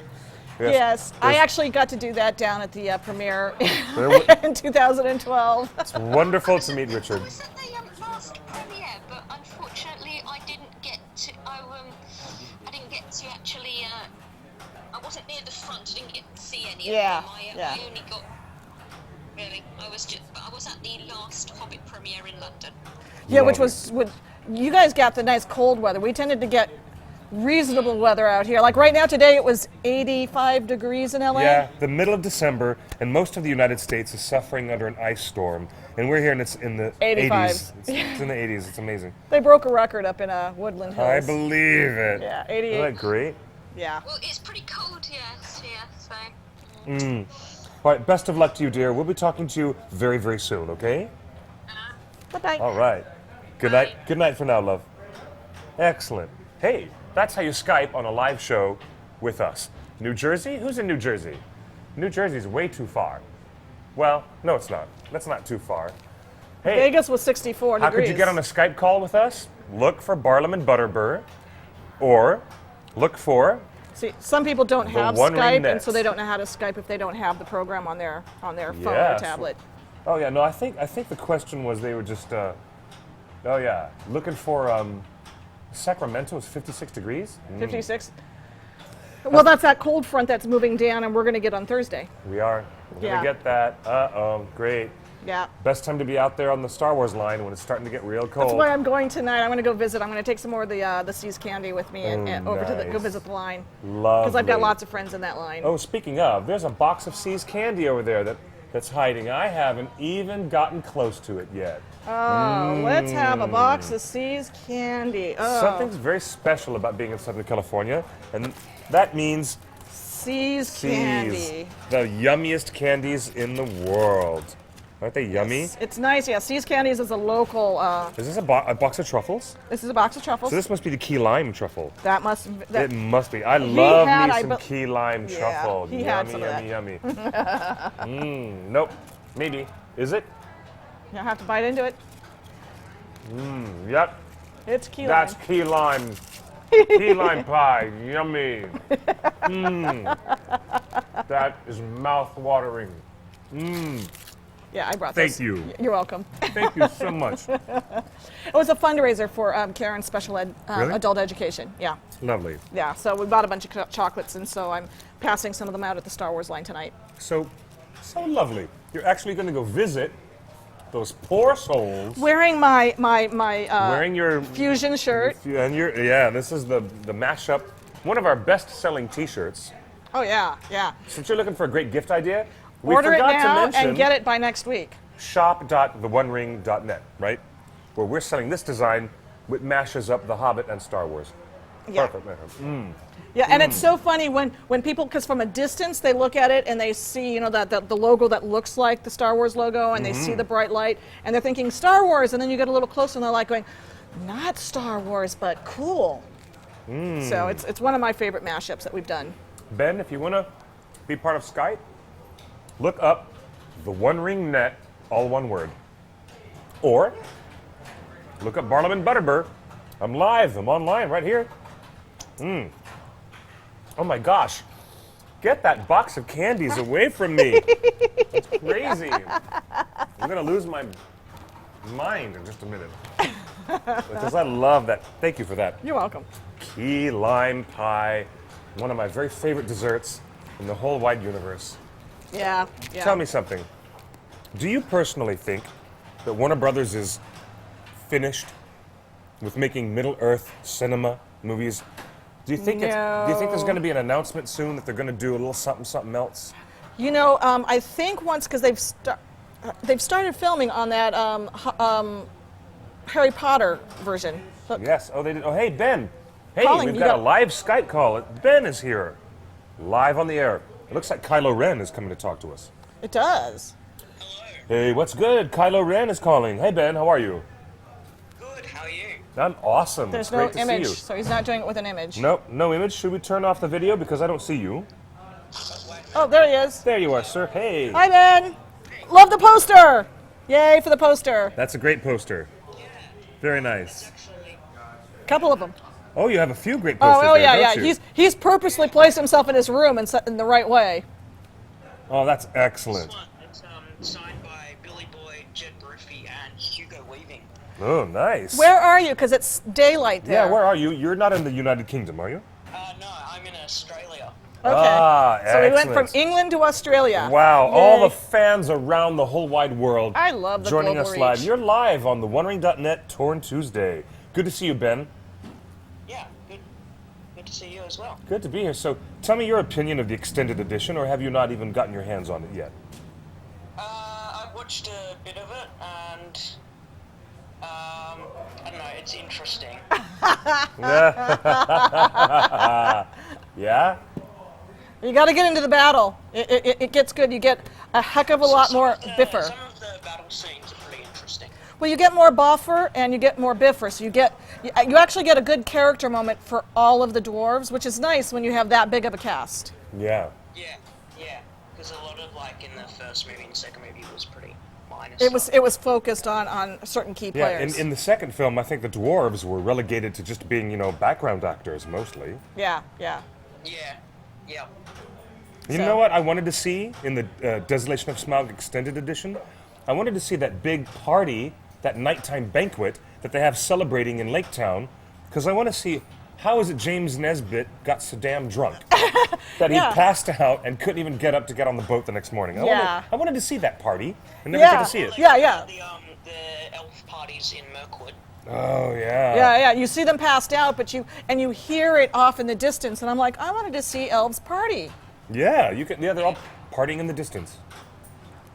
[SPEAKER 2] Yes, I
[SPEAKER 1] Yes.
[SPEAKER 2] actually got to do that down at the premiere
[SPEAKER 1] There wa-
[SPEAKER 2] in 2012.
[SPEAKER 1] It's wonderful to meet Richard.
[SPEAKER 4] I was at the last premiere, but unfortunately I didn't get to. I didn't get to actually. I wasn't near the front. I didn't get to see any
[SPEAKER 2] Yeah,
[SPEAKER 4] of them.
[SPEAKER 2] yeah.
[SPEAKER 4] I only got. Really, I was at the last Hobbit premiere in London.
[SPEAKER 2] Yeah, which
[SPEAKER 1] Lovely.
[SPEAKER 2] was you guys got the nice cold weather. We tended to get reasonable weather out here. Like right now today it was 85 degrees in LA.
[SPEAKER 1] Yeah, the middle of December, and most of the United States is suffering under an ice storm, and we're here, and it's in the
[SPEAKER 2] 85.
[SPEAKER 1] 80s. It's in the 80s. It's amazing.
[SPEAKER 2] They broke a record up in Woodland Hills.
[SPEAKER 1] I believe it.
[SPEAKER 2] Yeah,
[SPEAKER 1] Isn't
[SPEAKER 2] 88.
[SPEAKER 1] that great?
[SPEAKER 2] Yeah.
[SPEAKER 4] Well, it's pretty cold here, so.
[SPEAKER 1] All right, best of luck to you, dear. We'll be talking to you very, very soon, okay?
[SPEAKER 2] Bye-bye.
[SPEAKER 1] All right. Good night. Good night for now, love. Excellent. Hey, that's how you Skype on a live show with us. New Jersey? Who's in New Jersey? New Jersey's way too far. Well, no, it's not. That's not too far. Hey,
[SPEAKER 2] Vegas was 64
[SPEAKER 1] how
[SPEAKER 2] degrees.
[SPEAKER 1] could you get on a Skype call with us? Look for Barlam and Butterbur, or look for
[SPEAKER 2] See, some people don't
[SPEAKER 1] The
[SPEAKER 2] have
[SPEAKER 1] One Ring
[SPEAKER 2] Skype, and
[SPEAKER 1] Net.
[SPEAKER 2] so they don't know how to Skype if they don't have the program on their phone
[SPEAKER 1] Yes.
[SPEAKER 2] or tablet.
[SPEAKER 1] Oh yeah, no, I think the question was they were just looking for Sacramento is 56 degrees.
[SPEAKER 2] 56. Well, that's that cold front that's moving down, and we're going to get on Thursday.
[SPEAKER 1] We are. We're
[SPEAKER 2] Yeah.
[SPEAKER 1] gonna get that. Uh-oh, great.
[SPEAKER 2] Yeah.
[SPEAKER 1] Best time to be out there on the Star Wars line when it's starting to get real cold.
[SPEAKER 2] That's why I'm going tonight. I'm going to go visit. I'm going to take some more of the Seas candy with me and over to go
[SPEAKER 1] nice.
[SPEAKER 2] visit the line.
[SPEAKER 1] Lovely.
[SPEAKER 2] Because I've got lots of friends in that line.
[SPEAKER 1] Oh, speaking of, there's a box of Seas candy over there that's hiding. I haven't even gotten close to it yet.
[SPEAKER 2] Oh, let's have a box of Seas candy. Oh,
[SPEAKER 1] Something's very special about being in Southern California, and that means
[SPEAKER 2] Seas
[SPEAKER 1] Seas,
[SPEAKER 2] candy.
[SPEAKER 1] the yummiest candies in the world. Aren't they yummy?
[SPEAKER 2] It's nice. Yeah, Seas candies is a local.
[SPEAKER 1] Is this a box of truffles?
[SPEAKER 2] This is a box of truffles.
[SPEAKER 1] So this must be the key lime truffle.
[SPEAKER 2] That must. That,
[SPEAKER 1] It must be. I love
[SPEAKER 2] had-
[SPEAKER 1] me
[SPEAKER 2] I
[SPEAKER 1] some
[SPEAKER 2] be-
[SPEAKER 1] key lime
[SPEAKER 2] Yeah,
[SPEAKER 1] truffle.
[SPEAKER 2] he
[SPEAKER 1] yummy,
[SPEAKER 2] had some of
[SPEAKER 1] yummy, yummy. Nope. Maybe. Is it?
[SPEAKER 2] you have to bite into it.
[SPEAKER 1] Yep.
[SPEAKER 2] It's key
[SPEAKER 1] That's
[SPEAKER 2] lime.
[SPEAKER 1] key lime. Key lime pie. Yummy. That is mouth-watering.
[SPEAKER 2] Yeah, I brought
[SPEAKER 1] Thank
[SPEAKER 2] this.
[SPEAKER 1] you.
[SPEAKER 2] You're welcome.
[SPEAKER 1] Thank you so much.
[SPEAKER 2] It was a fundraiser for Karen's special ed
[SPEAKER 1] Really?
[SPEAKER 2] adult education. Yeah,
[SPEAKER 1] Lovely.
[SPEAKER 2] yeah. So we bought a bunch of chocolates, and so I'm passing some of them out at the Star Wars line tonight.
[SPEAKER 1] So lovely. You're actually going to go visit those poor souls.
[SPEAKER 2] Wearing my
[SPEAKER 1] Wearing your
[SPEAKER 2] fusion shirt.
[SPEAKER 1] and this is the mashup, one of our best-selling T-shirts.
[SPEAKER 2] Oh yeah, yeah.
[SPEAKER 1] Since you're looking for a great gift idea, we
[SPEAKER 2] Order it
[SPEAKER 1] forgot
[SPEAKER 2] now
[SPEAKER 1] to mention
[SPEAKER 2] and get it by next week.
[SPEAKER 1] shop.theonering.net, right? Where we're selling this design, which mashes up The Hobbit and Star Wars.
[SPEAKER 2] Yeah.
[SPEAKER 1] Perfect.
[SPEAKER 2] Yeah, and it's so funny when people, because from a distance they look at it and they see, that the logo that looks like the Star Wars logo, and they see the bright light, and they're thinking Star Wars, and then you get a little closer and they're like going, not Star Wars, but cool. So it's one of my favorite mashups that we've done.
[SPEAKER 1] Ben, if you want to be part of Skype, look up The One Ring Net, all one word. Or look up Barlam and Butterbur. I'm live. I'm online right here. Oh my gosh. Get that box of candies away from me. It's crazy. I'm going to lose my mind in just a minute. Because I love that. Thank you for that.
[SPEAKER 2] You're welcome.
[SPEAKER 1] Key lime pie, one of my very favorite desserts. in the whole wide universe.
[SPEAKER 2] Yeah.
[SPEAKER 1] Tell me something. Do you personally think that Warner Brothers is finished with making Middle-earth cinema movies? Do you think there's going to be an announcement soon that they're going to do a little something else?
[SPEAKER 2] You know, I think once, because they've started filming on that Harry Potter version. Look,
[SPEAKER 1] Yes. Oh, they did. Oh, hey, Ben. Hey,
[SPEAKER 2] Colin,
[SPEAKER 1] we've
[SPEAKER 2] you
[SPEAKER 1] got
[SPEAKER 2] got-
[SPEAKER 1] a live Skype call. Ben is here, live on the air. It looks like Kylo Ren is coming to talk to us.
[SPEAKER 2] it does.
[SPEAKER 1] Hey, what's good? Kylo Ren is calling. Hey, Ben, how are you?
[SPEAKER 5] Good, how are you?
[SPEAKER 1] I'm awesome.
[SPEAKER 2] There's
[SPEAKER 1] it's
[SPEAKER 2] no
[SPEAKER 1] great to
[SPEAKER 2] image,
[SPEAKER 1] see you.
[SPEAKER 2] so he's not doing it with an image.
[SPEAKER 1] Nope, no image. Should we turn off the video because I don't see you?
[SPEAKER 2] Oh, there he is.
[SPEAKER 1] There you are, sir. Hey.
[SPEAKER 2] Hi, Ben. Love the poster. Yay for the poster.
[SPEAKER 1] That's a great poster. Very nice.
[SPEAKER 2] Couple of them.
[SPEAKER 1] Oh, you have a few great posters
[SPEAKER 2] Oh,
[SPEAKER 1] there,
[SPEAKER 2] yeah.
[SPEAKER 1] don't you?
[SPEAKER 2] He's purposely placed himself in his room and set in the right way.
[SPEAKER 1] Oh, that's excellent.
[SPEAKER 5] It's signed by Billy Boyd, Jed Brophy, and Hugo Weaving.
[SPEAKER 1] Oh, nice.
[SPEAKER 2] Where are you? Because it's daylight there.
[SPEAKER 1] Yeah, where are you? You're not in the United Kingdom, are you?
[SPEAKER 5] No, I'm in Australia.
[SPEAKER 2] Okay.
[SPEAKER 1] Ah,
[SPEAKER 2] so we went from
[SPEAKER 1] excellent.
[SPEAKER 2] England to Australia.
[SPEAKER 1] Wow, all
[SPEAKER 2] Yay.
[SPEAKER 1] the fans around the whole wide world
[SPEAKER 2] I love the
[SPEAKER 1] joining
[SPEAKER 2] global
[SPEAKER 1] us live.
[SPEAKER 2] reach.
[SPEAKER 1] You're live on the OneRing.net Torn Tuesday. Good to see you, Ben.
[SPEAKER 5] Yeah, good to see you as well.
[SPEAKER 1] Good to be here. So tell me your opinion of the extended edition, or have you not even gotten your hands on it yet?
[SPEAKER 5] I watched a bit of it, and I don't know, it's interesting.
[SPEAKER 1] Yeah?
[SPEAKER 2] You got to get into the battle. It gets good. You get a heck of a lot more biffer.
[SPEAKER 5] Some of the battle scenes are pretty interesting.
[SPEAKER 2] Well, you get more buffer and you get more biffer. So you actually get a good character moment for all of the dwarves, which is nice when you have that big of a cast.
[SPEAKER 1] Yeah.
[SPEAKER 5] Yeah, because a lot of, like, in the first movie and the second movie was pretty minor
[SPEAKER 2] It
[SPEAKER 5] stuff.
[SPEAKER 2] was focused on certain key
[SPEAKER 1] Yeah,
[SPEAKER 2] players.
[SPEAKER 1] in the second film, I think the dwarves were relegated to just being, background actors mostly.
[SPEAKER 2] Yeah.
[SPEAKER 5] Yeah.
[SPEAKER 1] You
[SPEAKER 2] So-
[SPEAKER 1] know what I wanted to see in the Desolation of Smaug Extended Edition? I wanted to see that big party, that nighttime banquet that they have celebrating in Lake Town, because I want to see how is it James Nesbitt got so damn drunk that he
[SPEAKER 2] Yeah.
[SPEAKER 1] passed out and couldn't even get up to get on the boat the next morning.
[SPEAKER 2] Yeah.
[SPEAKER 1] I wanted to see that party. I never
[SPEAKER 2] Yeah.
[SPEAKER 1] get to see it.
[SPEAKER 2] Yeah.
[SPEAKER 5] The elf parties in Mirkwood.
[SPEAKER 1] Oh, yeah.
[SPEAKER 2] Yeah. You see them passed out, but you hear it off in the distance, and I'm like, I wanted to see elves party.
[SPEAKER 1] Yeah, they're all partying in the distance.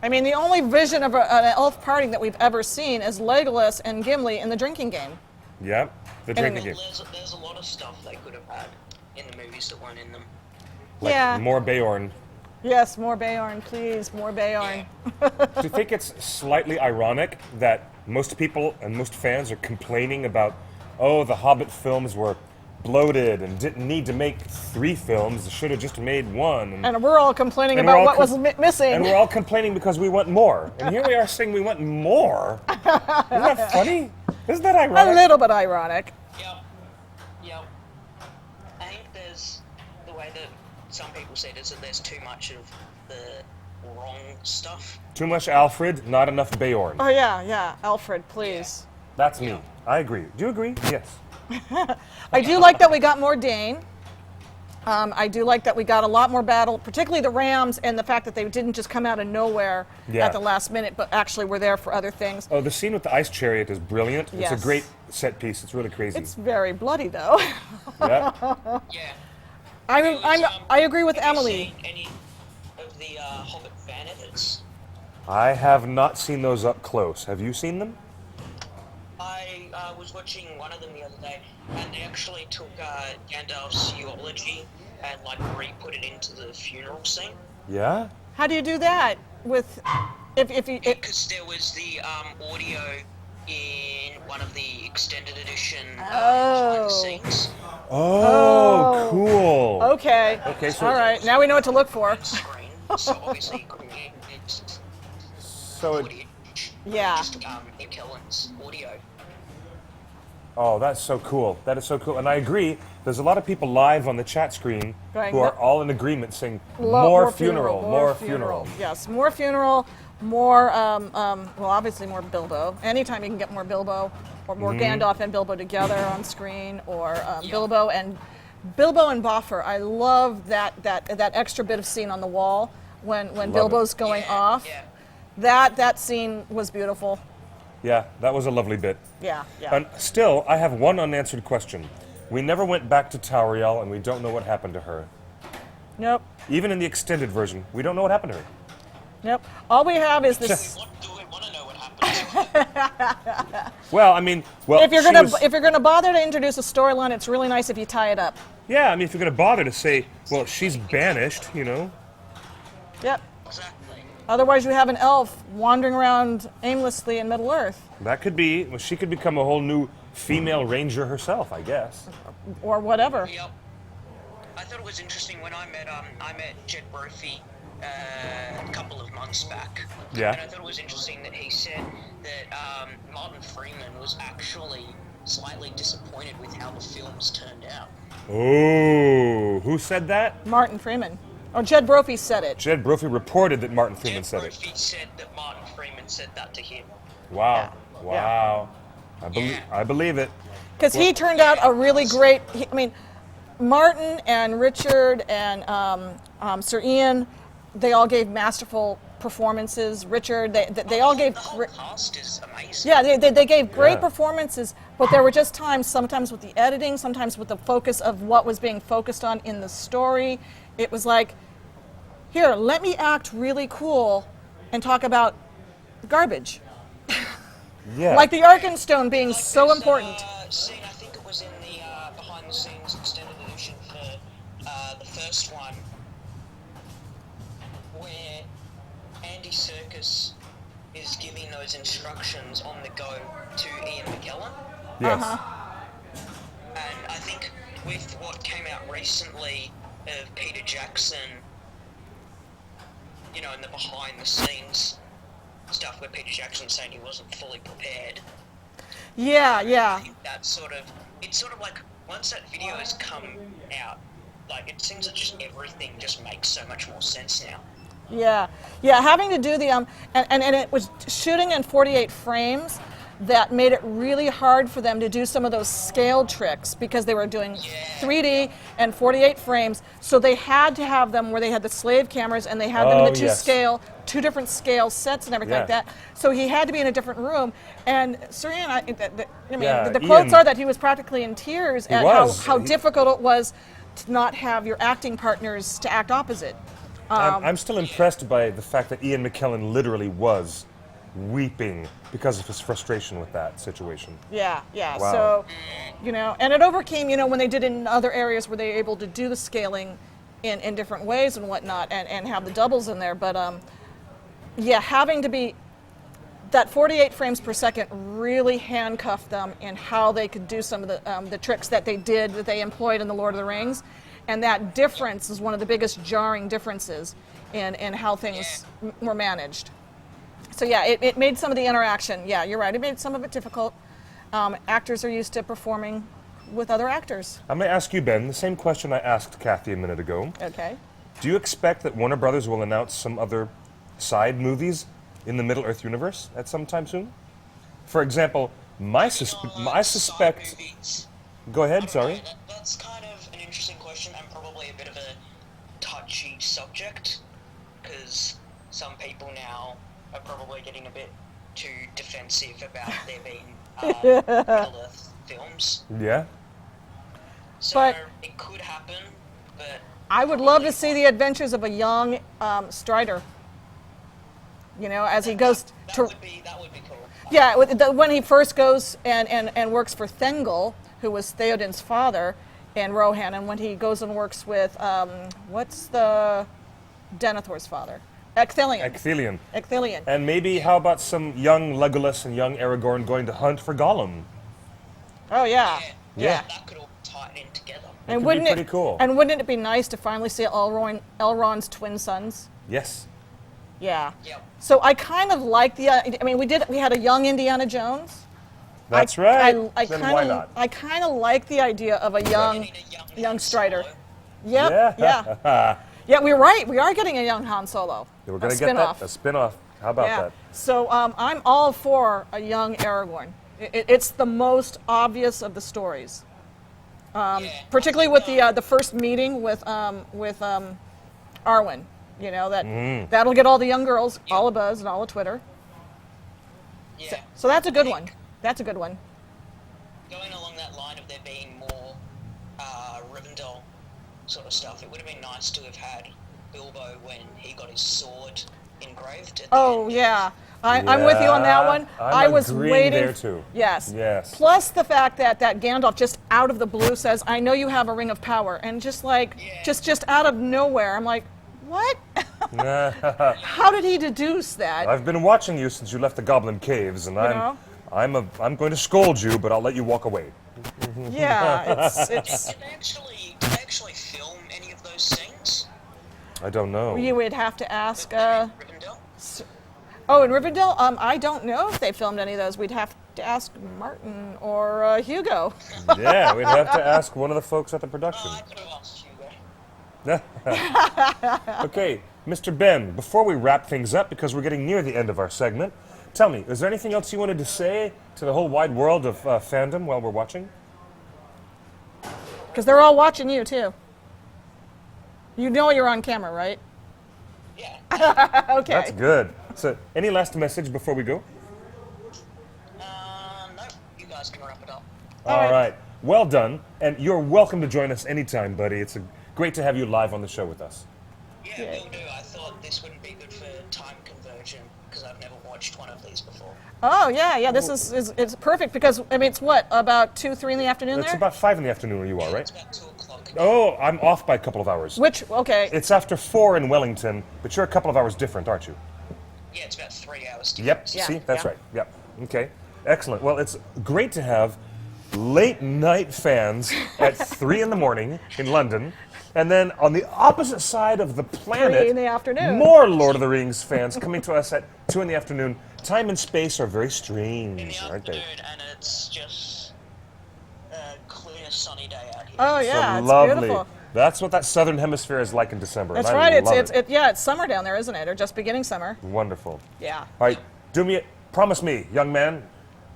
[SPEAKER 2] I mean, the only vision of an elf party that we've ever seen is Legolas and Gimli in the drinking game.
[SPEAKER 1] Yeah, the drinking game.
[SPEAKER 5] There's a lot of stuff they could have had in the movies that weren't in them.
[SPEAKER 1] Like
[SPEAKER 2] Yeah.
[SPEAKER 1] more Beorn.
[SPEAKER 2] Yes, more Beorn, please, more Beorn.
[SPEAKER 1] Do you think it's slightly ironic that most people and most fans are complaining about, oh, the Hobbit films were bloated and didn't need to make 3 films, they should have just made 1.
[SPEAKER 2] And we're all complaining
[SPEAKER 1] And we're
[SPEAKER 2] about
[SPEAKER 1] all
[SPEAKER 2] what was missing.
[SPEAKER 1] And we're all complaining because we want more. And here we are saying we want more. Isn't that funny? Isn't that
[SPEAKER 2] a
[SPEAKER 1] ironic?
[SPEAKER 2] little bit ironic.
[SPEAKER 5] Yep. I think there's the way that some people say it is that there's too much of the wrong stuff.
[SPEAKER 1] Too much Alfred, not enough Beorn.
[SPEAKER 2] Oh yeah, Alfred, please.
[SPEAKER 1] That's me. I agree. Do you agree? Yes.
[SPEAKER 2] I do like that we got more Dane. I do like that we got a lot more battle, particularly the Rams, and the fact that they didn't just come out of nowhere
[SPEAKER 1] Yeah.
[SPEAKER 2] at the last minute, but actually were there for other things.
[SPEAKER 1] Oh, the scene with the ice chariot is brilliant. It's
[SPEAKER 2] Yes.
[SPEAKER 1] a great set piece. It's really crazy.
[SPEAKER 2] It's very bloody, though.
[SPEAKER 1] Yeah.
[SPEAKER 5] Yeah.
[SPEAKER 2] I agree with
[SPEAKER 5] Have you
[SPEAKER 2] Emily.
[SPEAKER 5] seen any of the Hobbit fan edits?
[SPEAKER 1] I have not seen those up close. Have you seen them?
[SPEAKER 5] I was watching one of them the other day, and they actually took Gandalf's eulogy and like re-put it into the funeral scene.
[SPEAKER 1] Yeah?
[SPEAKER 2] How do you do that? With if you
[SPEAKER 5] Because there was the audio in one of the extended edition behind
[SPEAKER 2] Oh.
[SPEAKER 5] the scenes
[SPEAKER 1] Oh, cool.
[SPEAKER 2] okay.
[SPEAKER 1] Okay, so
[SPEAKER 2] All right, now we know what to look for.
[SPEAKER 5] screen. So obviously you couldn't get it.
[SPEAKER 1] So it,
[SPEAKER 5] Footage.
[SPEAKER 2] Yeah.
[SPEAKER 5] Just Nick Kellen's audio.
[SPEAKER 1] oh, that's so cool. That is so cool. And I agree. There's a lot of people live on the chat screen
[SPEAKER 2] Going,
[SPEAKER 1] who are all in agreement saying
[SPEAKER 2] Lo-
[SPEAKER 1] more funeral, more funeral.
[SPEAKER 2] Yes, more funeral, more, well, obviously more Bilbo. Anytime you can get more Bilbo, or more
[SPEAKER 1] Mm-hmm.
[SPEAKER 2] Gandalf and Bilbo together on screen, or Bilbo and Bilbo and Boffer. I love that extra bit of scene on the wall when Bilbo's going off.
[SPEAKER 5] Yeah.
[SPEAKER 2] That scene was beautiful.
[SPEAKER 1] Yeah, that was a lovely bit.
[SPEAKER 2] Yeah, yeah.
[SPEAKER 1] And still, I have one unanswered question. We never went back to Tauriel, and we don't know what happened to her.
[SPEAKER 2] Nope.
[SPEAKER 1] Even in the extended version, we don't know what happened to her.
[SPEAKER 2] Nope. All we have is this.
[SPEAKER 5] Do we want to know what happened?
[SPEAKER 1] Well, I mean,
[SPEAKER 2] If you're
[SPEAKER 1] she
[SPEAKER 2] gonna
[SPEAKER 1] was-
[SPEAKER 2] if you're gonna bother to introduce a storyline, it's really nice if you tie it up.
[SPEAKER 1] yeah, I mean, if you're going to bother to say, well, she's banished, you know.
[SPEAKER 2] Yep.
[SPEAKER 5] Exactly.
[SPEAKER 2] Otherwise, you have an elf wandering around aimlessly in Middle Earth,
[SPEAKER 1] That could be, well, she could become a whole new female ranger herself, I guess.
[SPEAKER 2] or whatever.
[SPEAKER 5] Yep. I thought it was interesting when I met Jed Brophy a couple of months back.
[SPEAKER 1] Yeah.
[SPEAKER 5] And I thought it was interesting that he said that Martin Freeman was actually slightly disappointed with how the films turned out.
[SPEAKER 1] Oh, who said that?
[SPEAKER 2] Martin Freeman. Oh, Jed Brophy said it.
[SPEAKER 1] Jed Brophy reported that Martin Freeman
[SPEAKER 5] Jed
[SPEAKER 1] said it.
[SPEAKER 5] Brophy said that Martin Freeman said that to him.
[SPEAKER 1] Wow,
[SPEAKER 2] Yeah.
[SPEAKER 1] wow.
[SPEAKER 5] Yeah.
[SPEAKER 1] I believe it.
[SPEAKER 2] Because he turned out a really great. Martin and Richard and Sir Ian, they all gave masterful performances. Richard, they all gave.
[SPEAKER 5] The whole cast is amazing.
[SPEAKER 2] Yeah, they gave great
[SPEAKER 1] Yeah.
[SPEAKER 2] performances, but there were just times, sometimes with the editing, sometimes with the focus of what was being focused on in the story. It was like, here, let me act really cool and talk about garbage.
[SPEAKER 1] Yeah.
[SPEAKER 2] Like the Arkenstone being so
[SPEAKER 5] There's
[SPEAKER 2] important.
[SPEAKER 5] a scene, I think it was in the behind the scenes extended edition for the first one, where Andy Serkis is giving those instructions on the go to Ian McKellen.
[SPEAKER 1] Yes.
[SPEAKER 5] And I think with what came out recently of Peter Jackson, you know, in the behind the scenes stuff where Peter Jackson saying he wasn't fully prepared.
[SPEAKER 2] Yeah,
[SPEAKER 5] I
[SPEAKER 2] yeah.
[SPEAKER 5] think that it's sort of like once that video has come out, like it seems that just everything just makes so much more sense now.
[SPEAKER 2] Yeah, yeah, having to do the and it was shooting in 48 frames that made it really hard for them to do some of those scale tricks because they were doing 3D and 48 frames. So they had to have them where they had the slave cameras and they had them in the two different scale sets and everything like
[SPEAKER 1] Yeah.
[SPEAKER 2] that. So he had to be in a different room. And Surian,
[SPEAKER 1] Yeah,
[SPEAKER 2] the quotes
[SPEAKER 1] Ian-
[SPEAKER 2] are that he was practically in tears at
[SPEAKER 1] was.
[SPEAKER 2] how difficult it was to not have your acting partners to act opposite.
[SPEAKER 1] I'm still impressed by the fact that Ian McKellen literally was weeping because of his frustration with that situation.
[SPEAKER 2] Yeah, yeah.
[SPEAKER 1] Wow.
[SPEAKER 2] So, and it overcame, when they did it in other areas where they were able to do the scaling in different ways and whatnot and have the doubles in there. But, having to be that 48 frames per second really handcuffed them in how they could do some of the tricks that they employed in The Lord of the Rings. And that difference is one of the biggest jarring differences in how things were managed. So it made some of the interaction, you're right, it made some of it difficult. Actors are used to performing with other actors.
[SPEAKER 1] I'm going to ask you, Ben, the same question I asked Kathy a minute ago.
[SPEAKER 2] Okay.
[SPEAKER 1] Do you expect that Warner Brothers will announce some other side movies in the Middle-earth universe at some time soon? For example, I suspect...
[SPEAKER 5] Movies.
[SPEAKER 1] Go ahead, sorry.
[SPEAKER 5] That's kind of an interesting question and probably a bit of a touchy subject because some people now are probably getting a bit too defensive about there being Middle-earth films.
[SPEAKER 1] Yeah?
[SPEAKER 5] So
[SPEAKER 2] But-
[SPEAKER 5] it could happen, but
[SPEAKER 2] I would love to see the adventures of a young Strider. As he goes
[SPEAKER 5] that
[SPEAKER 2] to...
[SPEAKER 5] would be cool.
[SPEAKER 2] Yeah, when he first goes and works for Thengel, who was Theoden's father, and Rohan, and when he goes and works with, what's the Denethor's father?
[SPEAKER 1] Ecthelion.
[SPEAKER 2] Ecthelion.
[SPEAKER 1] And maybe, how about some young Legolas and young Aragorn going to hunt for Gollum?
[SPEAKER 2] Oh, yeah.
[SPEAKER 1] Yeah.
[SPEAKER 5] That could all tie in together.
[SPEAKER 2] And
[SPEAKER 1] could
[SPEAKER 2] wouldn't
[SPEAKER 1] be pretty cool.
[SPEAKER 2] And wouldn't it be nice to finally see Elrond's twin sons?
[SPEAKER 1] Yes.
[SPEAKER 2] Yeah.
[SPEAKER 5] Yep.
[SPEAKER 2] So I kind of like the. We had a young Indiana Jones.
[SPEAKER 1] That's right.
[SPEAKER 2] I
[SPEAKER 1] Then
[SPEAKER 2] kind
[SPEAKER 1] why
[SPEAKER 2] of
[SPEAKER 1] not?
[SPEAKER 2] I kind of like the idea of a young
[SPEAKER 5] Young
[SPEAKER 2] Strider.
[SPEAKER 5] Solo.
[SPEAKER 2] Yep. Yeah. Yeah. We're right. We are getting a young Han Solo.
[SPEAKER 1] We're
[SPEAKER 2] A
[SPEAKER 1] going to get
[SPEAKER 2] spin-off.
[SPEAKER 1] that, a spin-off. How about
[SPEAKER 2] Yeah.
[SPEAKER 1] that?
[SPEAKER 2] So I'm all for a young Aragorn. It's the most obvious of the stories. particularly with the first meeting with Arwen. You know that'll get all the young girls all abuzz and all of Twitter.
[SPEAKER 5] Yeah.
[SPEAKER 2] So that's a good one. That's a good one.
[SPEAKER 5] Going along that line of there being more Rivendell sort of stuff, it would have been nice to have had Bilbo when he got his sword engraved. At the
[SPEAKER 2] Oh
[SPEAKER 5] end.
[SPEAKER 2] yeah, I'm with you on that one. I was
[SPEAKER 1] agreeing
[SPEAKER 2] waiting.
[SPEAKER 1] there too.
[SPEAKER 2] Yes.
[SPEAKER 1] Yes.
[SPEAKER 2] Plus the fact that Gandalf just out of the blue says, "I know you have a ring of power," and just like just out of nowhere, I'm like, what? How did he deduce that?
[SPEAKER 1] I've been watching you since you left the Goblin Caves, and
[SPEAKER 2] know?
[SPEAKER 1] I'm going to scold you, but I'll let you walk away.
[SPEAKER 2] Yeah, it's
[SPEAKER 5] Did they actually film any of those scenes?
[SPEAKER 1] I don't know.
[SPEAKER 2] you would have to ask.
[SPEAKER 5] Rivendell?
[SPEAKER 2] Oh, in Rivendell, I don't know if they filmed any of those. We'd have to ask Martin or Hugo.
[SPEAKER 1] Yeah, we'd have to ask one of the folks at the production.
[SPEAKER 5] I could have asked Hugo.
[SPEAKER 1] Okay, Mr. Ben, before we wrap things up, because we're getting near the end of our segment, tell me, is there anything else you wanted to say to the whole wide world of fandom while we're watching?
[SPEAKER 2] Because they're all watching you, too. You know you're on camera, right?
[SPEAKER 5] Yeah.
[SPEAKER 2] Okay.
[SPEAKER 1] That's good. So, any last message before we go?
[SPEAKER 5] No, you guys can wrap it up.
[SPEAKER 1] All right. Well done, and you're welcome to join us anytime, buddy. It's great to have you live on the show with us.
[SPEAKER 5] Yeah, will do. I thought this wouldn't be good for time conversion because I've never watched one of these before.
[SPEAKER 2] Oh, yeah. This is it's perfect because, I mean, it's what, about 2, 3 in the afternoon
[SPEAKER 1] It's
[SPEAKER 2] there?
[SPEAKER 1] about 5 in the afternoon where you are, right?
[SPEAKER 5] It's about 2 o'clock.
[SPEAKER 1] Oh, I'm off by a couple of hours.
[SPEAKER 2] Okay.
[SPEAKER 1] It's after 4 in Wellington, but you're a couple of hours different, aren't you?
[SPEAKER 5] Yeah, it's about 3 hours.
[SPEAKER 1] Yep.
[SPEAKER 2] Yeah,
[SPEAKER 1] See, that's
[SPEAKER 2] yeah.
[SPEAKER 1] right. Yep. Okay. Excellent. Well, it's great to have late night fans at 3 in the morning in London, and then on the opposite side of the planet,
[SPEAKER 2] 3 in the afternoon.
[SPEAKER 1] more Lord of the Rings fans coming to us at 2 in the afternoon. Time and space are very
[SPEAKER 5] In the
[SPEAKER 1] strange, aren't they?
[SPEAKER 5] afternoon, and it's just a clear, sunny day out here.
[SPEAKER 2] Oh, yeah. It's
[SPEAKER 1] Lovely.
[SPEAKER 2] beautiful.
[SPEAKER 1] That's what that southern hemisphere is like in December.
[SPEAKER 2] That's
[SPEAKER 1] and I
[SPEAKER 2] right.
[SPEAKER 1] love
[SPEAKER 2] It's summer down there, isn't it? Or just beginning summer.
[SPEAKER 1] Wonderful.
[SPEAKER 2] Yeah.
[SPEAKER 1] All right, promise me, young man,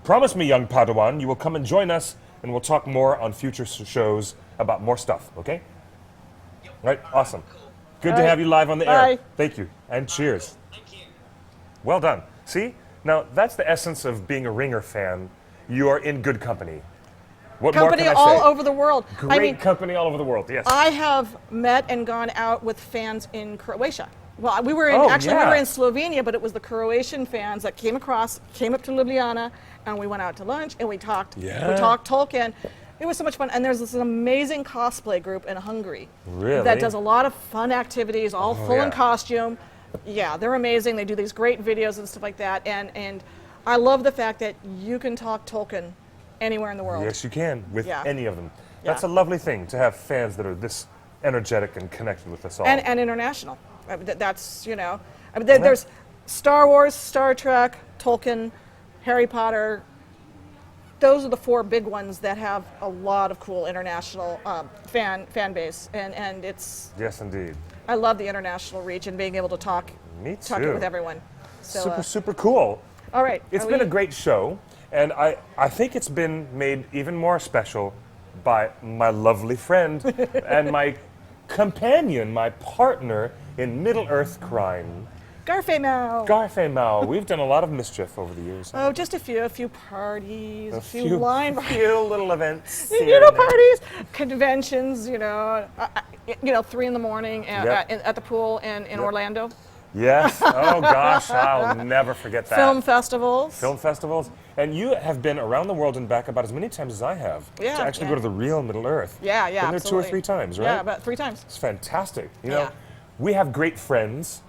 [SPEAKER 1] promise me, young Padawan, you will come and join us, and we'll talk more on future shows about more stuff, okay?
[SPEAKER 5] Yep.
[SPEAKER 1] All right, awesome. Good
[SPEAKER 2] All
[SPEAKER 1] to
[SPEAKER 2] right.
[SPEAKER 1] have you live on the
[SPEAKER 2] Bye.
[SPEAKER 1] air. Thank you, and cheers.
[SPEAKER 5] Thank you.
[SPEAKER 1] Well done. See, now that's the essence of being a Ringer fan. You are in good company. What
[SPEAKER 2] Company
[SPEAKER 1] more can I
[SPEAKER 2] all
[SPEAKER 1] say?
[SPEAKER 2] over the world.
[SPEAKER 1] Great
[SPEAKER 2] I mean,
[SPEAKER 1] company all over the world, yes.
[SPEAKER 2] I have met and gone out with fans in Croatia. Well, we were in,
[SPEAKER 1] Oh,
[SPEAKER 2] actually we
[SPEAKER 1] yeah.
[SPEAKER 2] were in Slovenia, but it was the Croatian fans that came up to Ljubljana, and we went out to lunch and we talked.
[SPEAKER 1] Yeah.
[SPEAKER 2] We talked Tolkien. It was so much fun. And there's this amazing cosplay group in Hungary
[SPEAKER 1] Really?
[SPEAKER 2] that does a lot of fun activities, all full
[SPEAKER 1] yeah.
[SPEAKER 2] in costume. Yeah, they're amazing. They do these great videos and stuff like that. And I love the fact that you can talk Tolkien anywhere in the world.
[SPEAKER 1] Yes, you can, with
[SPEAKER 2] Yeah.
[SPEAKER 1] any of them. That's
[SPEAKER 2] Yeah.
[SPEAKER 1] a lovely thing, to have fans that are this energetic and connected with us all.
[SPEAKER 2] And international. I mean, that's, there's Star Wars, Star Trek, Tolkien, Harry Potter. Those are the 4 big ones that have a lot of cool international fan base, and it's
[SPEAKER 1] Yes, indeed.
[SPEAKER 2] I love the international reach and being able to talk
[SPEAKER 1] Me
[SPEAKER 2] it
[SPEAKER 1] too.
[SPEAKER 2] with everyone. So,
[SPEAKER 1] Super, super cool.
[SPEAKER 2] all right,
[SPEAKER 1] It's
[SPEAKER 2] are
[SPEAKER 1] been a
[SPEAKER 2] we-
[SPEAKER 1] great show, and I think it's been made even more special by my lovely friend and my companion, my partner in Middle-earth crime,
[SPEAKER 2] Garfamel.
[SPEAKER 1] Garfamel. We've done a lot of mischief over the years.
[SPEAKER 2] Oh, just a few parties, a few line
[SPEAKER 1] few little events.
[SPEAKER 2] you
[SPEAKER 1] here
[SPEAKER 2] know,
[SPEAKER 1] and there.
[SPEAKER 2] parties, conventions, 3 in the morning
[SPEAKER 1] Yep.
[SPEAKER 2] at the pool in Orlando.
[SPEAKER 1] Yes. Oh gosh, I'll never forget that.
[SPEAKER 2] Film festivals.
[SPEAKER 1] Film festivals. And you have been around the world and back about as many times as I have
[SPEAKER 2] Yeah,
[SPEAKER 1] to actually
[SPEAKER 2] yeah.
[SPEAKER 1] go to the real Middle Earth.
[SPEAKER 2] Yeah,
[SPEAKER 1] Been there
[SPEAKER 2] absolutely.
[SPEAKER 1] 2 or 3 times, right?
[SPEAKER 2] Yeah, about 3 times.
[SPEAKER 1] It's fantastic. You know,
[SPEAKER 2] Yeah.
[SPEAKER 1] we have great friends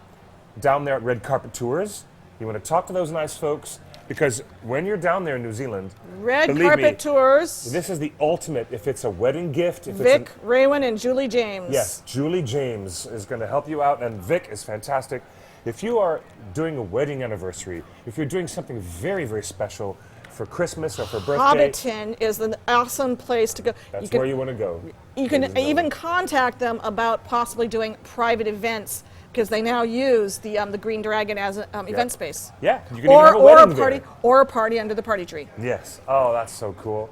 [SPEAKER 1] down there at Red Carpet Tours. You want to talk to those nice folks because when you're down there in New Zealand,
[SPEAKER 2] Red
[SPEAKER 1] believe
[SPEAKER 2] Carpet
[SPEAKER 1] me,
[SPEAKER 2] Tours.
[SPEAKER 1] this is the ultimate. If it's a wedding gift, if
[SPEAKER 2] Vic,
[SPEAKER 1] it's
[SPEAKER 2] Raywin, and Julie James.
[SPEAKER 1] yes, Julie James is going to help you out, and Vic is fantastic. If you are doing a wedding anniversary, if you're doing something very, very special for Christmas or for birthday,
[SPEAKER 2] Hobbiton is an awesome place to go.
[SPEAKER 1] that's where you want to go.
[SPEAKER 2] You can
[SPEAKER 1] ladies and
[SPEAKER 2] even
[SPEAKER 1] gentlemen.
[SPEAKER 2] contact them about possibly doing private events because they now use the Green Dragon as an event space.
[SPEAKER 1] Yeah, you can even have a
[SPEAKER 2] Or a
[SPEAKER 1] wedding
[SPEAKER 2] party
[SPEAKER 1] there.
[SPEAKER 2] or a party under the party tree.
[SPEAKER 1] Yes. Oh, that's so cool.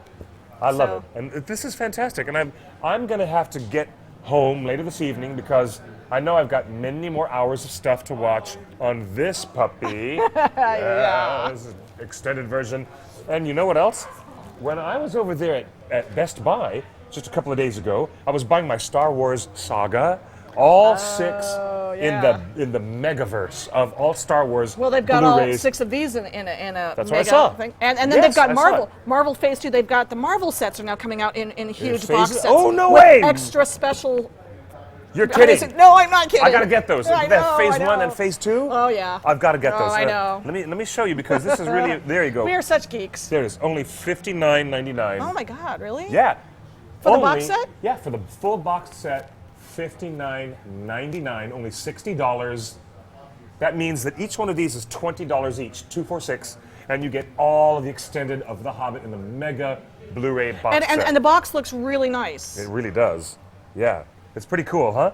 [SPEAKER 1] I love
[SPEAKER 2] So-
[SPEAKER 1] it, and this is fantastic. And I'm going to have to get home later this evening because I know I've got many more hours of stuff to watch on this puppy.
[SPEAKER 2] Yeah.
[SPEAKER 1] This is extended version. And you know what else? When I was over there at Best Buy just a couple of days ago, I was buying my Star Wars saga, all six
[SPEAKER 2] yeah.
[SPEAKER 1] in the megaverse of all Star Wars.
[SPEAKER 2] Well, they've got all
[SPEAKER 1] Blu-rays.
[SPEAKER 2] 6 of these in a
[SPEAKER 1] That's what I
[SPEAKER 2] mega
[SPEAKER 1] saw.
[SPEAKER 2] thing, and then
[SPEAKER 1] Yes,
[SPEAKER 2] they've got
[SPEAKER 1] I saw
[SPEAKER 2] Marvel.
[SPEAKER 1] it.
[SPEAKER 2] Marvel Phase 2. They've got the Marvel sets are now coming out in huge
[SPEAKER 1] phases?
[SPEAKER 2] box sets.
[SPEAKER 1] Oh, no
[SPEAKER 2] with
[SPEAKER 1] way!
[SPEAKER 2] Extra special.
[SPEAKER 1] You're kidding.
[SPEAKER 2] No, I'm not kidding.
[SPEAKER 1] I gotta get those.
[SPEAKER 2] I
[SPEAKER 1] That
[SPEAKER 2] know,
[SPEAKER 1] phase
[SPEAKER 2] I
[SPEAKER 1] 1
[SPEAKER 2] know.
[SPEAKER 1] and phase 2.
[SPEAKER 2] Oh yeah.
[SPEAKER 1] I've got to get
[SPEAKER 2] Oh,
[SPEAKER 1] those.
[SPEAKER 2] I know.
[SPEAKER 1] Let me show you because this is really. There you go.
[SPEAKER 2] We are such geeks.
[SPEAKER 1] There it is. Only $59.99.
[SPEAKER 2] Oh my God, really?
[SPEAKER 1] Yeah.
[SPEAKER 2] For the box set?
[SPEAKER 1] Yeah, for the full box set, $59.99. Only $60. That means that each one of these is $20 each, 2 for $6, and you get all of the extended of The Hobbit in the mega Blu-ray box set.
[SPEAKER 2] And the box looks really nice.
[SPEAKER 1] It really does. Yeah. It's pretty cool, huh?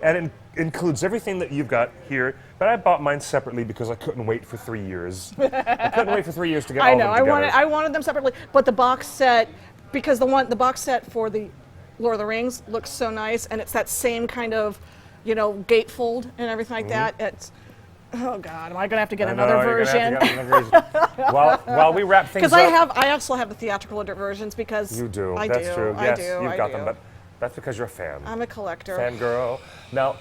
[SPEAKER 1] And it includes everything that you've got here, but I bought mine separately because I couldn't wait for 3 years. I couldn't wait for 3 years to get all
[SPEAKER 2] I
[SPEAKER 1] of
[SPEAKER 2] know.
[SPEAKER 1] them together.
[SPEAKER 2] I wanted them separately, but the box set, because the box set for the Lord of the Rings looks so nice, and it's that same kind of, gatefold and everything like that. It's, oh God, am I gonna have to get
[SPEAKER 1] Mm-hmm. I
[SPEAKER 2] another
[SPEAKER 1] know, you're gonna
[SPEAKER 2] version?
[SPEAKER 1] have to get another version. While we wrap things
[SPEAKER 2] Because
[SPEAKER 1] up.
[SPEAKER 2] I also have the theatrical versions because
[SPEAKER 1] You do.
[SPEAKER 2] I
[SPEAKER 1] That's
[SPEAKER 2] do.
[SPEAKER 1] true.
[SPEAKER 2] I
[SPEAKER 1] Yes,
[SPEAKER 2] do.
[SPEAKER 1] you've
[SPEAKER 2] I
[SPEAKER 1] got
[SPEAKER 2] do.
[SPEAKER 1] them, but that's because you're a fan.
[SPEAKER 2] I'm a collector.
[SPEAKER 1] Fangirl. Now,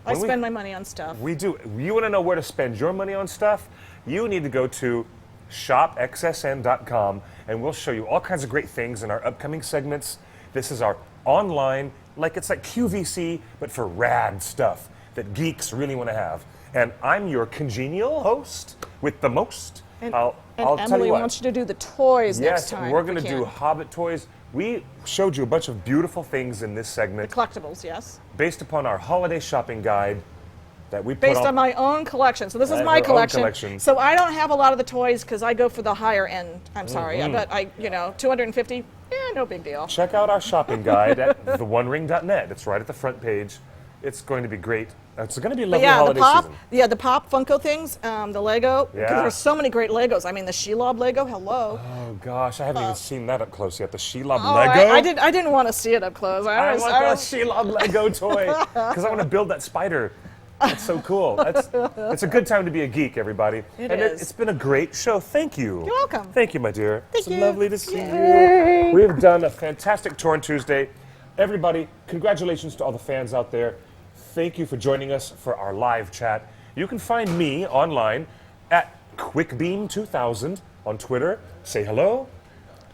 [SPEAKER 2] I
[SPEAKER 1] when
[SPEAKER 2] spend my money on stuff.
[SPEAKER 1] we do. You want to know where to spend your money on stuff? You need to go to shopxsn.com and we'll show you all kinds of great things in our upcoming segments. This is our online, it's like QVC, but for rad stuff that geeks really want to have. And I'm your congenial host with the most.
[SPEAKER 2] And,
[SPEAKER 1] I'll
[SPEAKER 2] and
[SPEAKER 1] tell
[SPEAKER 2] Emily
[SPEAKER 1] you what.
[SPEAKER 2] wants you to do the toys next
[SPEAKER 1] Yes,
[SPEAKER 2] time.
[SPEAKER 1] we're
[SPEAKER 2] if we
[SPEAKER 1] going to do
[SPEAKER 2] can.
[SPEAKER 1] Hobbit toys. We showed you a bunch of beautiful things in this segment
[SPEAKER 2] collectibles, yes.
[SPEAKER 1] based upon our holiday shopping guide that we put
[SPEAKER 2] Based on my own collection. So this is
[SPEAKER 1] Her
[SPEAKER 2] my
[SPEAKER 1] own
[SPEAKER 2] collection.
[SPEAKER 1] collection.
[SPEAKER 2] So I don't have a lot of the toys because I go for the higher end. I'm sorry,
[SPEAKER 1] Mm-hmm.
[SPEAKER 2] but 250. No big deal.
[SPEAKER 1] Check out our shopping guide at theonering.net. It's right at the front page. It's going to be great. It's going to be a
[SPEAKER 2] But
[SPEAKER 1] lovely
[SPEAKER 2] yeah,
[SPEAKER 1] holiday season.
[SPEAKER 2] the pop Funko things, the Lego. Because
[SPEAKER 1] Yeah.
[SPEAKER 2] there's so many great Legos. I mean, the Shelob Lego. Hello.
[SPEAKER 1] Oh gosh, I haven't even seen that up close yet. The Shelob
[SPEAKER 2] Oh,
[SPEAKER 1] Lego.
[SPEAKER 2] I didn't want to see it up close.
[SPEAKER 1] I want that Shelob Lego toy because I want to build that spider. That's so cool. It's a good time to be a geek, everybody.
[SPEAKER 2] It
[SPEAKER 1] and
[SPEAKER 2] is.
[SPEAKER 1] It's been a great show. Thank you.
[SPEAKER 2] You're welcome.
[SPEAKER 1] Thank you, my dear.
[SPEAKER 2] Thank
[SPEAKER 1] it's
[SPEAKER 2] you.
[SPEAKER 1] lovely to see
[SPEAKER 2] Yay.
[SPEAKER 1] you. We've done a fantastic tour on Tuesday. Everybody, congratulations to all the fans out there. Thank you for joining us for our live chat. You can find me online at QuickBeam2000 on Twitter. Say hello.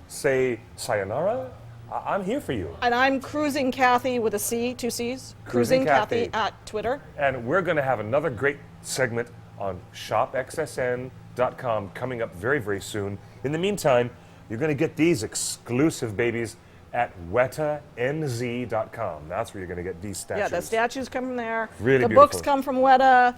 [SPEAKER 1] Say sayonara. I'm here for you.
[SPEAKER 2] And I'm Cruising Kathy with a C, 2 C's.
[SPEAKER 1] Cruising Kathy.
[SPEAKER 2] at Twitter.
[SPEAKER 1] And we're going to have another great segment on shopxsn.com coming up very, very soon. In the meantime, you're going to get these exclusive babies at wetanz.com. That's where you're going to get these statues.
[SPEAKER 2] Yeah, the statues come from there.
[SPEAKER 1] Really
[SPEAKER 2] the
[SPEAKER 1] beautiful.
[SPEAKER 2] books come from Weta.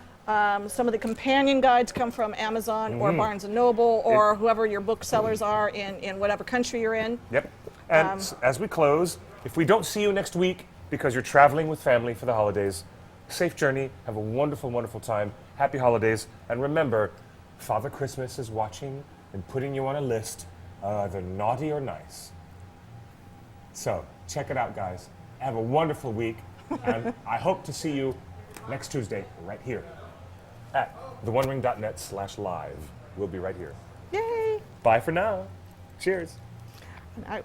[SPEAKER 2] Some of the companion guides come from Amazon or Barnes & Noble or whoever your booksellers are in whatever country you're in.
[SPEAKER 1] Yep. And as we close, if we don't see you next week because you're traveling with family for the holidays, safe journey. Have a wonderful, wonderful time. Happy holidays. And remember, Father Christmas is watching and putting you on a list of either naughty or nice. So check it out, guys. Have a wonderful week. And I hope to see you next Tuesday right here at theonering.net/live. We'll be right here.
[SPEAKER 2] Yay!
[SPEAKER 1] Bye for now. Cheers.
[SPEAKER 2] And I-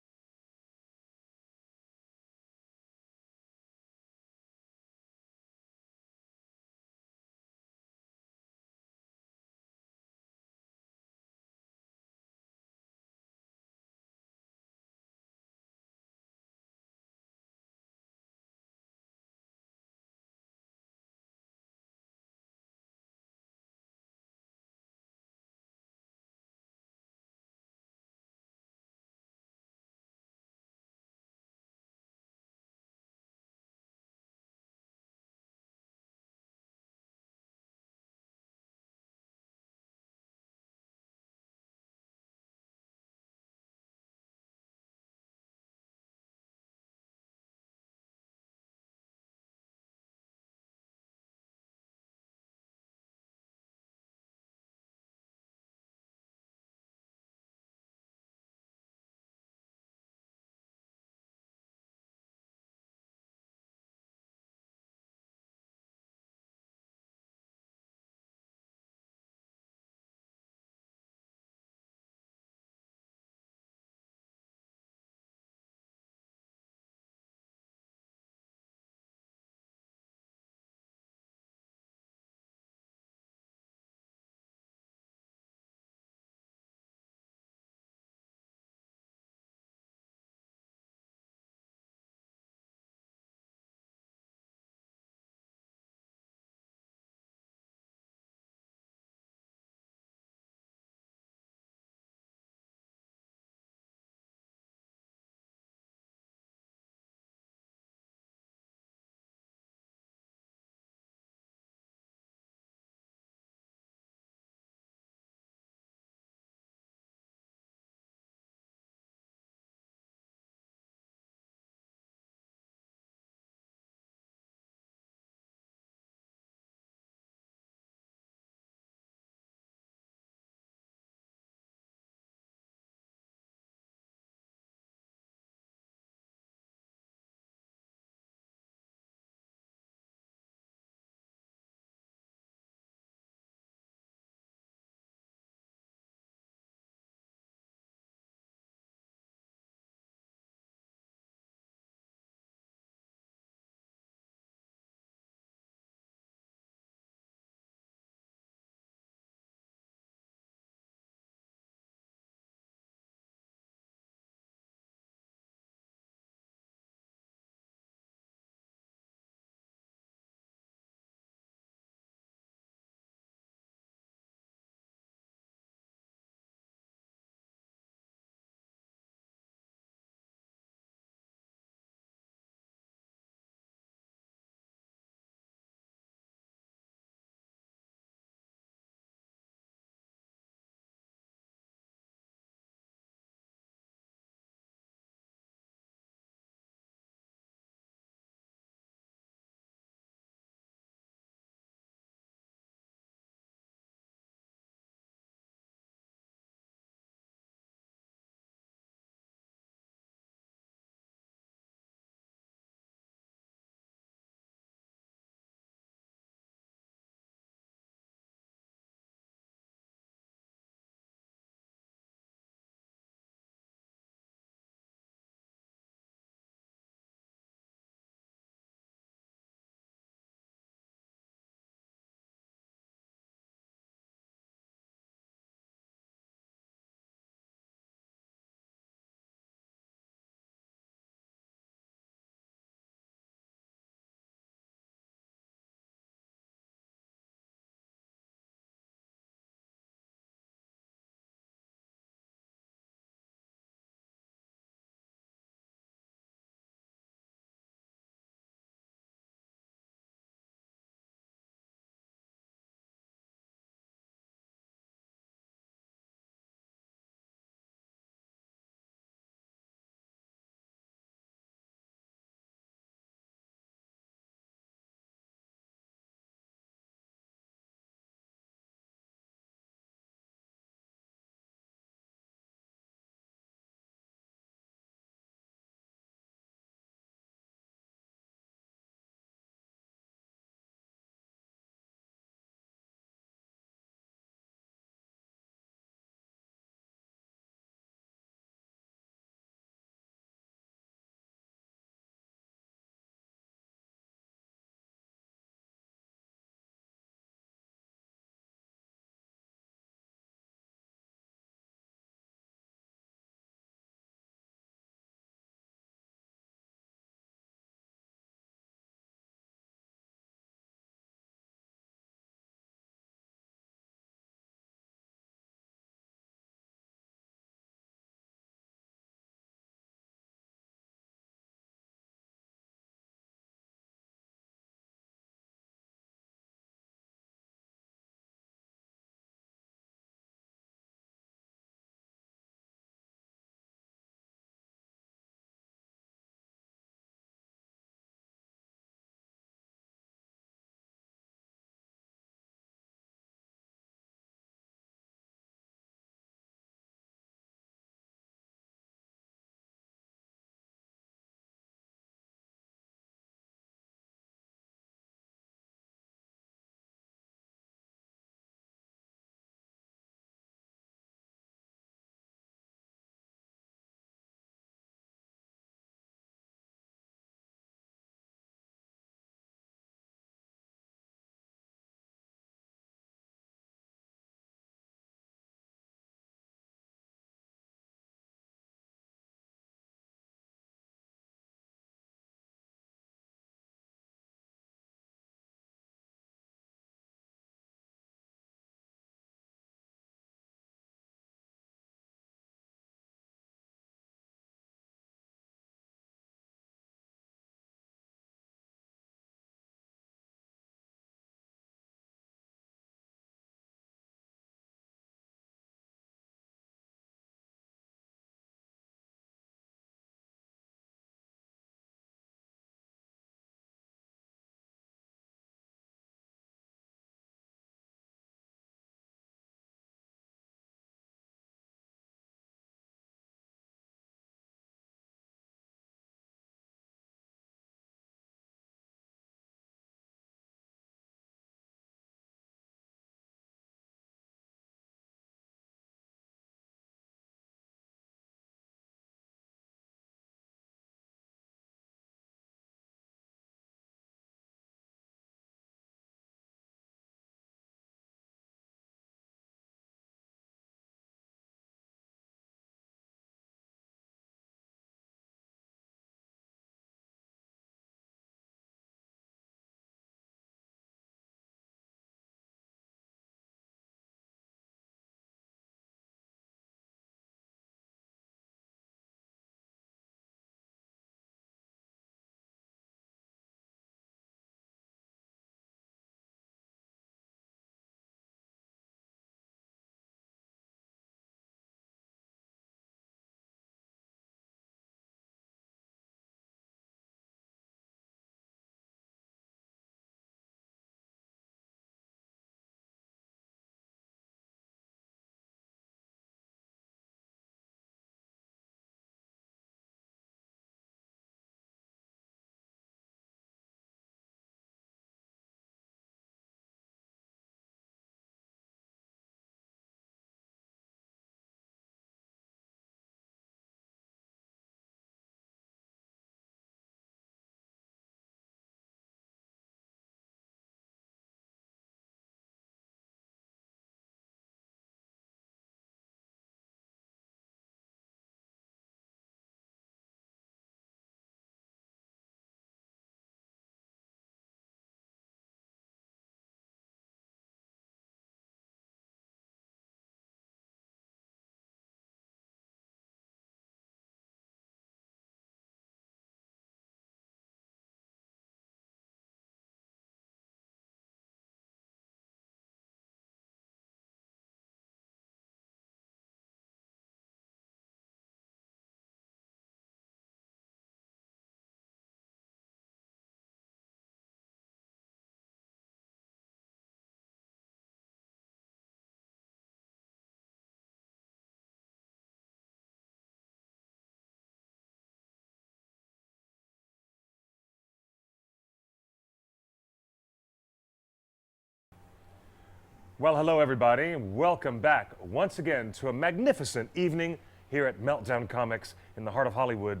[SPEAKER 1] Well, hello everybody. Welcome back once again to a magnificent evening here at Meltdown Comics in the heart of Hollywood.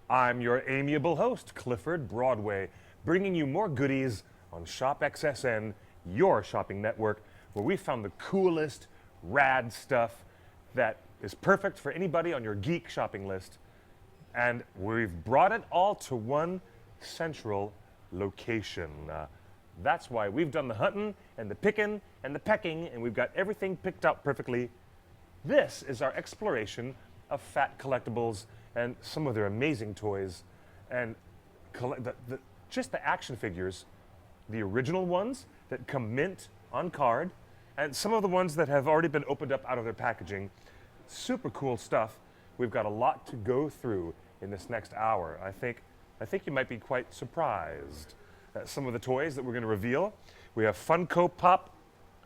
[SPEAKER 1] I'm your amiable host, Clifford Broadway, bringing you more goodies on Shop XSN, your shopping network, where we found the coolest, rad stuff that is perfect for anybody on your geek shopping list. And we've brought it all to one central location. That's why we've done the hunting and the picking and the pecking, and we've got everything picked out perfectly. This is our exploration of Fat Collectibles and some of their amazing toys, and just the action figures, the original ones that come mint on card, and some of the ones that have already been opened up out of their packaging. Super cool stuff. We've got a lot to go through in this next hour. I think you might be quite surprised at some of the toys that we're going to reveal. We have Funko Pop,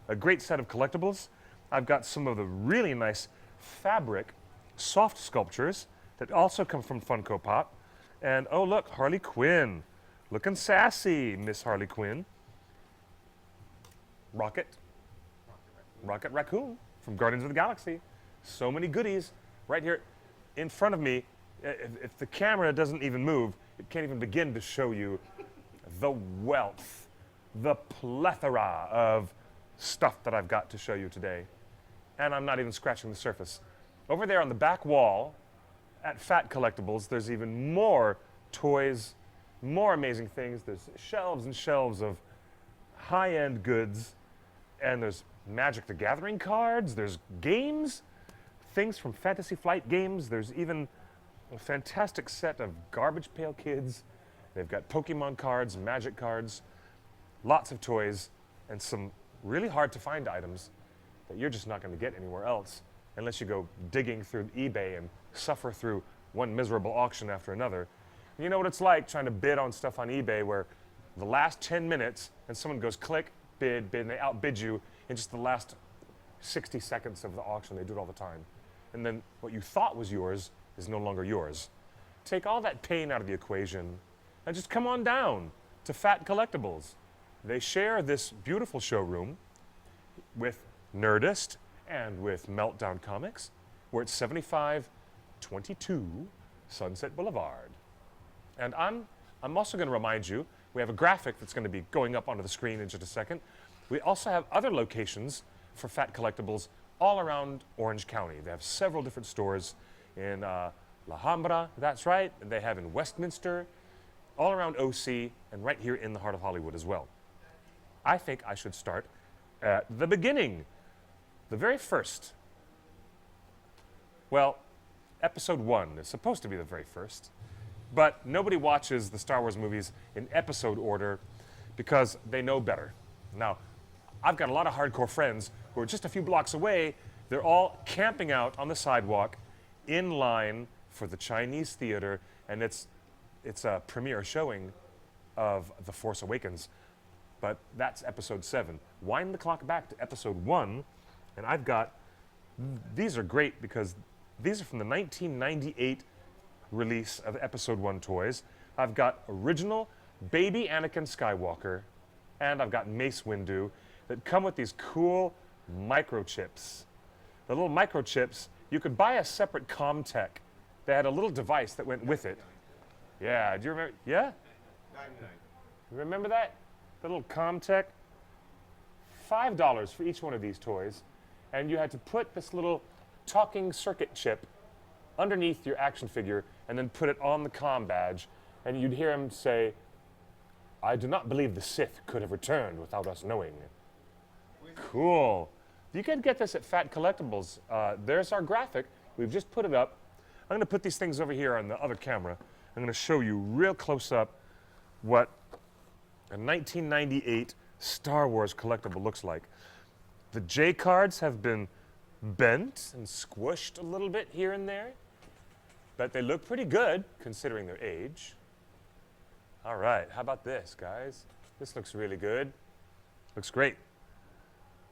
[SPEAKER 1] a great set of collectibles. I've got some of the really nice fabric soft sculptures that also come from Funko Pop. And oh look, Harley Quinn. Looking sassy, Miss Harley Quinn. Rocket Raccoon from Guardians of the Galaxy. So many goodies right here in front of me. If the camera doesn't even move, it can't even begin to show you the wealth, the plethora of stuff that I've got to show you today. And I'm not even scratching the surface. Over there on the back wall at Fat Collectibles, there's even more toys, more amazing things. There's shelves and shelves of high-end goods, and there's Magic the Gathering cards, there's games, things from Fantasy Flight games. There's even a fantastic set of Garbage Pail Kids. They've got Pokemon cards, Magic cards, lots of toys, and some really hard to find items that you're just not going to get anywhere else unless you go digging through eBay and suffer through one miserable auction after another. And you know what it's like trying to bid on stuff on eBay where the last 10 minutes and someone goes click, bid, bid, and they outbid you in just the last 60 seconds of the auction. They do it all the time. And then what you thought was yours is no longer yours. Take all that pain out of the equation and just come on down to Fat Collectibles. They share this beautiful showroom with Nerdist and with Meltdown Comics. We're at 7522 Sunset Boulevard. And I'm also going to remind you, we have a graphic that's going to be going up onto the screen in just a second. We also have other locations for Fat Collectibles all around Orange County. They have several different stores in La Alhambra, that's right. They have in Westminster, all around OC, and right here in the heart of Hollywood as well. I think I should start at the beginning, the very first. Well, episode 1 is supposed to be the very first, but nobody watches the Star Wars movies in episode order because they know better. Now, I've got a lot of hardcore friends who are just a few blocks away. They're all camping out on the sidewalk in line for the Chinese theater, and it's a premiere showing of The Force Awakens, but that's episode 7. Wind the clock back to episode 1, and I've got, these are great because these are from the 1998 release of episode 1 toys. I've got original baby Anakin Skywalker, and I've got Mace Windu that come with these cool microchips. The little microchips, you could buy a separate Comtech. They had a little device that went with it. Yeah, do you remember? Yeah?
[SPEAKER 3] 99.
[SPEAKER 1] You remember that? The little Comtech? $5 for each one of these toys. And you had to put this little talking circuit chip underneath your action figure and then put it on the comm badge. And you'd hear him say, "I do not believe the Sith could have returned without us knowing." Cool. You can get this at Fat Collectibles. There's our graphic. We've just put it up. I'm going to put these things over here on the other camera. I'm going to show you real close up what a 1998 Star Wars collectible looks like. The J cards have been bent and squished a little bit here and there, but they look pretty good considering their age. All right, how about this, guys? This looks really good. Looks great.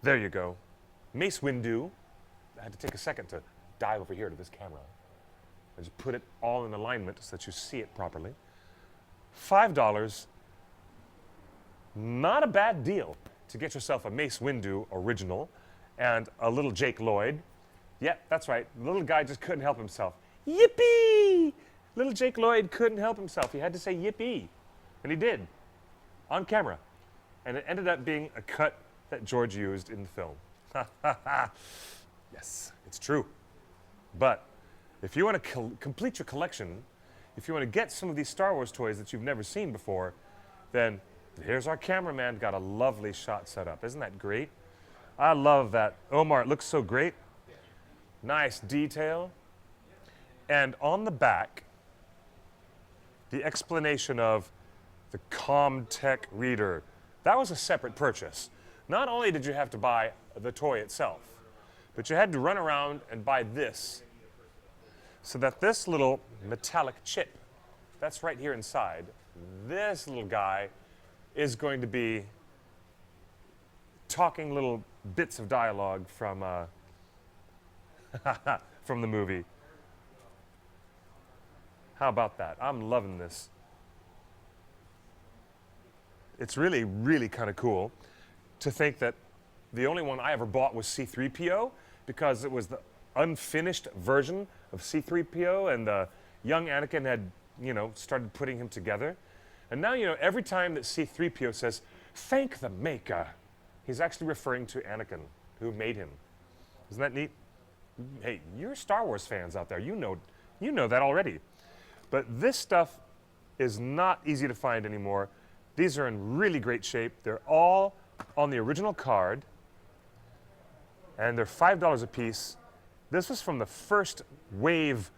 [SPEAKER 1] There you go. Mace Windu. I had to take a second to dive over here to this camera. I just put it all in alignment so that you see it properly. $5. Not a bad deal. to get yourself a Mace Windu original and a little Jake Lloyd. Yeah, that's right. The little guy just couldn't help himself. Yippee! Little Jake Lloyd couldn't help himself. He had to say yippee. And he did. On camera. And it ended up being a cut that George used in the film. Yes, it's true. But if you want to complete your collection, if you want to get some of these Star Wars toys that you've never seen before, then here's our cameraman, got a lovely shot set up. Isn't that great? I love that. Omar, it looks so great. Nice detail. And on the back, the explanation of the ComTech reader. That was a separate purchase. Not only did you have to buy the toy itself, but you had to run around and buy this so that this little metallic chip that's right here inside, this little guy is going to be talking little bits of dialogue from from the movie. How about that? I'm loving this. It's really, really kind of cool to think that the only one I ever bought was C-3PO because it was the unfinished version of C-3PO and the young Anakin had, started putting him together. And now, every time that C-3PO says, "Thank the maker," he's actually referring to Anakin, who made him. Isn't that neat? Hey, you're Star Wars fans out there. You know that already. But this stuff is not easy to find anymore. These are in really great shape. They're all on the original card, and they're $5 a piece. This was from the first wave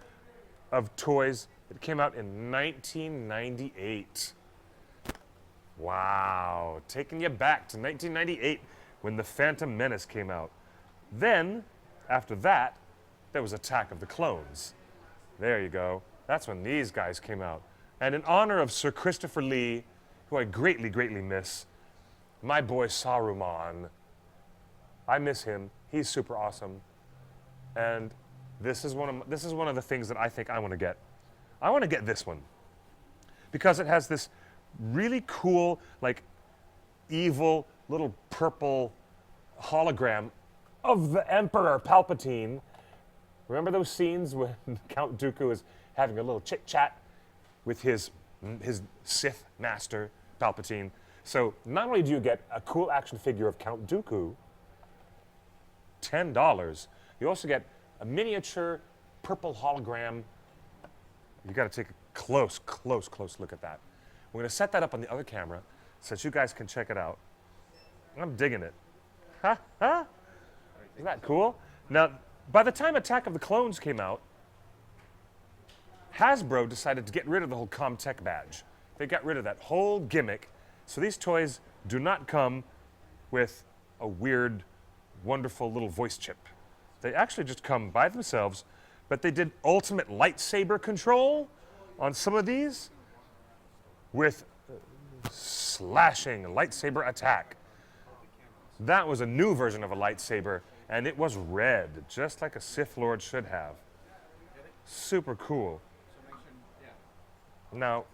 [SPEAKER 1] of toys that came out in 1998. Wow, taking you back to 1998 when The Phantom Menace came out. Then, after that, there was Attack of the Clones. There you go. That's when these guys came out. And in honor of Sir Christopher Lee, who I greatly, greatly miss, my boy Saruman, I miss him. He's super awesome. And this is one of the things that I think I want to get. I want to get this one because it has this really cool, like, evil little purple hologram of the Emperor Palpatine. Remember those scenes when Count Dooku is having a little chit-chat with his Sith master, Palpatine? So not only do you get a cool action figure of Count Dooku, $10, you also get a miniature purple hologram. You got to take a close look at that. We're going to set that up on the other camera so that you guys can check it out. I'm digging it. Huh? Isn't that cool? Now, by the time Attack of the Clones came out, Hasbro decided to get rid of the whole ComTech badge. They got rid of that whole gimmick. So these toys do not come with a weird, wonderful little voice chip. They actually just come by themselves, but they did ultimate lightsaber control on some of these with slashing lightsaber attack. That was a new version of a lightsaber, and it was red, just like a Sith Lord should have. Super cool. Now,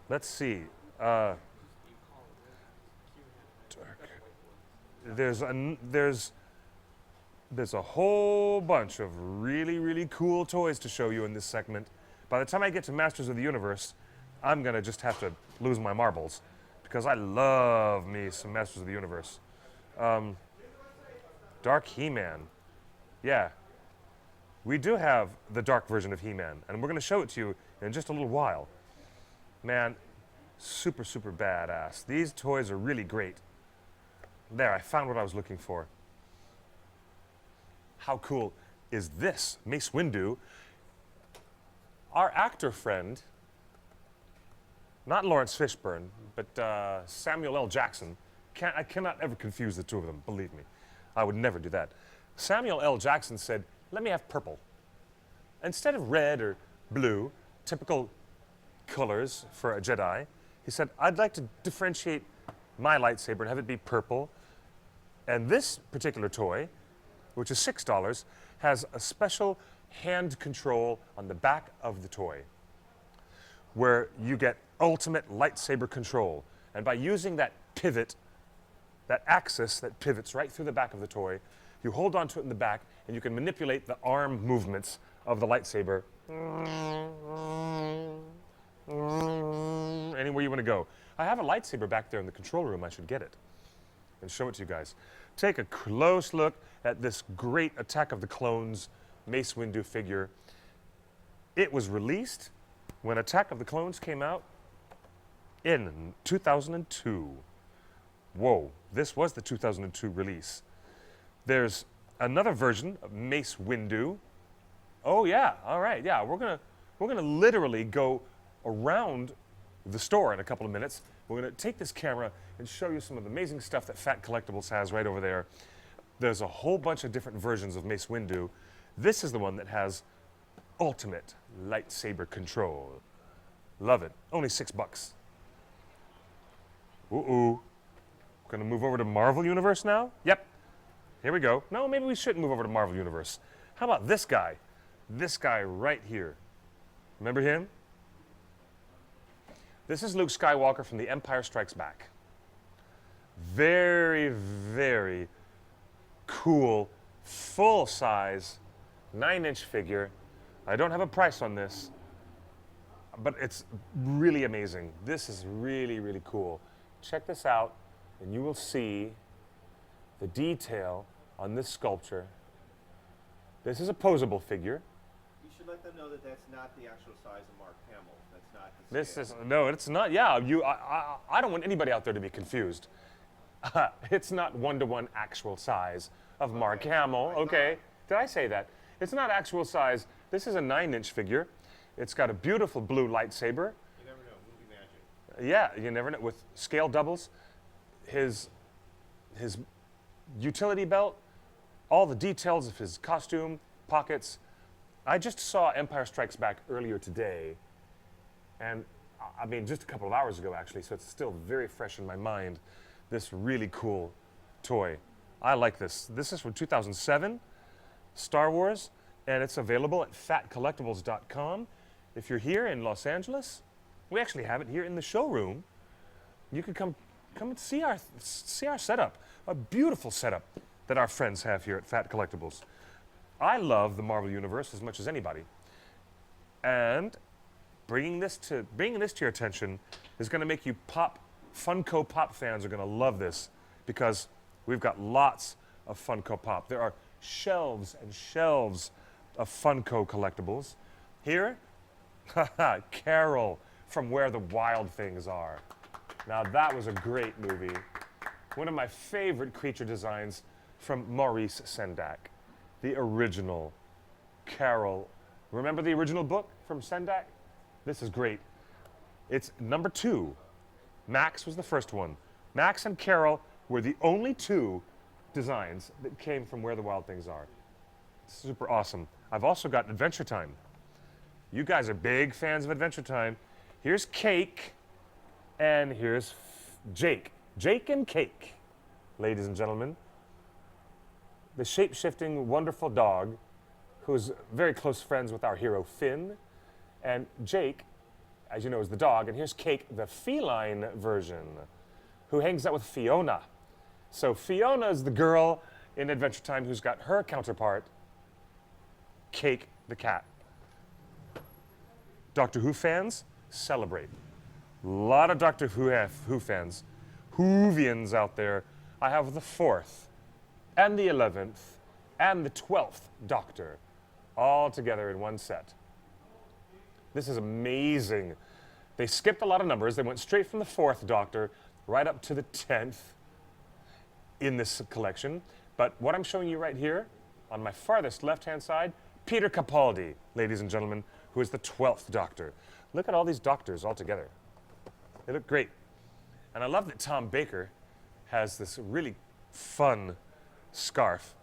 [SPEAKER 1] let's see. There's a whole bunch of really, really cool toys to show you in this segment. By the time I get to Masters of the Universe, I'm gonna just have to lose my marbles because I love me some Masters of the Universe. Dark He-Man. Yeah, we do have the dark version of He-Man, and we're gonna show it to you in just a little while. Man, super, super badass. These toys are really great. There, I found what I was looking for. How cool is this? Mace Windu. Our actor friend, not Lawrence Fishburne, but Samuel L. Jackson. I cannot ever confuse the two of them, believe me. I would never do that. Samuel L. Jackson said, "Let me have purple." Instead of red or blue, typical colors for a Jedi, he said, "I'd like to differentiate my lightsaber and have it be purple." And this particular toy, which is $6, has a special hand control on the back of the toy where you get ultimate lightsaber control. And by using that pivot that axis that pivots right through the back of the toy. You hold onto it in the back, and you can manipulate the arm movements of the lightsaber anywhere you want to go. I have a lightsaber back there in the control room. I should get it and show it to you guys. Take a close look at this great Attack of the Clones Mace Windu figure. It was released when Attack of the Clones came out in 2002. Whoa, this was the 2002 release. There's another version of Mace Windu. Oh yeah, all right, yeah, we're gonna literally go around the store in a couple of minutes. We're gonna take this camera and show you some of the amazing stuff that Fat Collectibles has right over there. There's a whole bunch of different versions of Mace Windu. This is the one that has ultimate lightsaber control. Love it. Only $6. Ooh. Gonna move over to Marvel Universe now? Yep. Here we go. No, maybe we shouldn't move over to Marvel Universe. How about this guy? This guy right here. Remember him? This is Luke Skywalker from The Empire Strikes Back. Very, very cool, full-size, 9-inch figure. I don't have a price on this, but it's really amazing. This is really, really cool. Check this out, and you will see the detail on this sculpture. This is a posable figure.
[SPEAKER 3] You should let them know that that's not the actual size of Mark Hamill. That's not the
[SPEAKER 1] This
[SPEAKER 3] scale.
[SPEAKER 1] is, no, it's not, yeah, I don't want anybody out there to be confused. It's not one-to-one actual size of Mark Hamill, okay? Did I say that? It's not actual size. This is a 9-inch figure. It's got a beautiful blue lightsaber.
[SPEAKER 3] You never know. Movie magic.
[SPEAKER 1] Yeah, you never know. With scale doubles, his utility belt, all the details of his costume, pockets. I just saw Empire Strikes Back earlier today, and I mean just a couple of hours ago actually, so it's still very fresh in my mind. This really cool toy. I like this. This is from 2007, Star Wars, and it's available at fatcollectibles.com. If you're here in Los Angeles, we actually have it here in the showroom. You can come and see our setup, a beautiful setup that our friends have here at Fat Collectibles. I love the Marvel Universe as much as anybody, and bringing this to your attention is going to make you pop. Funko Pop fans are going to love this because we've got lots of Funko Pop. There are shelves and shelves of Funko collectibles. Here, Carol from Where the Wild Things Are. Now that was a great movie. One of my favorite creature designs from Maurice Sendak. The original Carol. Remember the original book from Sendak? This is great. It's number 2. Max was the first one. Max and Carol were the only 2 designs that came from Where the Wild Things Are. Super awesome. I've also got Adventure Time. You guys are big fans of Adventure Time. Here's Cake, and here's Jake. Jake and Cake, ladies and gentlemen. The shape-shifting, wonderful dog who's very close friends with our hero Finn. And Jake, as you know, is the dog. And here's Cake, the feline version, who hangs out with Fiona. So Fiona is the girl in Adventure Time who's got her counterpart, Cake the cat. Doctor Who fans, celebrate. A lot of Doctor Who fans, Whovians out there. I have the 4th and the 11th and the 12th Doctor all together in one set. This is amazing. They skipped a lot of numbers. They went straight from the 4th Doctor right up to the 10th in this collection. But what I'm showing you right here, on my farthest left-hand side, Peter Capaldi, ladies and gentlemen, who is the 12th Doctor. Look at all these Doctors all together. They look great. And I love that Tom Baker has this really fun scarf.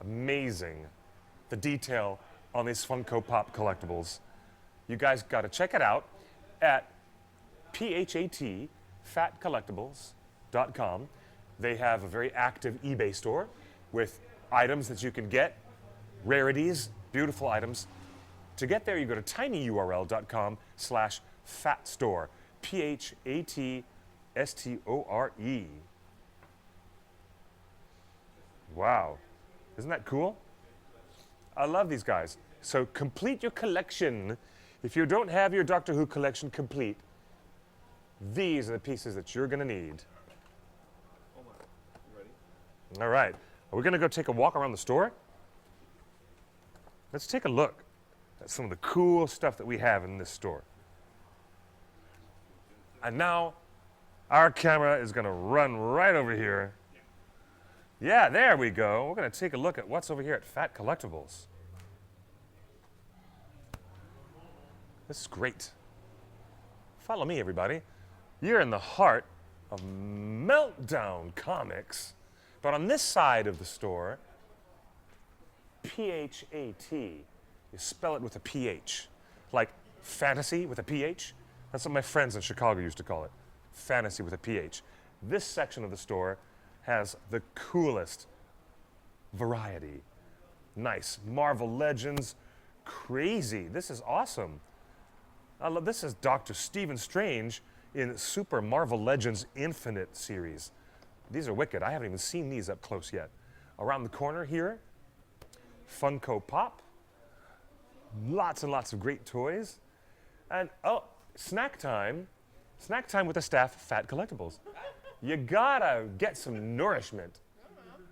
[SPEAKER 1] Amazing. The detail on these Funko Pop collectibles. You guys got to check it out at fatcollectibles.com. They have a very active eBay store with items that you can get, rarities, beautiful items. To get there, you go to tinyurl.com/fatstore, S-T-O-R-E. Wow. Isn't that cool? I love these guys. So complete your collection. If you don't have your Doctor Who collection complete, these are the pieces that you're going to need.
[SPEAKER 3] Omar, you ready?
[SPEAKER 1] All right. Are we going to go take a walk around the store? Let's take a look at some of the cool stuff that we have in this store. And now, our camera is going to run right over here. Yeah, there we go. We're going to take a look at what's over here at Fat Collectibles. This is great. Follow me, everybody. You're in the heart of Meltdown Comics. But on this side of the store, P-H-A-T. You spell it with a P-H. Like fantasy with a P-H. That's what my friends in Chicago used to call it. Fantasy with a P-H. This section of the store has the coolest variety. Nice. Marvel Legends. Crazy. This is awesome. I love this. Is Dr. Stephen Strange in Super Marvel Legends Infinite series. These are wicked. I haven't even seen these up close yet. Around the corner here, Funko Pop. Lots and lots of great toys. And oh, snack time. Snack time with the staff of Fat Collectibles. You gotta get some nourishment.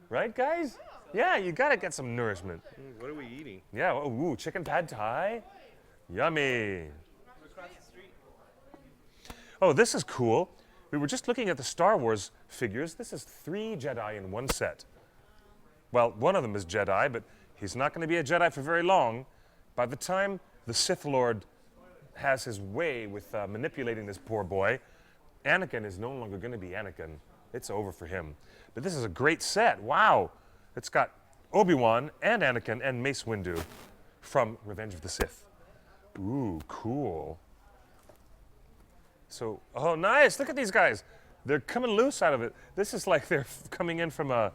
[SPEAKER 1] Right, guys? Yeah, you gotta get some nourishment.
[SPEAKER 3] What are we eating?
[SPEAKER 1] Yeah, oh, ooh, chicken pad thai. Yummy.
[SPEAKER 3] Across the street.
[SPEAKER 1] Oh, this is cool. We were just looking at the Star Wars figures. This is 3 Jedi in one set. Well, one of them is Jedi, but he's not going to be a Jedi for very long. By the time the Sith Lord has his way with manipulating this poor boy, Anakin is no longer going to be Anakin. It's over for him. But this is a great set. Wow. It's got Obi-Wan and Anakin and Mace Windu from Revenge of the Sith. Ooh, cool. So, oh, nice. Look at these guys. They're coming loose out of it. This is like they're coming in from a,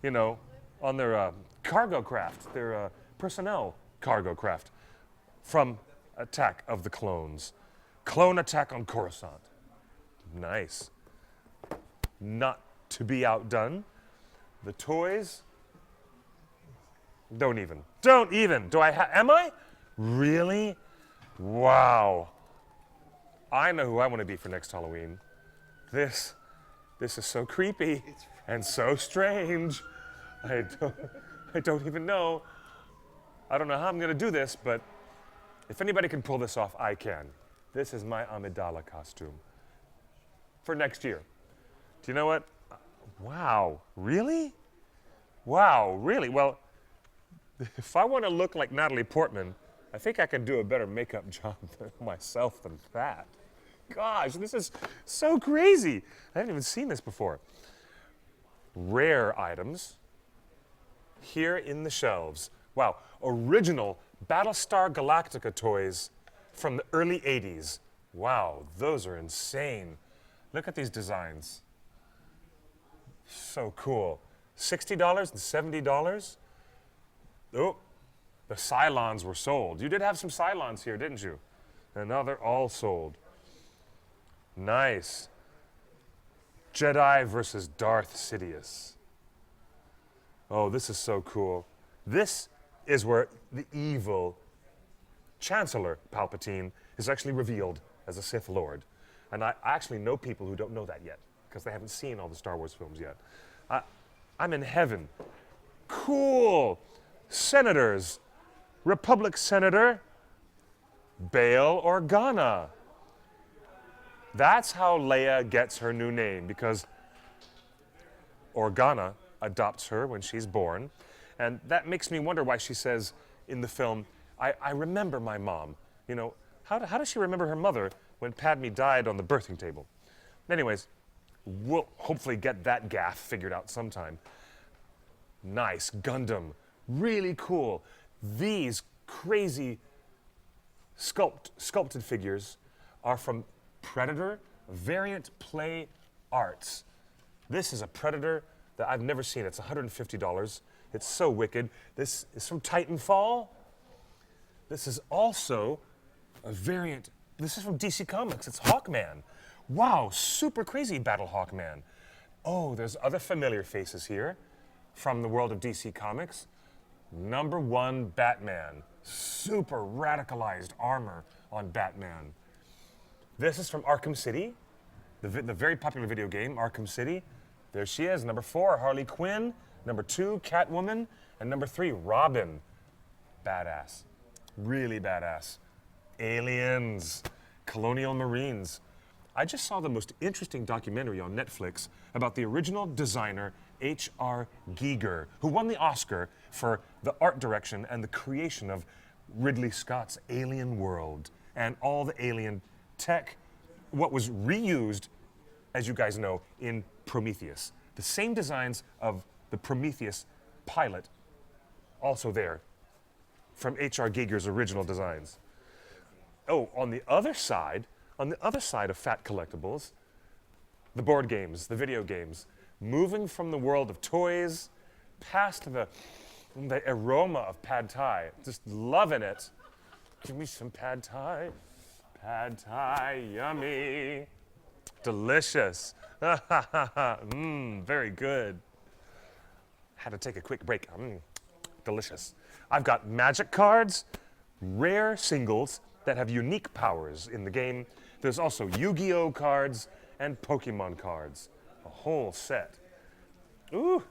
[SPEAKER 1] you know, on their cargo craft, their personnel cargo craft from Attack of the Clones. Clone Attack on Coruscant. Nice. Not to be outdone. The toys. Don't even. Do I am I? Really? Wow. I know who I want to be for next Halloween. This is so creepy and so strange. I don't even know. I don't know how I'm going to do this, but if anybody can pull this off, I can. This is my Amidala costume for next year. Do you know what? Wow, really? Wow, really? Well, if I want to look like Natalie Portman, I think I can do a better makeup job myself than that. Gosh, this is so crazy. I haven't even seen this before. Rare items here in the shelves. Wow, original Battlestar Galactica toys from the early 80s. Wow, those are insane. Look at these designs. So cool. $60 and $70. Oh, the Cylons were sold. You did have some Cylons here, didn't you? And now they're all sold. Nice. Jedi versus Darth Sidious. Oh, this is so cool. This is where the evil Chancellor Palpatine is actually revealed as a Sith Lord. And I actually know people who don't know that yet because they haven't seen all the Star Wars films yet. I'm in heaven. Cool. Senators. Republic Senator Bail Organa. That's how Leia gets her new name, because Organa adopts her when she's born. And that makes me wonder why she says in the film, I remember my mom. You know, how does she remember her mother when Padme died on the birthing table? Anyways, we'll hopefully get that gaffe figured out sometime. Nice. Gundam. Really cool. These crazy sculpted figures are from Predator Variant Play Arts. This is a Predator that I've never seen. It's $150. It's so wicked. This is from Titanfall. This is also a variant. This is from DC Comics. It's Hawkman. Wow, super crazy Battlehawk man. Oh, there's other familiar faces here from the world of DC Comics. #1 Batman. Super radicalized armor on Batman. This is from Arkham City, the very popular video game, Arkham City. There she is, #4, Harley Quinn. #2, Catwoman. And #3, Robin. Badass. Really badass. Aliens. Colonial Marines. I just saw the most interesting documentary on Netflix about the original designer, H.R. Giger, who won the Oscar for the art direction and the creation of Ridley Scott's Alien World and all the alien tech, what was reused, as you guys know, in Prometheus. The same designs of the Prometheus pilot, also there, from H.R. Giger's original designs. Oh, on the other side of Fat Collectibles, the board games, the video games, moving from the world of toys past the aroma of pad thai. Just loving it. Give me some pad thai. Pad thai, yummy. Delicious. Very good. Had to take a quick break. Delicious. I've got magic cards, rare singles that have unique powers in the game. There's also Yu-Gi-Oh cards and Pokemon cards. A whole set. Ooh,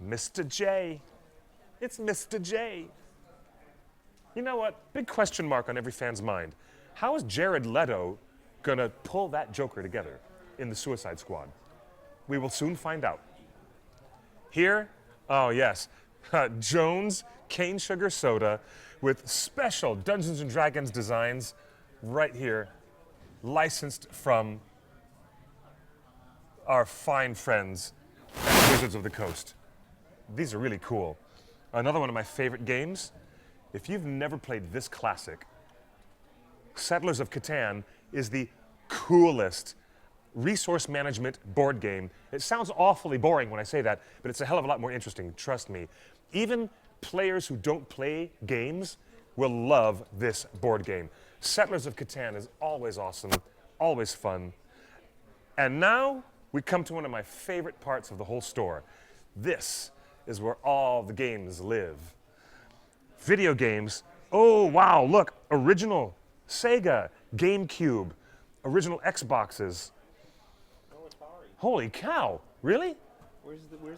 [SPEAKER 1] Mr. J. It's Mr. J. You know what? Big question mark on every fan's mind. How is Jared Leto gonna pull that Joker together in the Suicide Squad? We will soon find out. Here, oh yes, Jones Cane Sugar Soda with special Dungeons and Dragons designs right here, licensed from our fine friends at Wizards of the Coast. These are really cool. Another one of my favorite games. If you've never played this classic, Settlers of Catan is the coolest resource management board game. It sounds awfully boring when I say that, but it's a hell of a lot more interesting, trust me. Even players who don't play games will love this board game. Settlers of Catan is always awesome, always fun. And now we come to one of my favorite parts of the whole store. This is where all the games live. Video games. Oh, wow, look, original Sega, GameCube, original Xboxes. Holy cow, really?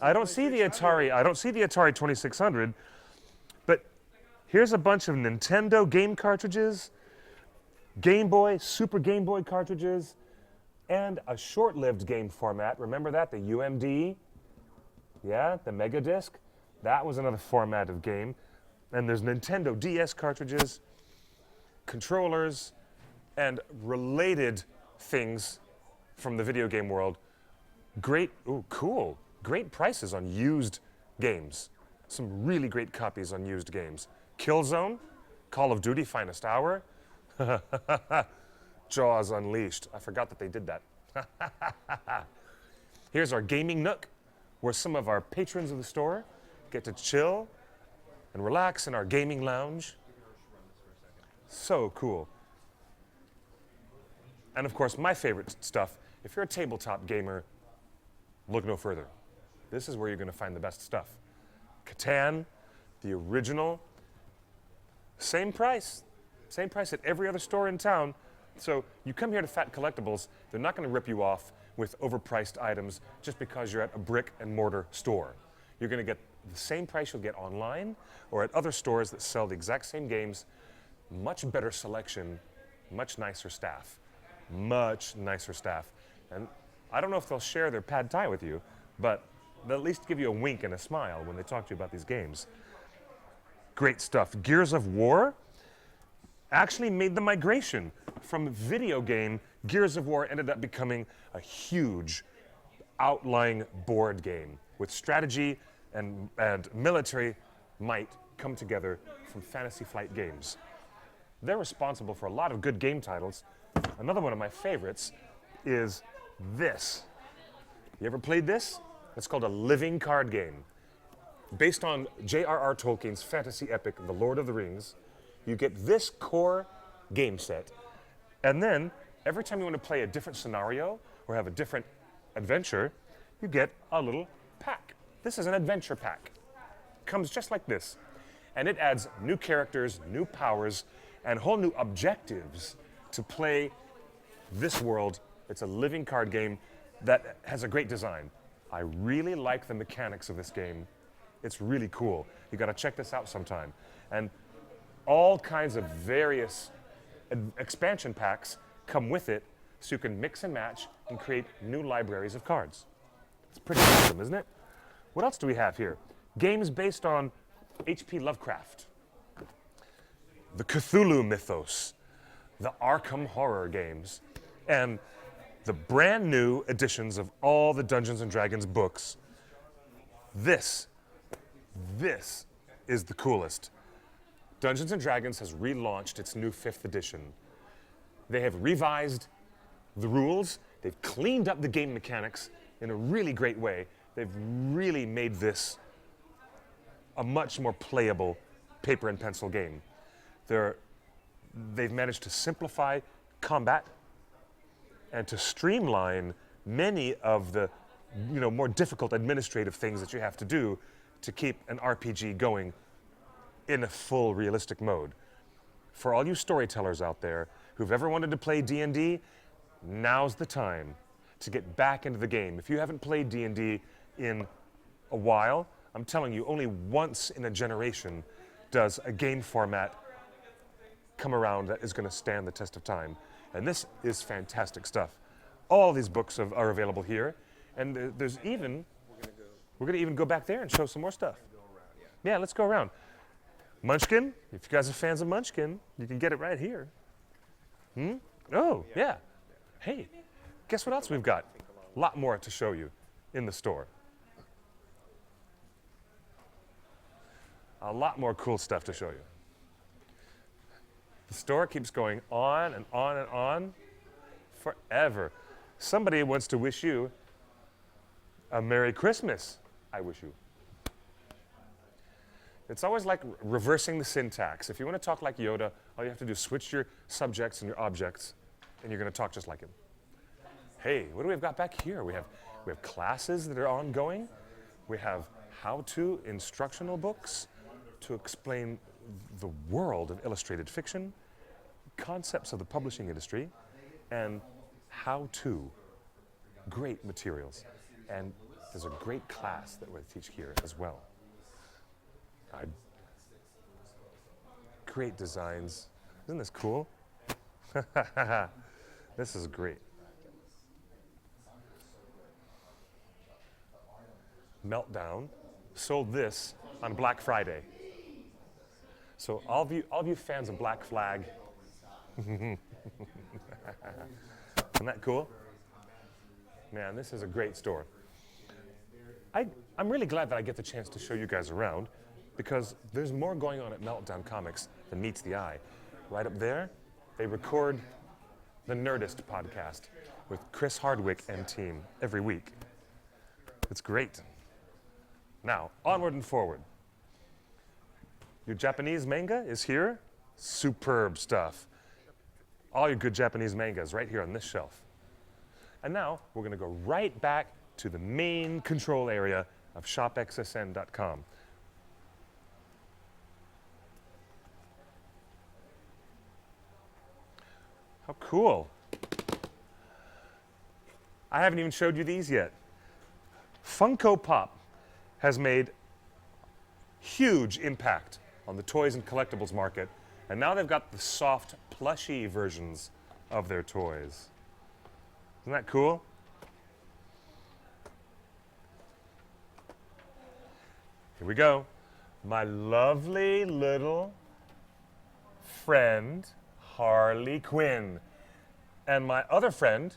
[SPEAKER 1] I don't see the Atari 2600, but here's a bunch of Nintendo game cartridges, Game Boy, Super Game Boy cartridges, and a short-lived game format. Remember that, the UMD? Yeah, the Mega Disc. That was another format of game. And there's Nintendo DS cartridges, controllers, and related things from the video game world. Great, ooh, cool. Great prices on used games. Some really great copies on used games. Killzone, Call of Duty Finest Hour. Jaws Unleashed. I forgot that they did that. Here's our gaming nook, where some of our patrons of the store get to chill and relax in our gaming lounge. So cool. And of course, my favorite stuff, if you're a tabletop gamer, look no further. This is where you're going to find the best stuff. Catan, the original, same price at every other store in town. So you come here to Fat Collectibles, they're not going to rip you off with overpriced items just because you're at a brick and mortar store. You're going to get the same price you'll get online or at other stores that sell the exact same games. Much better selection, much nicer staff. Much nicer staff. And I don't know if they'll share their pad thai with you, but they'll at least give you a wink and a smile when they talk to you about these games. Great stuff. Gears of War actually made the migration from video game. Gears of War ended up becoming a huge outlying board game with strategy and military might come together from Fantasy Flight Games. They're responsible for a lot of good game titles. Another one of my favorites is this. You ever played this? It's called a living card game. Based on J.R.R. Tolkien's fantasy epic, The Lord of the Rings, you get this core game set, and then every time you want to play a different scenario or have a different adventure, you get a little pack. This is an adventure pack. Comes just like this. And it adds new characters, new powers, and whole new objectives to play this world. It's a living card game that has a great design. I really like the mechanics of this game. It's really cool. You got to check this out sometime. And all kinds of various expansion packs come with it, so you can mix and match and create new libraries of cards. It's pretty awesome, isn't it? What else do we have here? Games based on H.P. Lovecraft, the Cthulhu mythos, the Arkham horror games, and the brand new editions of all the Dungeons and Dragons books. This is the coolest. Dungeons and Dragons has relaunched its new 5th edition. They have revised the rules, they've cleaned up the game mechanics in a really great way. They've really made this a much more playable paper and pencil game. They've managed to simplify combat and to streamline many of the more difficult administrative things that you have to do to keep an RPG going in a full realistic mode. For all you storytellers out there who've ever wanted to play D&D, now's the time to get back into the game. If you haven't played D&D in a while, I'm telling you, only once in a generation does a game format come around that is going to stand the test of time. And this is fantastic stuff. All these books are available here. And there's even, we're going to even go back there and show some more stuff. Yeah, let's go around. Munchkin, if you guys are fans of Munchkin, you can get it right here. Oh, yeah. Hey, guess what else we've got? A lot more to show you in the store. A lot more cool stuff to show you. The store keeps going on and on and on forever. Somebody wants to wish you a Merry Christmas. I wish you. It's always like reversing the syntax. If you want to talk like Yoda, all you have to do is switch your subjects and your objects, and you're going to talk just like him. Hey, what do we got back here? We have classes that are ongoing. We have how-to instructional books to explain the world of illustrated fiction, concepts of the publishing industry, and how-to. Great materials. And there's a great class that we teach here as well. Great designs. Isn't this cool? This is great. Meltdown sold this on Black Friday. So all of you fans of Black Flag, isn't that cool? Man, this is a great store. I'm really glad that I get the chance to show you guys around, because there's more going on at Meltdown Comics than meets the eye. Right up there, they record the Nerdist podcast with Chris Hardwick and team every week. It's great. Now, onward and forward. Your Japanese manga is here. Superb stuff. All your good Japanese manga is right here on this shelf. And now, we're going to go right back to the main control area of shopxsn.com. How cool. I haven't even showed you these yet. Funko Pop has made huge impact on the toys and collectibles market, and now they've got the soft, plushy versions of their toys. Isn't that cool? Here we go. My lovely little friend, Harley Quinn. And my other friend,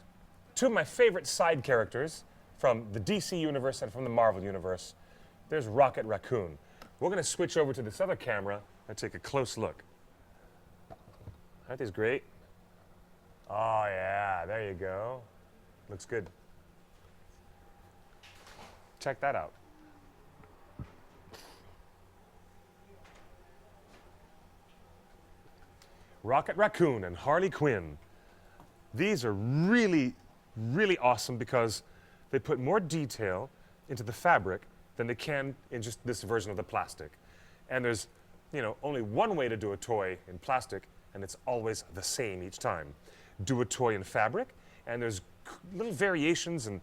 [SPEAKER 1] two of my favorite side characters from the DC universe and from the Marvel universe. There's Rocket Raccoon. We're going to switch over to this other camera and take a close look. Aren't these great? Oh, yeah, there you go. Looks good. Check that out. Rocket Raccoon and Harley Quinn. These are really, really awesome because they put more detail into the fabric than they can in just this version of the plastic. And there's, only one way to do a toy in plastic, and it's always the same each time. Do a toy in fabric, and there's little variations and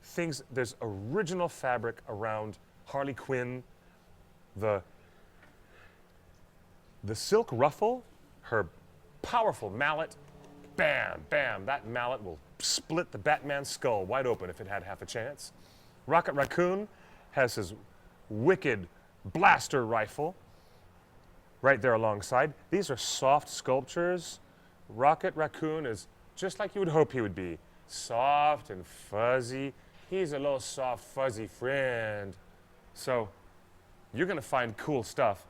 [SPEAKER 1] things. There's original fabric around Harley Quinn, the silk ruffle, her powerful mallet. Bam, bam, that mallet will split the Batman's skull wide open if it had half a chance. Rocket Raccoon has his wicked blaster rifle right there alongside. These are soft sculptures. Rocket Raccoon is just like you would hope he would be. Soft and fuzzy. He's a little soft, fuzzy friend. So you're going to find cool stuff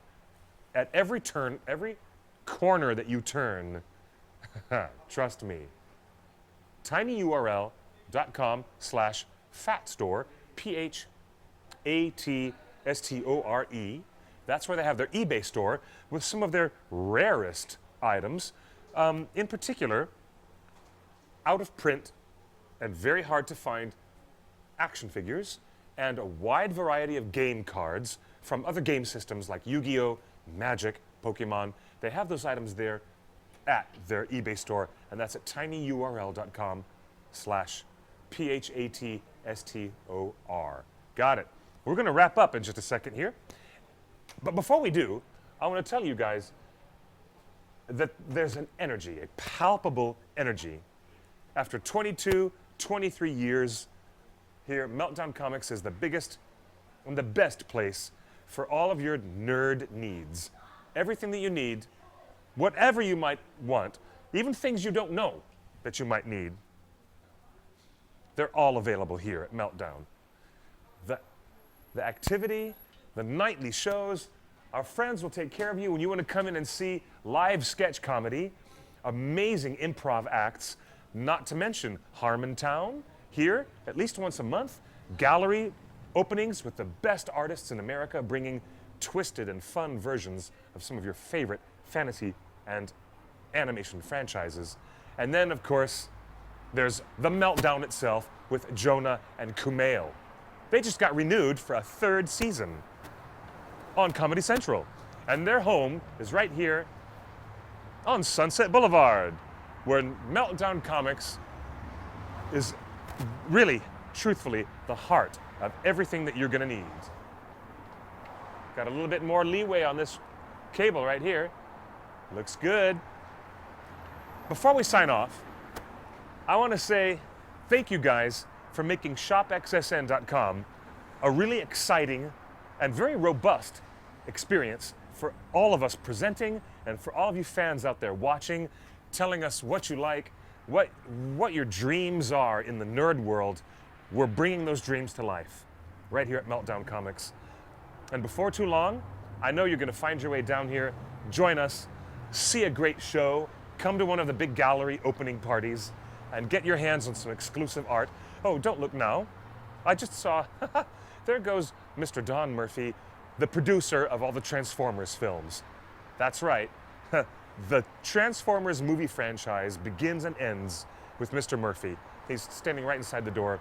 [SPEAKER 1] at every turn, every corner that you turn. Trust me. tinyurl.com/fatstore, PHATSTORE. That's where they have their eBay store with some of their rarest items. In particular, out of print and very hard to find action figures and a wide variety of game cards from other game systems like Yu-Gi-Oh!, Magic, Pokemon. They have those items there at their eBay store, and that's at tinyurl.com/PHATSTOR. Got it. We're going to wrap up in just a second here. But before we do, I want to tell you guys that there's an energy, a palpable energy. After 22, 23 years here, Meltdown Comics is the biggest and the best place for all of your nerd needs. Everything that you need, whatever you might want, even things you don't know that you might need, they're all available here at Meltdown. The activity, the nightly shows, our friends will take care of you when you want to come in and see live sketch comedy, amazing improv acts, not to mention Harmontown here at least once a month, gallery openings with the best artists in America bringing twisted and fun versions of some of your favorite fantasy and animation franchises. And then, of course, there's the Meltdown itself with Jonah and Kumail. They just got renewed for a 3rd season on Comedy Central. And their home is right here on Sunset Boulevard, where Meltdown Comics is really, truthfully, the heart of everything that you're going to need. Got a little bit more leeway on this cable right here. Looks good. Before we sign off, I want to say thank you guys for making shopxsn.com a really exciting and very robust experience for all of us presenting and for all of you fans out there watching, telling us what you like, what your dreams are in the nerd world. We're bringing those dreams to life right here at Meltdown Comics. And before too long, I know you're going to find your way down here, join us, see a great show, come to one of the big gallery opening parties, and get your hands on some exclusive art. Oh, don't look now. I just saw, there goes Mr. Don Murphy, the producer of all the Transformers films. That's right. The Transformers movie franchise begins and ends with Mr. Murphy. He's standing right inside the door.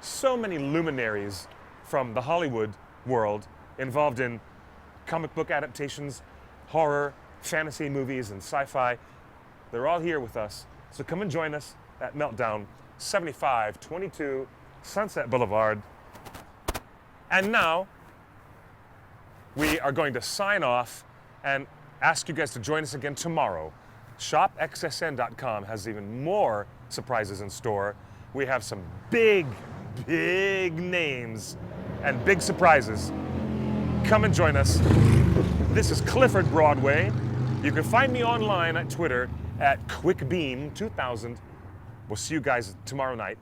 [SPEAKER 1] So many luminaries from the Hollywood world involved in comic book adaptations, horror, fantasy movies, and sci-fi. They're all here with us. So come and join us at Meltdown, 7522 Sunset Boulevard. And now, we are going to sign off and ask you guys to join us again tomorrow. ShopXSN.com has even more surprises in store. We have some big, big names and big surprises. Come and join us. This is Clifford Broadway. You can find me online at Twitter at QuickBeam2000. We'll see you guys tomorrow night.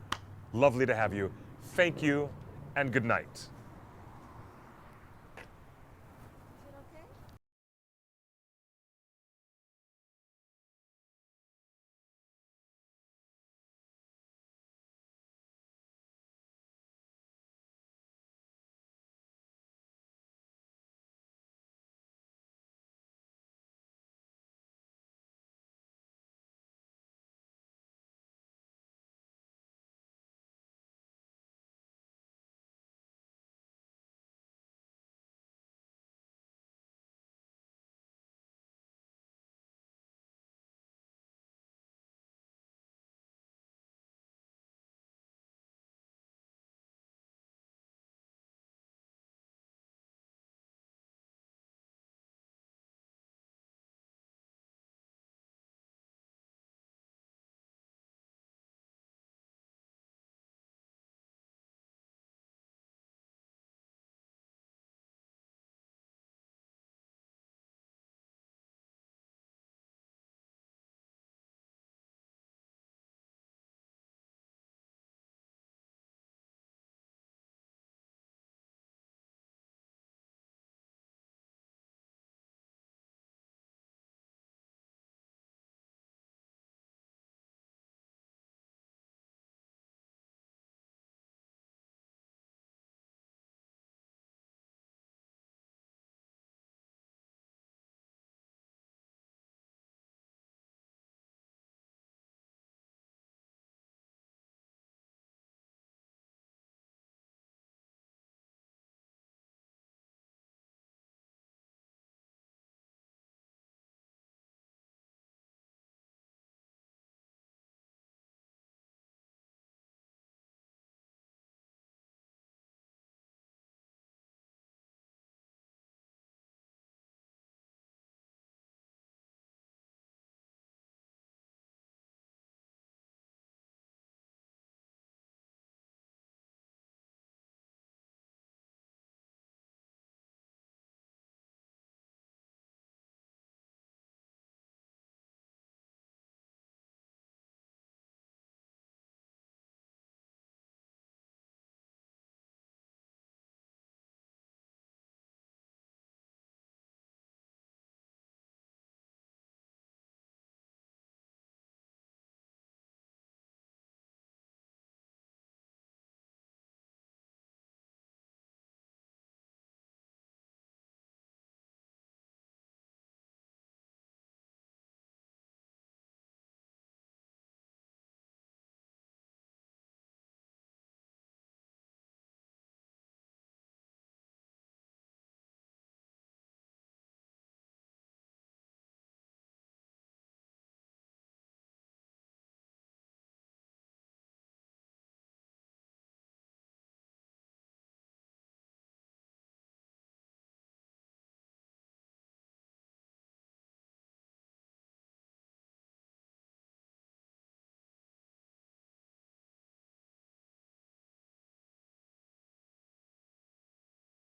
[SPEAKER 1] Lovely to have you. Thank you and good night.